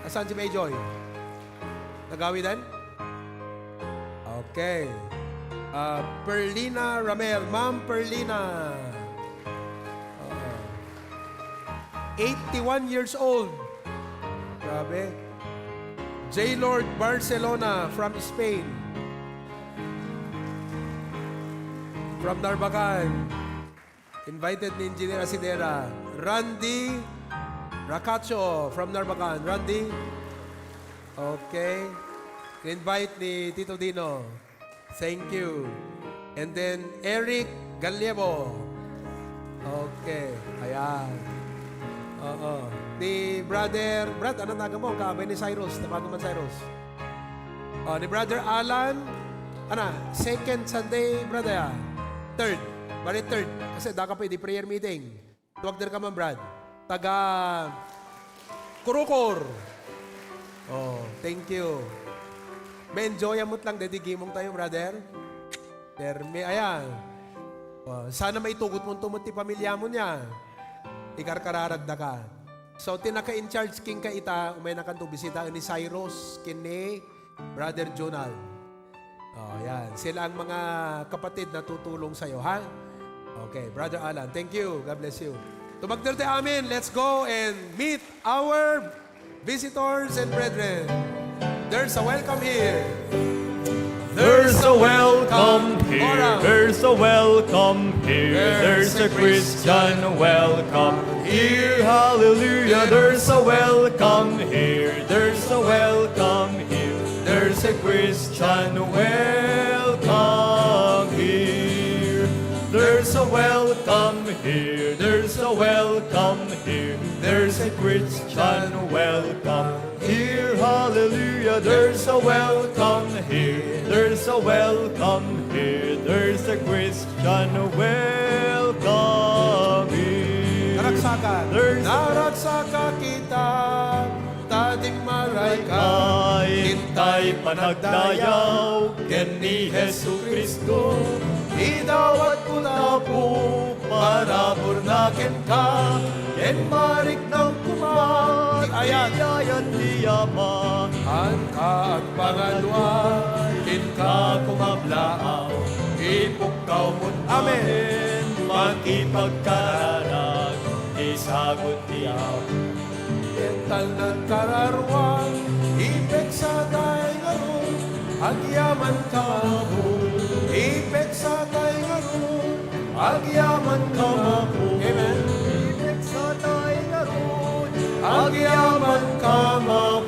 Asan si May Joy? Nagawidan? Okay. Perlina Ramel. Ma'am Perlina. 81 years old. Grabe. J. Lord Barcelona from Spain. From Narbacan. Invited ni Engineer Asidera. Randy Racacho from Narbacan. Randy. Okay. Invite ni Tito Dino. Thank you. And then Eric Gallego. Okay. Ayan. Ni Brad, ano taga mo? Kaabay ni Cyrus. Tabago man Cyrus. Ni Brother Alan. Second Sunday, brother. Third. Bali third. Kasi da ka pa, di prayer meeting. Tuwag din ka man, Brad. Taga Kurukor. Thank you. May enjoy amot lang, dedigimong tayo, brother. Ayan. Sana maitugot mo tumot ti pamilya mo niya. Ikarkararagda ka. So, tinaka-in charge king ka ita, umay na kanto bisita ni Cyrus, kini Brother Jonal. Yan. Sila ang mga kapatid na tutulong sa'yo, ha? Okay, Brother Alan, thank you. God bless you. Tumagderte amin. Let's go and meet our visitors and brethren. There's a welcome here. There's a welcome here. There's a welcome here. There's a Christian welcome here. Hallelujah. There's a welcome here. There's a welcome here. There's a Christian welcome here. There's a welcome here. There's a welcome here. There's a Christian welcome here. Hallelujah. There's a welcome here. There's a welcome here. There's a Christian welcome brothers, naragsaka kita, tating maray ka, hintay panagdayaw, ken ni Hesu Kristo, idawat ko na po, para burnakin ka, ken marik ng kumat, ayan, Liyama, ang ka at pangalwa, kin ka kumablaaw, ipukaw mo't amen, makipagkaralag, isagot niyaw. Ental ng kararwang, ipek sa tayo ngayon, agyaman ka mo. Ipek sa tayo ngayon, agyaman ka mo. Amen. Ibig sa tayo ngayon, Agyaman ka mo.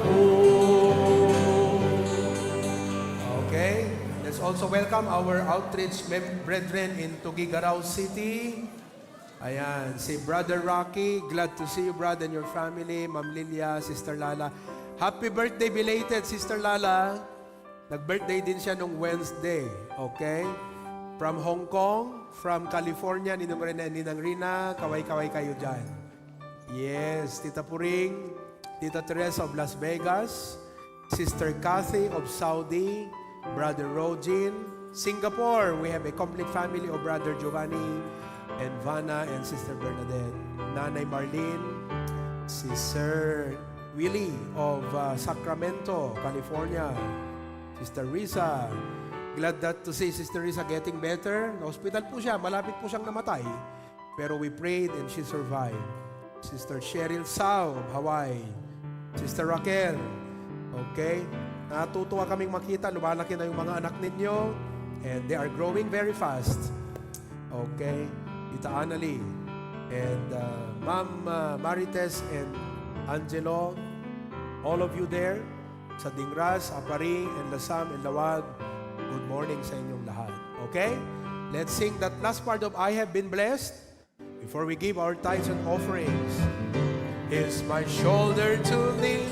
Okay, let's also welcome our outreach brethren in Tugigaraw City. Ayan, si Brother Rocky, glad to see you, brother, and your family. Ma'am Lilia, Sister Lala. Happy birthday belated, Sister Lala. Nag-birthday din siya nung Wednesday, okay? From Hong Kong, from California, Ninang Rina, kaway-kaway kayo dyan. Yes, Tita Puring, Tita Teresa of Las Vegas, Sister Kathy of Saudi, Brother Rogin, Singapore, we have a complete family of Brother Giovanni, and Vanna and Sister Bernadette, Nanay Marlene, si Sir Willie of Sacramento, California, Sister Risa. Glad that to see Sister Risa getting better. Na-hospital po siya, malapit po siyang namatay. Pero we prayed and she survived. Sister Cheryl Sao of Hawaii, Sister Raquel, okay? Natutuwa kaming makita, lumalaki na yung mga anak ninyo and they are growing very fast. Okay? Tita Annalie, and Ma'am Marites and Angelo, all of you there, sa Dingras, Aparing, and Lasam, and Lawag, good morning sa inyong lahat. Okay? Let's sing that last part of I Have Been Blessed before we give our tithes and offerings. Is my shoulder to lean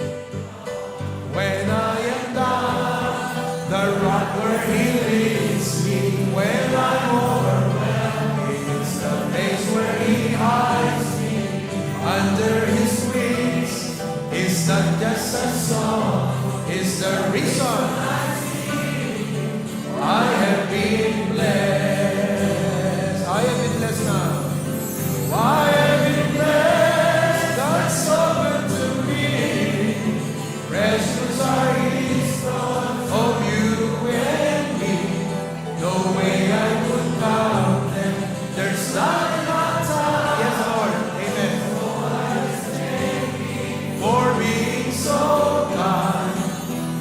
when I am down, the rock where He leads me when I'm overwhelmed. It's the place where He hides me under His wings. It's not just a song, it's the reason I have been blessed. I have been blessed now. I have been blessed, that's open to me. Precious are His thoughts of you and me. No way I could count them. There's not enough time. Yes, Lord. Amen. For being so kind,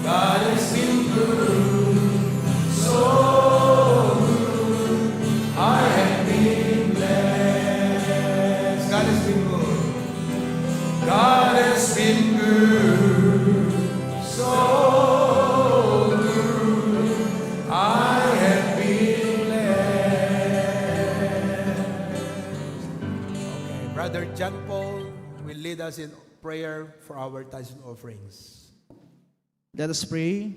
God has been good, so good. I have been blessed. God has been good. God has been good, so good. I have been blessed. Okay, Brother John Paul will lead us in prayer for our tithes and offerings. Let us pray.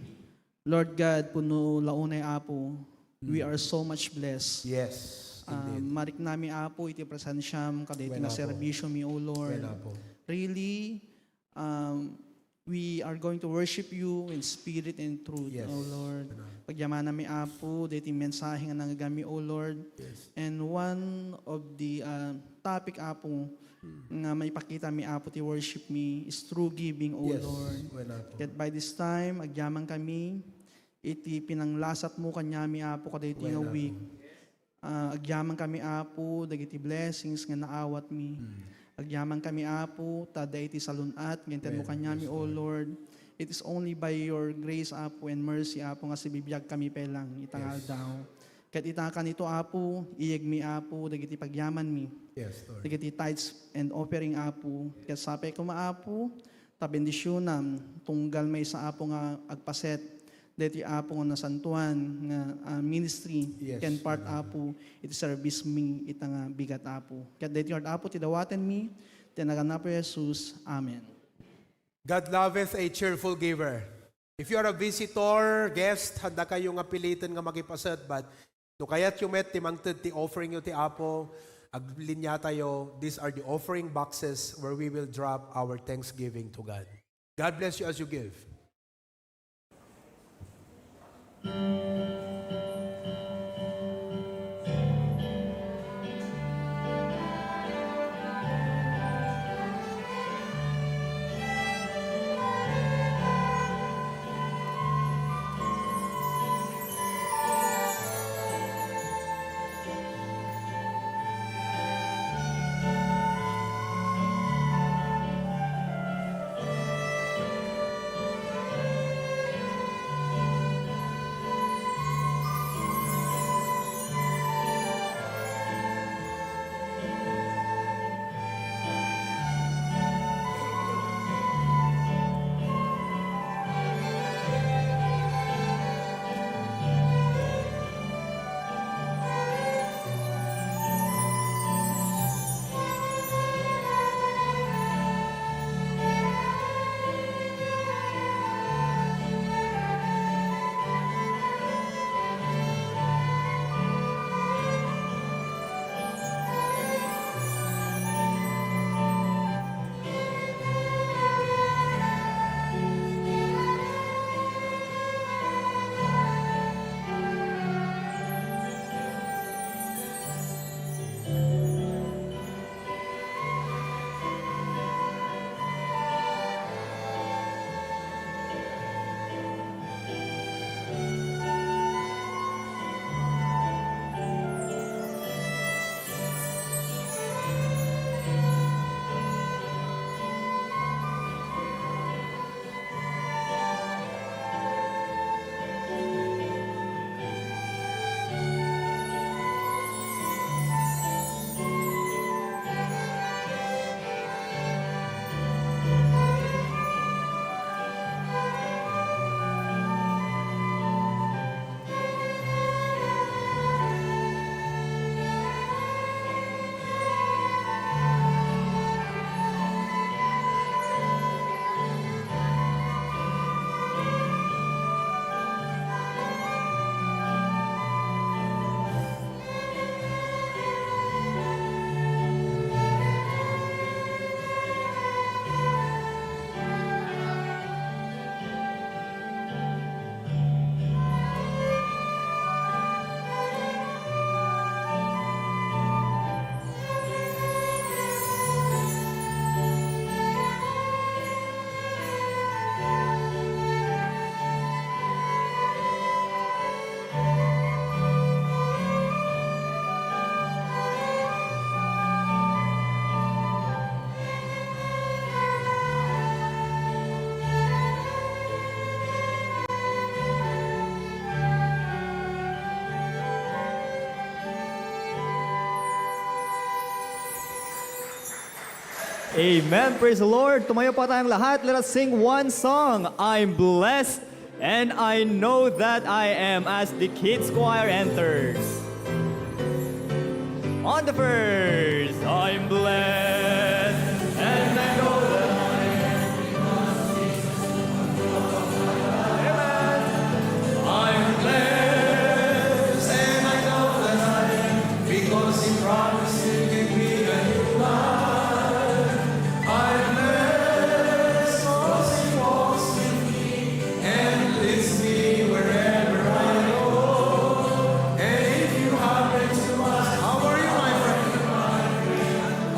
Lord God, puno launay apo, we are so much blessed. Yes, indeed. Marik nami apo, iti presensyam, kaditi Wala na po. serbisyo mi, O Lord. Wala po. Really, we are going to worship you in spirit and truth, Yes. O Lord. Pagyaman nami apo, diti mensahe nga nanggagami, O Lord. Yes. And one of the topic apo, nga may pakita mi apo ti worship me is true giving, O Yes, Lord. wala po. Yet by this time, agyaman kami, iti pinanglasat mo kanyami apo kada iti nga Wala week. Agyaman kami apo, dagiti blessings nga naawat mi. Agyaman kami apo, tada iti salunat, ganyan mo kanyami, O Lord. It is only by your grace apo and mercy apo nga si bibiyag kami pelang itangal daw. Kat itakan ito apo, iyeg mi apo, dagiti pagyaman mi. Yes, Lord. Dagiti tithes and offering apo. Kat sapay ko maapo, tabendisyonan, tunggal may sa apo nga agpaset, deti apo nga nasantuan, nga ministry, Yes. ken part apo, iti service mi, ita nga bigat apo. Kat deti art apo, tidawaten mi, tinagan po Jesus. Amen. God loveth a cheerful giver. If you are a visitor, guest, handa kayo nga pilitin nga makipasad, but no kayat yung met, timangtid ti offering yung ti Apo, aglinya tayo. These are the offering boxes where we will drop our thanksgiving to God. God bless you as you give. Amen. Praise the Lord. Tumayo po tayong lahat. Let us sing one song. I'm blessed and I know that I am as the kids choir enters. On the first, I'm blessed and I know that I am because Amen. I'm blessed and I know that I am because He promised to give me a new life. I'm blessed because He walks with me and leads me wherever I go. And if you happen to ask, how are you, my friend?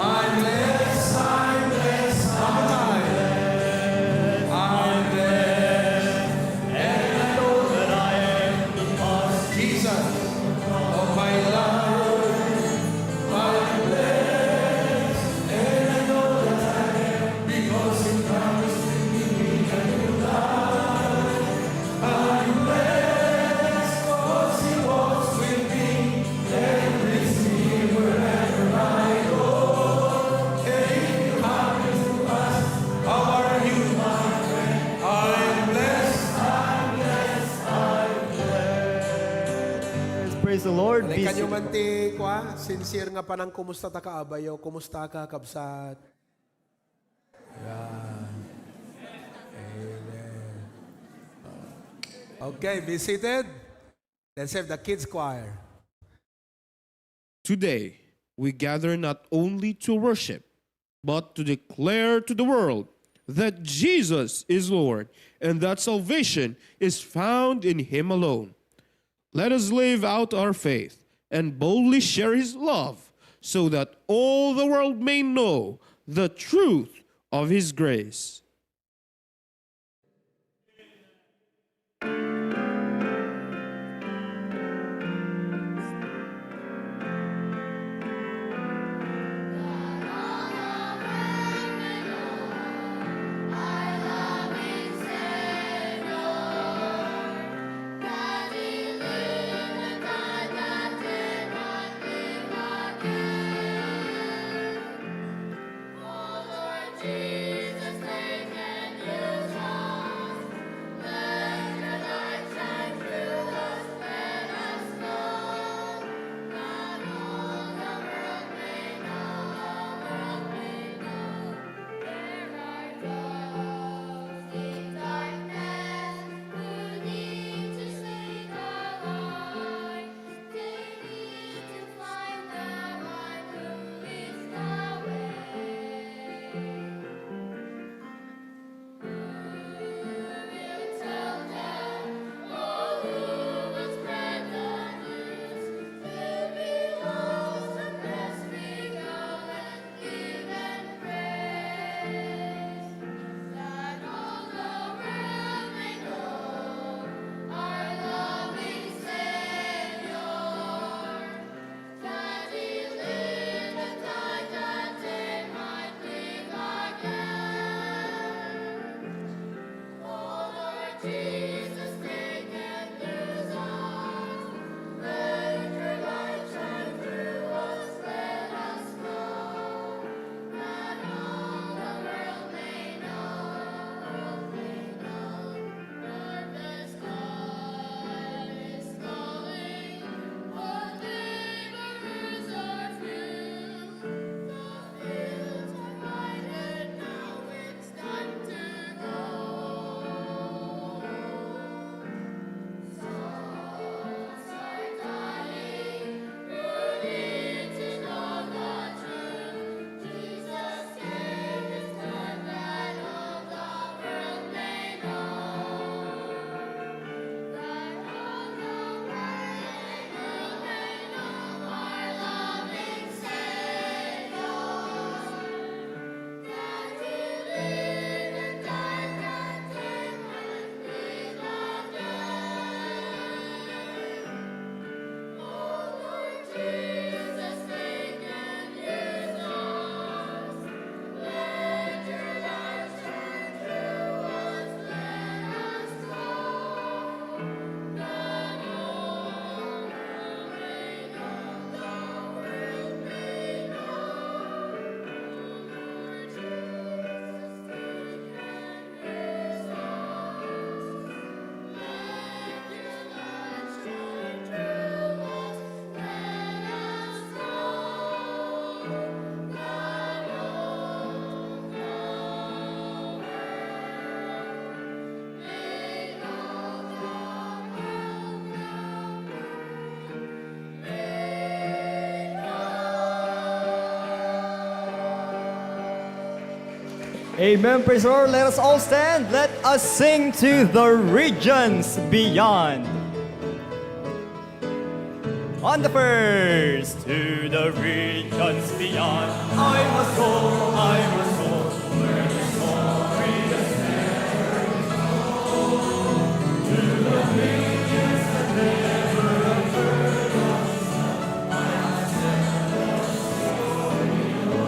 I'm blessed, I'm blessed, I'm blessed. I'm blessed, and I know that I am because Jesus of my life. I'm blessed, and I know that I am because He promised to give me a new life. I'm blessed because He walks with me and leads me wherever I go. And if you happen to ask, how are you, my friend? I'm blessed, I'm blessed, I'm blessed. Praise the Lord. Alay kanyo man ti, kwa, sincere nga pa ng kumusta ta kaabayo, kumusta ka, kabsat. Yan. Amen. Okay, be seated. Let's have the kids choir. Today, we gather not only to worship, but to declare to the world that Jesus is Lord and that salvation is found in Him alone. Let us live out our faith and boldly share His love so that all the world may know the truth of His grace. Amen, praise the Lord. Let us all stand. Let us sing to the regions beyond. On the first, to the regions beyond. I must go, I must go. Where the story is never told. To the regions that never heard of sun. I must tell the story of.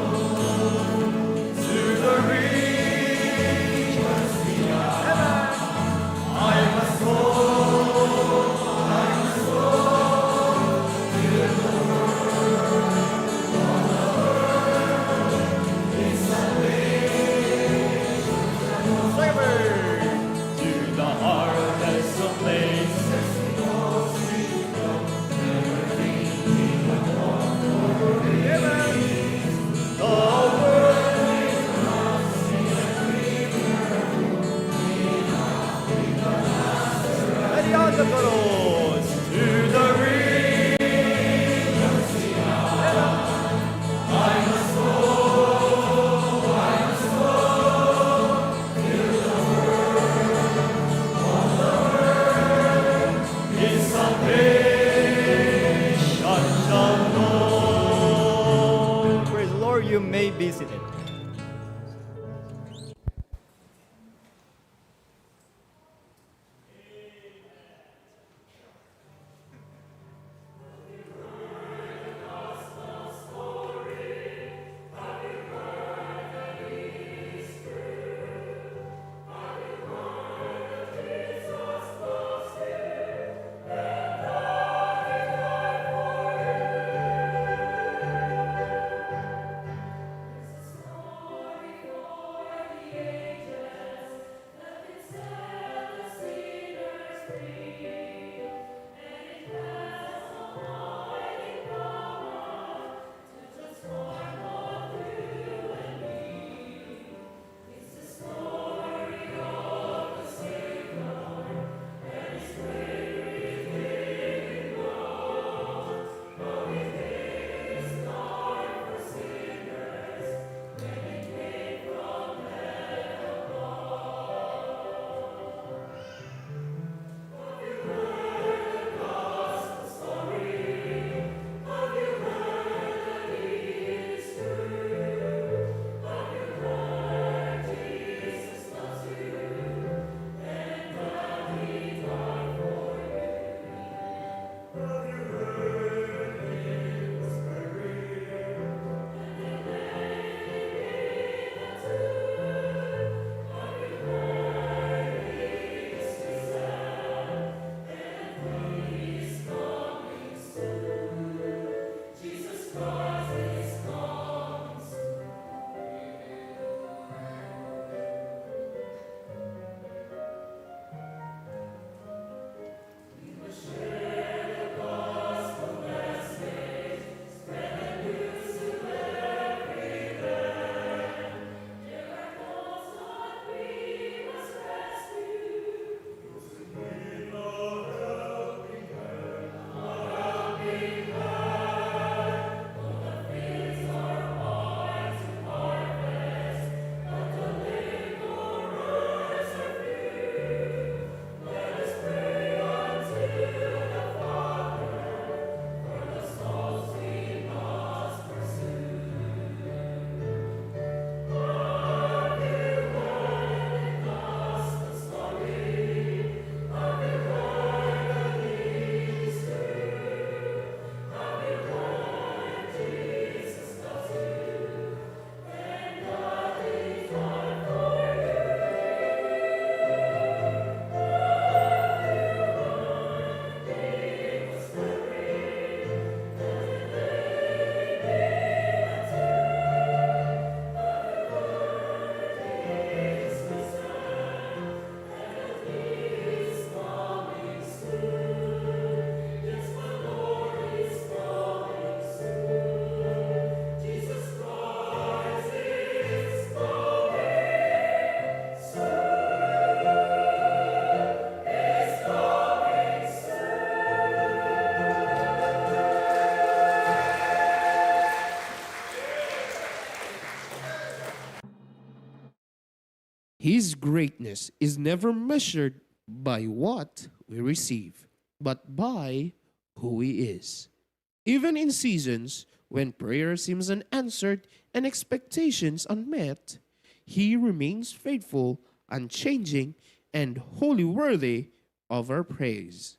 To the regions beyond. I must go, I must go. It's You may be seated. His greatness is never measured by what we receive, but by who He is. Even in seasons when prayer seems unanswered and expectations unmet, He remains faithful, unchanging, and wholly worthy of our praise.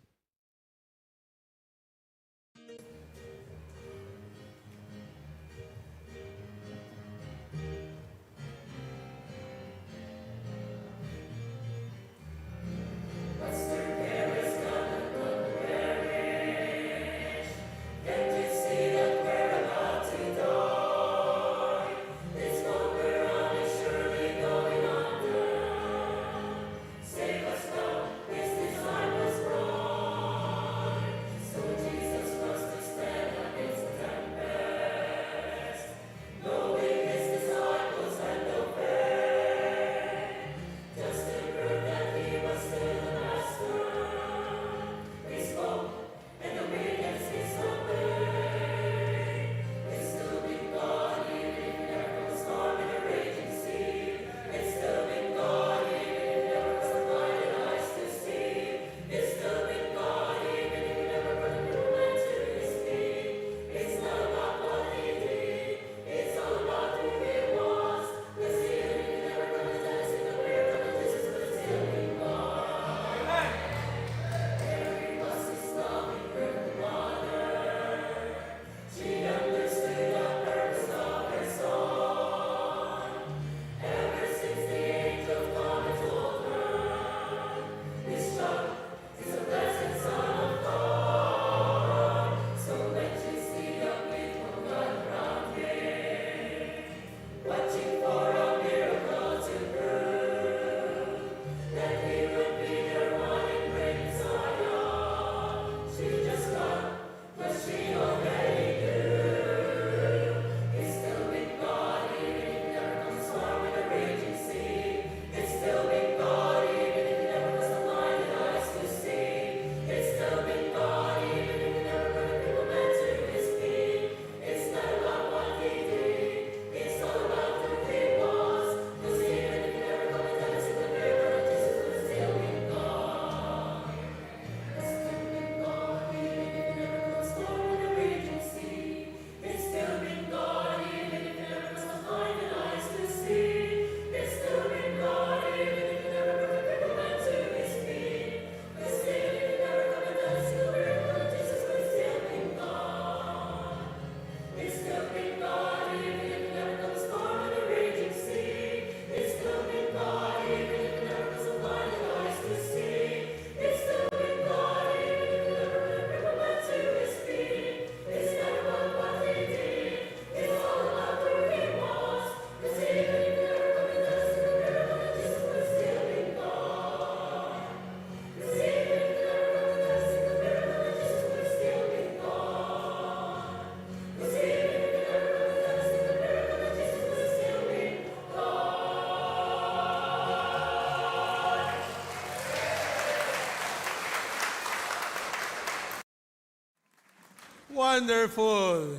wonderful.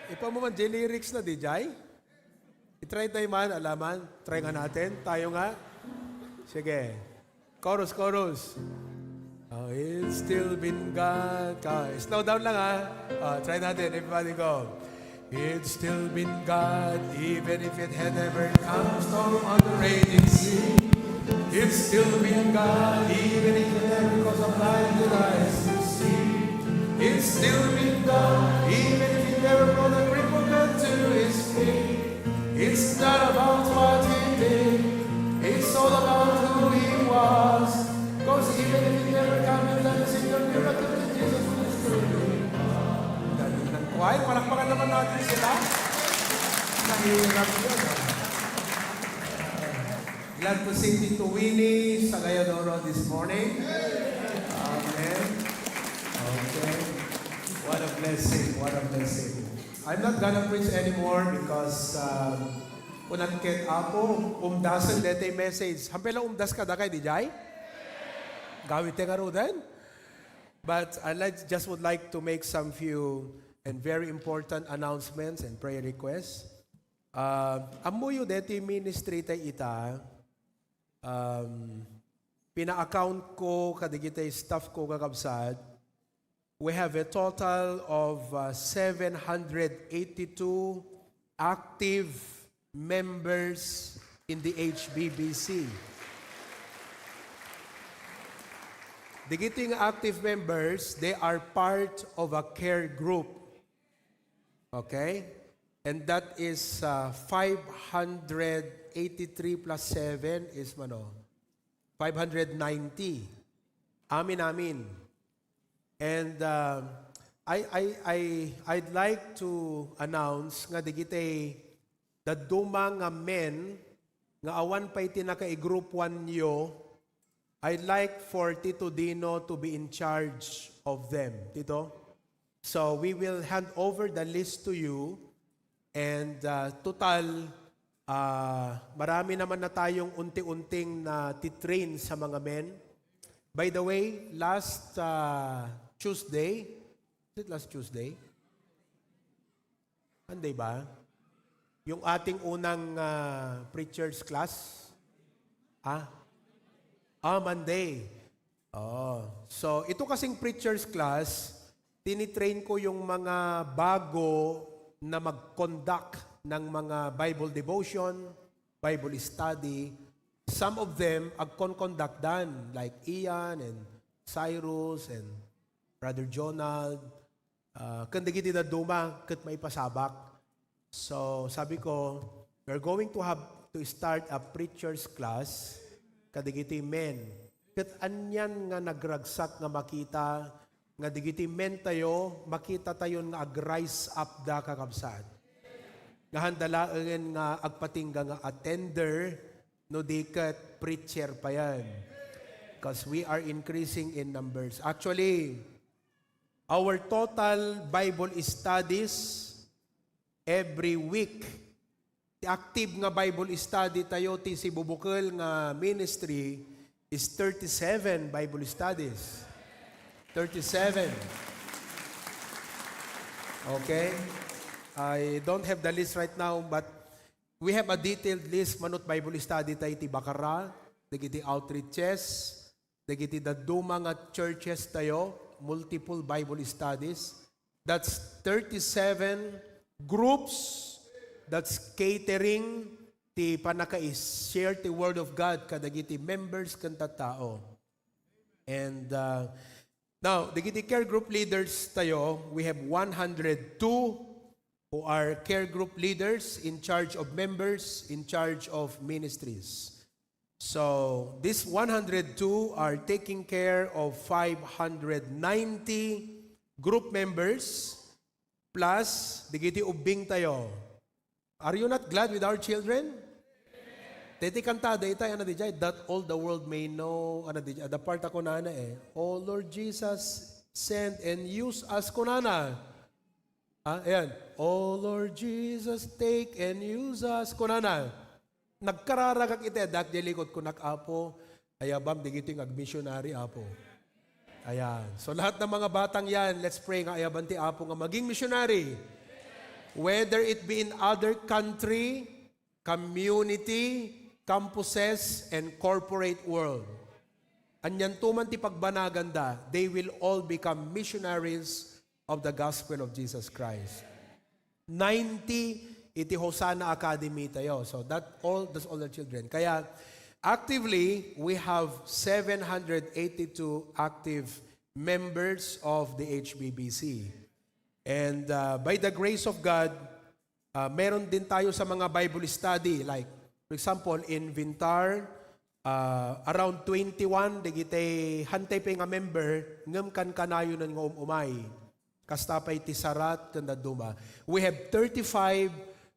Ipa mo man, lyrics na, di Jai? I-try tayo man, alaman. Try nga natin. Tayo nga. Sige. Chorus, chorus. Oh, it's still been God. Slow down lang ha. Try natin. Everybody go. It's still been God, even if it had never come storm on the raging sea. It's still been God, even if it never caused a blinded eyes to see. It's still been God, even if it never brought a crippled man to his feet. It's not about what he did, it's all about who he was. Cause even if it never come and done a single miracle that Jesus was doing. Galing ng choir, palakpakan naman natin sila. Nahihirap yun. Glad to see Tito Winnie sa Gayadoro this morning. Amen. Okay. What a blessing. What a blessing. I'm not gonna preach anymore because unan ket apo umdasan dete message. Hampela umdas ka da kay di jay? Gawit te karo then? But just would like to make some few and very important announcements and prayer requests. Amuyo dete ministry tay ita. Pina-account ko kadigitay staff ko kakabsat. We have a total of 782 active members in the HBBC. Digiting active members, they are part of a care group. Okay? And that is 583 plus 7 is 590. Amin. And I'd like to announce nga digitay the duma nga men nga awan pa iti naka-group 1 nyo. I'd like for Tito Dino to be in charge of them. Tito? So we will hand over the list to you. And total, marami naman na tayong unti-unting na titrain sa mga men. By the way, last Tuesday, is it last Tuesday? Monday ba? Yung ating unang preacher's class? Monday. So, ito kasing preacher's class, tinitrain ko yung mga bago na mag-conduct ng mga Bible devotion, Bible study. Some of them ag-conduct dan, like Ian and Cyrus and Brother Jonald. Kandigiti na duma, kat may pasabak. So, sabi ko, we're going to have to start a preacher's class, kadigiti men. Kat anyan nga nagragsak nga makita, nga digiti men tayo, makita tayo nga ag-rise up da kakabsat. Nga handalaen nga agpatingga nga attender, no di kat preacher pa yan. Because we are increasing in numbers. Actually, our total Bible studies every week, active nga Bible study tayo ti si Bubukal nga ministry is 37 Bible studies. 37. Okay? I don't have the list right now, but we have a detailed list manut Bible study tayo ti Bakara, dagiti outreaches, dagiti daduma nga churches tayo, multiple Bible studies. That's 37 groups that's catering ti panaka-share ti Word of God kadagiti members kanta tao. And now, dagiti care group leaders tayo, we have 102 who are care group leaders in charge of members, in charge of ministries. So, these 102 are taking care of 590 group members plus digiti ubing tayo. Are you not glad with our children? Teti kantada ita ana dijay that all the world may know ana dijay the part ako na Oh Lord Jesus, send and use us kunana. Ayan. Oh Lord Jesus, take and use us kunana. Nagkararagak ite dak likod kunak apo ayabam digiting ag missionary apo. Ayan. So lahat ng mga batang yan, let's pray nga ayabanti apo nga maging missionary. Whether it be in other country, community, campuses, and corporate world. Anyan tuman ti pagbanaganda, they will all become missionaries of the gospel of Jesus Christ. 90 iti Hosanna Academy tayo. So that's all the children. Kaya actively, we have 782 active members of the HBBC. And by the grace of God, meron din tayo sa mga Bible study. Like, for example, in Vintar, around 21, digitay hantay pa nga member, ngam kan kanayo ng umay. Kastapay ti sarat kanda duma. We have 35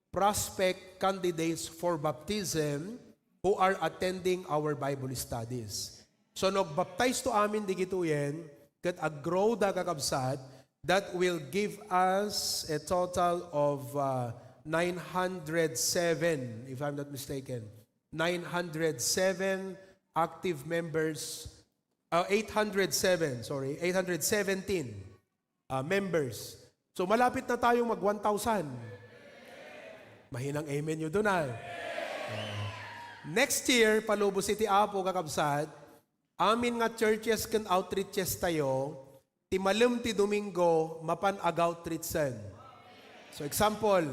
prospect candidates for baptism who are attending our Bible studies. So nag-baptize to amin digituyen, kat agrow da kakabsat, that will give us a total of 907, if I'm not mistaken. 907 active members, 817 members. So malapit na tayong mag 1,000. Mahinang amen nyo doon Next year, palubos iti Apo kakabsat, amin nga churches kan outreaches tayo, ti malem ti Domingo, mapan ag-outreachen. So example,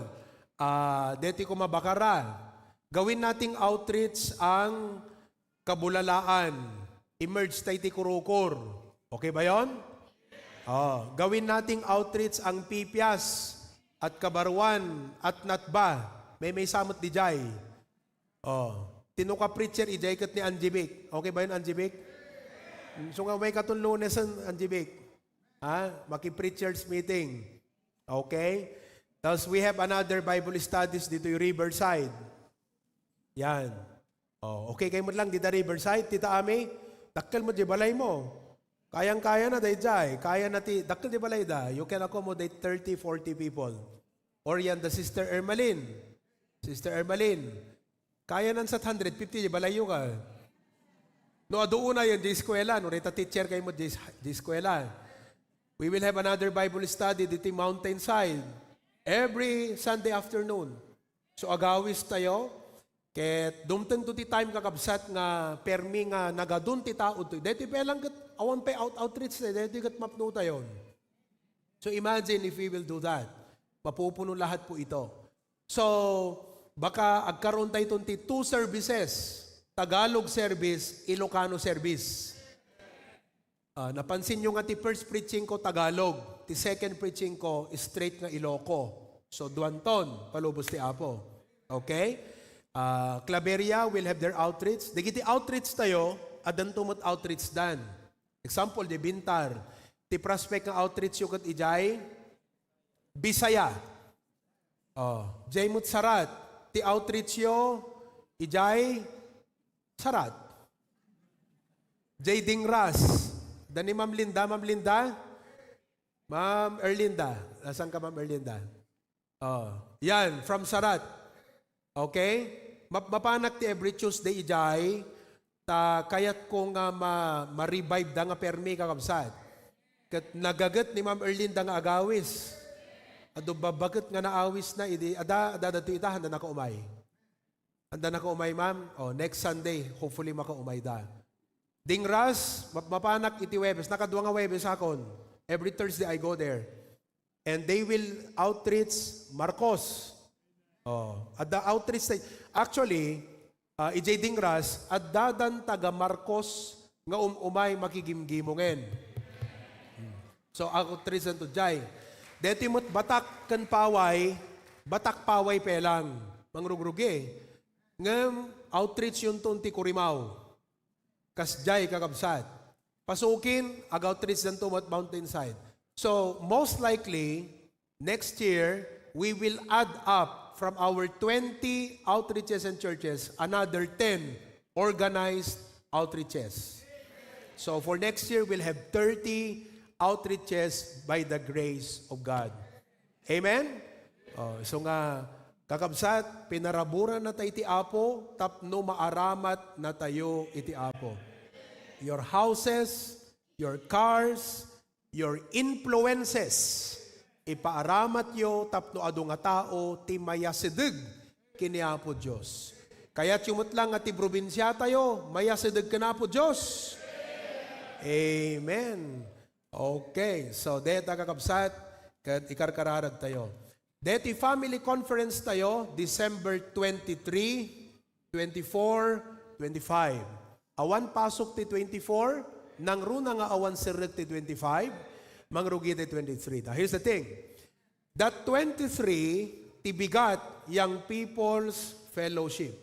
deti ko mabakara, gawin nating outreach ang Kabulalaan, emerge tayo ti Kurukor. Okay ba yon? Gawin nating outreach ang Pipias at Kabarwan at Natba. May samot di jay. Tinuka preacher, ijaykat ni Anjibik. Okay ba yun, Anjibik? So nga may katong Lunes ang Anjibik. Maki-preachers meeting. Okay? Tapos we have another Bible studies dito yung Riverside. Yan. Okay kayo mo lang dito Riverside, Tita Ami. Dakkel mo di balay mo. Kayang-kaya na day jay. Kaya na ti, dakkel di balay da. You can accommodate 30, 40 people. Or yan, the Sister Ermalyn. Sister Ermalyn. Kaya nan sa 150, di balayo ka. No, doon na yun, di eskwela. No, rita teacher kayo mo, di eskwela. We will have another Bible study dito mountainside. Every Sunday afternoon. So, agawis tayo. Ket, dumten to ti time kakabsat nga permi nga nagadun ti tao to. Dito pelang kat, awan pa outreach tayo. Dito kat mapno tayo. So, imagine if we will do that. Mapupuno lahat po ito. So, baka agkaroon tayo tunti 2 services. Tagalog service, Ilocano service. Napansin nyo nga ti first preaching ko Tagalog. Ti second preaching ko straight nga Iloco. So duanton, palubos ti Apo. Okay? Claveria will have their outreach. Digiti outreach tayo, adan tumot outreach dan. Example, di Bintar. Ti prospect nga outreach yung kat ijay, Bisaya. Jaymut Sarat. Ti outreach yo, ijay, Sarat. Jay Dingras. Dani Ma'am Linda, Ma'am Linda? Ma'am Erlinda. Nasaan ka, Ma'am Erlinda? Yan, from Sarat. Okay? Mapanak ti every Tuesday ijay, kayat ko nga ma-revive da nga permi kakabsat. Kat nagagat ni Ma'am Erlinda nga agawis. Ado babagat nga naawis na, ada dito ita, handa na kaumay. Handa na kaumay, ma'am. Next Sunday, hopefully makaumay da. Dingras, mapanak iti Webes. Nakadwa nga Webes akon. Every Thursday I go there. And they will outreach Marcos. At the outreach, actually, ijay Dingras, at dadan taga Marcos nga umay makigimgimungen. So, outreach to jay. Deti mo't batak kan paway, batak paway pelang, mangrugrugi. Ngam outreach yun to ti Kurimaw. Kasjay kakabsat. Pasukin, ag-outreach dan to mountainside. So, most likely, next year, we will add up from our 20 outreaches and churches, another 10 organized outreaches. So, for next year, we'll have 30 outreaches by the grace of God. Amen? So nga, kakabsat, pinaraburan na tayo iti Apo, tapno maaramat na tayo iti Apo. Your houses, your cars, your influences. Ipaaramat yo tapno adu nga tao ti mayasideg kini Apo Dios. Kaya't yumutlang nga ti probinsya tayo, mayasideg kana po Dios. Amen. Okay, so deta kakabsat ket ikarkararag tayo. Deti family conference tayo December 23, 24, 25. Awan pasok ti 24, nang runa nga awan sirrek ti 25, mangrugi ti 23. Now, here's the thing. That 23 ti bigat Young People's Fellowship.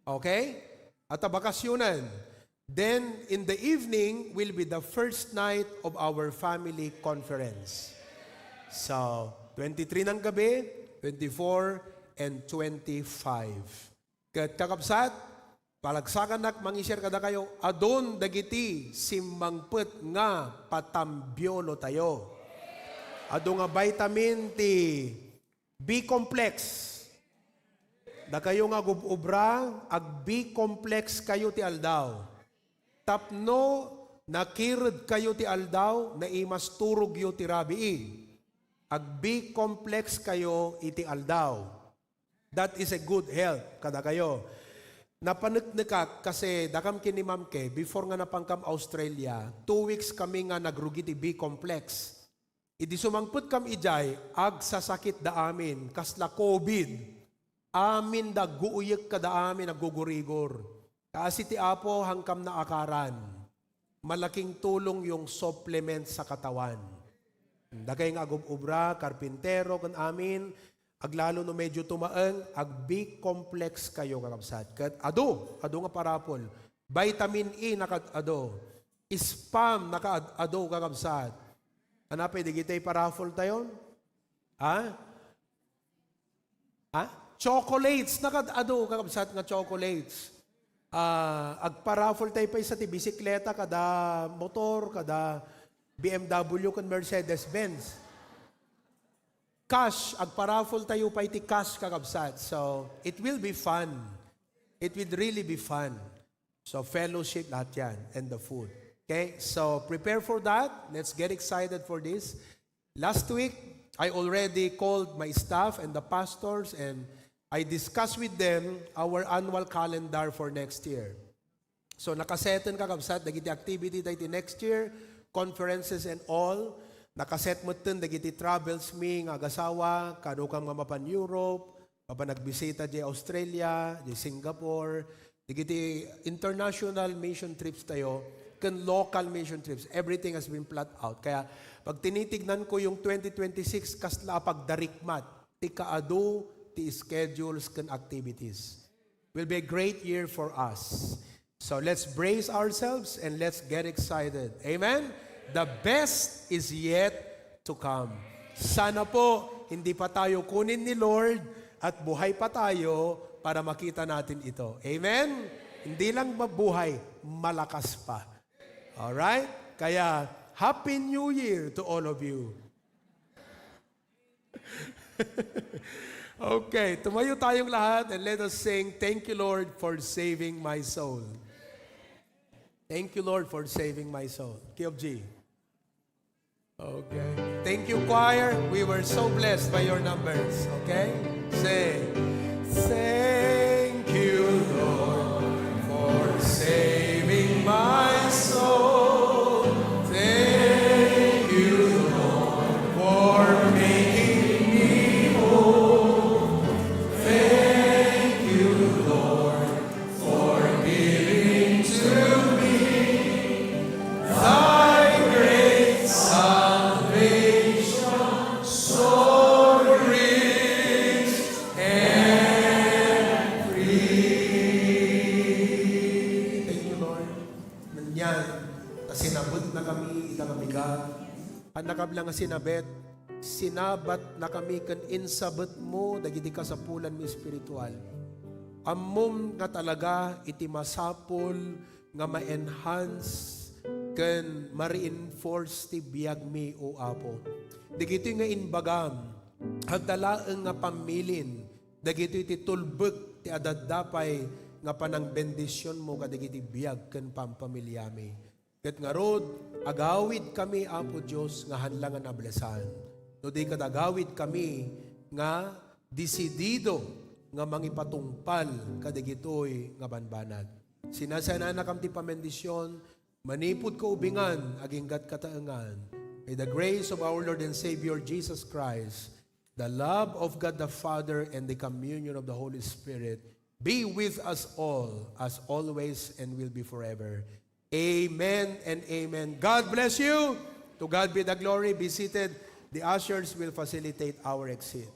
Okay? At bakasyunan. Then, in the evening, will be the first night of our family conference. So, 23 ng gabi, 24, and 25. Kat kakabsat, palagsakan nak mangisir kada kayo, adon dagiti simmangpet nga patambiolo tayo. Ado nga vitamin ti B-complex. Da kayo nga gubobra, ag B-complex kayo ti aldaw. Tapno, nakirad kayo ti aldaw, na imas turog yo ti rabii. Ag B-complex kayo iti aldaw. That is a good health, kada kayo. Napanagnikak kasi dakam kini mamke, before nga napangkam Australia, 2 weeks kami nga nagrugi ti B-complex. Idi sumangput kam ijay, ag sasakit da amin, kasla COVID. Amin da guuyek kada amin, naggugurigor. Kasi ti Apo hangkam na akaran, malaking tulong yung supplement sa katawan. Dagay nga agub-ubra, karpintero kan amin, aglalo no medyo tumaeng, ag B-complex kayo kakabsat. Kat ado nga parapol. Vitamin E nakad-ado. Spam nakad-ado kakabsat. Ano pwede kita'y parapol tayo? Ha? Ha? Chocolates nakad-ado kakabsat nga chocolates. Agparafol tayo pa sa ti bisikleta, kada motor, kada BMW, kan Mercedes-Benz. Cash, agparafol tayo pa iti cash kakabsat. So, it will be fun. It will really be fun. So, fellowship lahat yan, and the food. Okay, so prepare for that. Let's get excited for this. Last week, I already called my staff and the pastors and I discussed with them our annual calendar for next year. So nakasetan kakabsat dagiti activity dagiti next year, conferences and all. Nakaset mo tin dagiti travels mi nga agasawa, kano kang mapan Europe, mapanagbisita di Australia, di Singapore, dagiti international mission trips tayo, kan local mission trips. Everything has been plot out. Kaya pag tinitignan ko yung 2026 kasla pagdarikmat, ti kaado ti schedules and activities. Will be a great year for us. So let's brace ourselves and let's get excited. Amen? The best is yet to come. Sana po, hindi pa tayo kunin ni Lord at buhay pa tayo para makita natin ito. Amen? Hindi lang mabuhay, malakas pa. Alright? Kaya, Happy New Year to all of you. Okay, tumayo tayong lahat and let us sing, Thank you, Lord, for saving my soul. Thank you, Lord, for saving my soul. Key of G. Okay. Thank you, choir. We were so blessed by your numbers. Okay? Say, thank you, Lord, for saving my soul. Thank you, Lord, for making me whole. Thank you, Lord, for giving to me thy great salvation, so rich and free. Thank you, Lord. Nandiyan, sinabot na kami, itakabigat. Ang nakablang nga sinabet, sinabat na kami kan insabot mo, dagiti kasapulan mo espiritual. Amom nga talaga iti masapol nga ma-enhance kan ma-reinforce ti biyag mi o Apo. Dagito nga inbagam, hagdalaeng nga pamilin, dagito iti tulbek ti adaddapay nga panang bendisyon mo kadagiti biyag kan pampamilyami. Ket nga rod, agawid kami, Apo Diyos, nga hanlangan na blesan. No di kadagawid kami nga desidido nga mangipatungpal kadigitoy nga banbanag. Sinasana na kam ti pamendisyon, manipod ko ubingan, aging gat kataangan. May the grace of our Lord and Savior Jesus Christ, the love of God the Father, and the communion of the Holy Spirit be with us all, as always and will be forever. Amen and amen. God bless you. To God be the glory. Be seated. The ushers will facilitate our exit.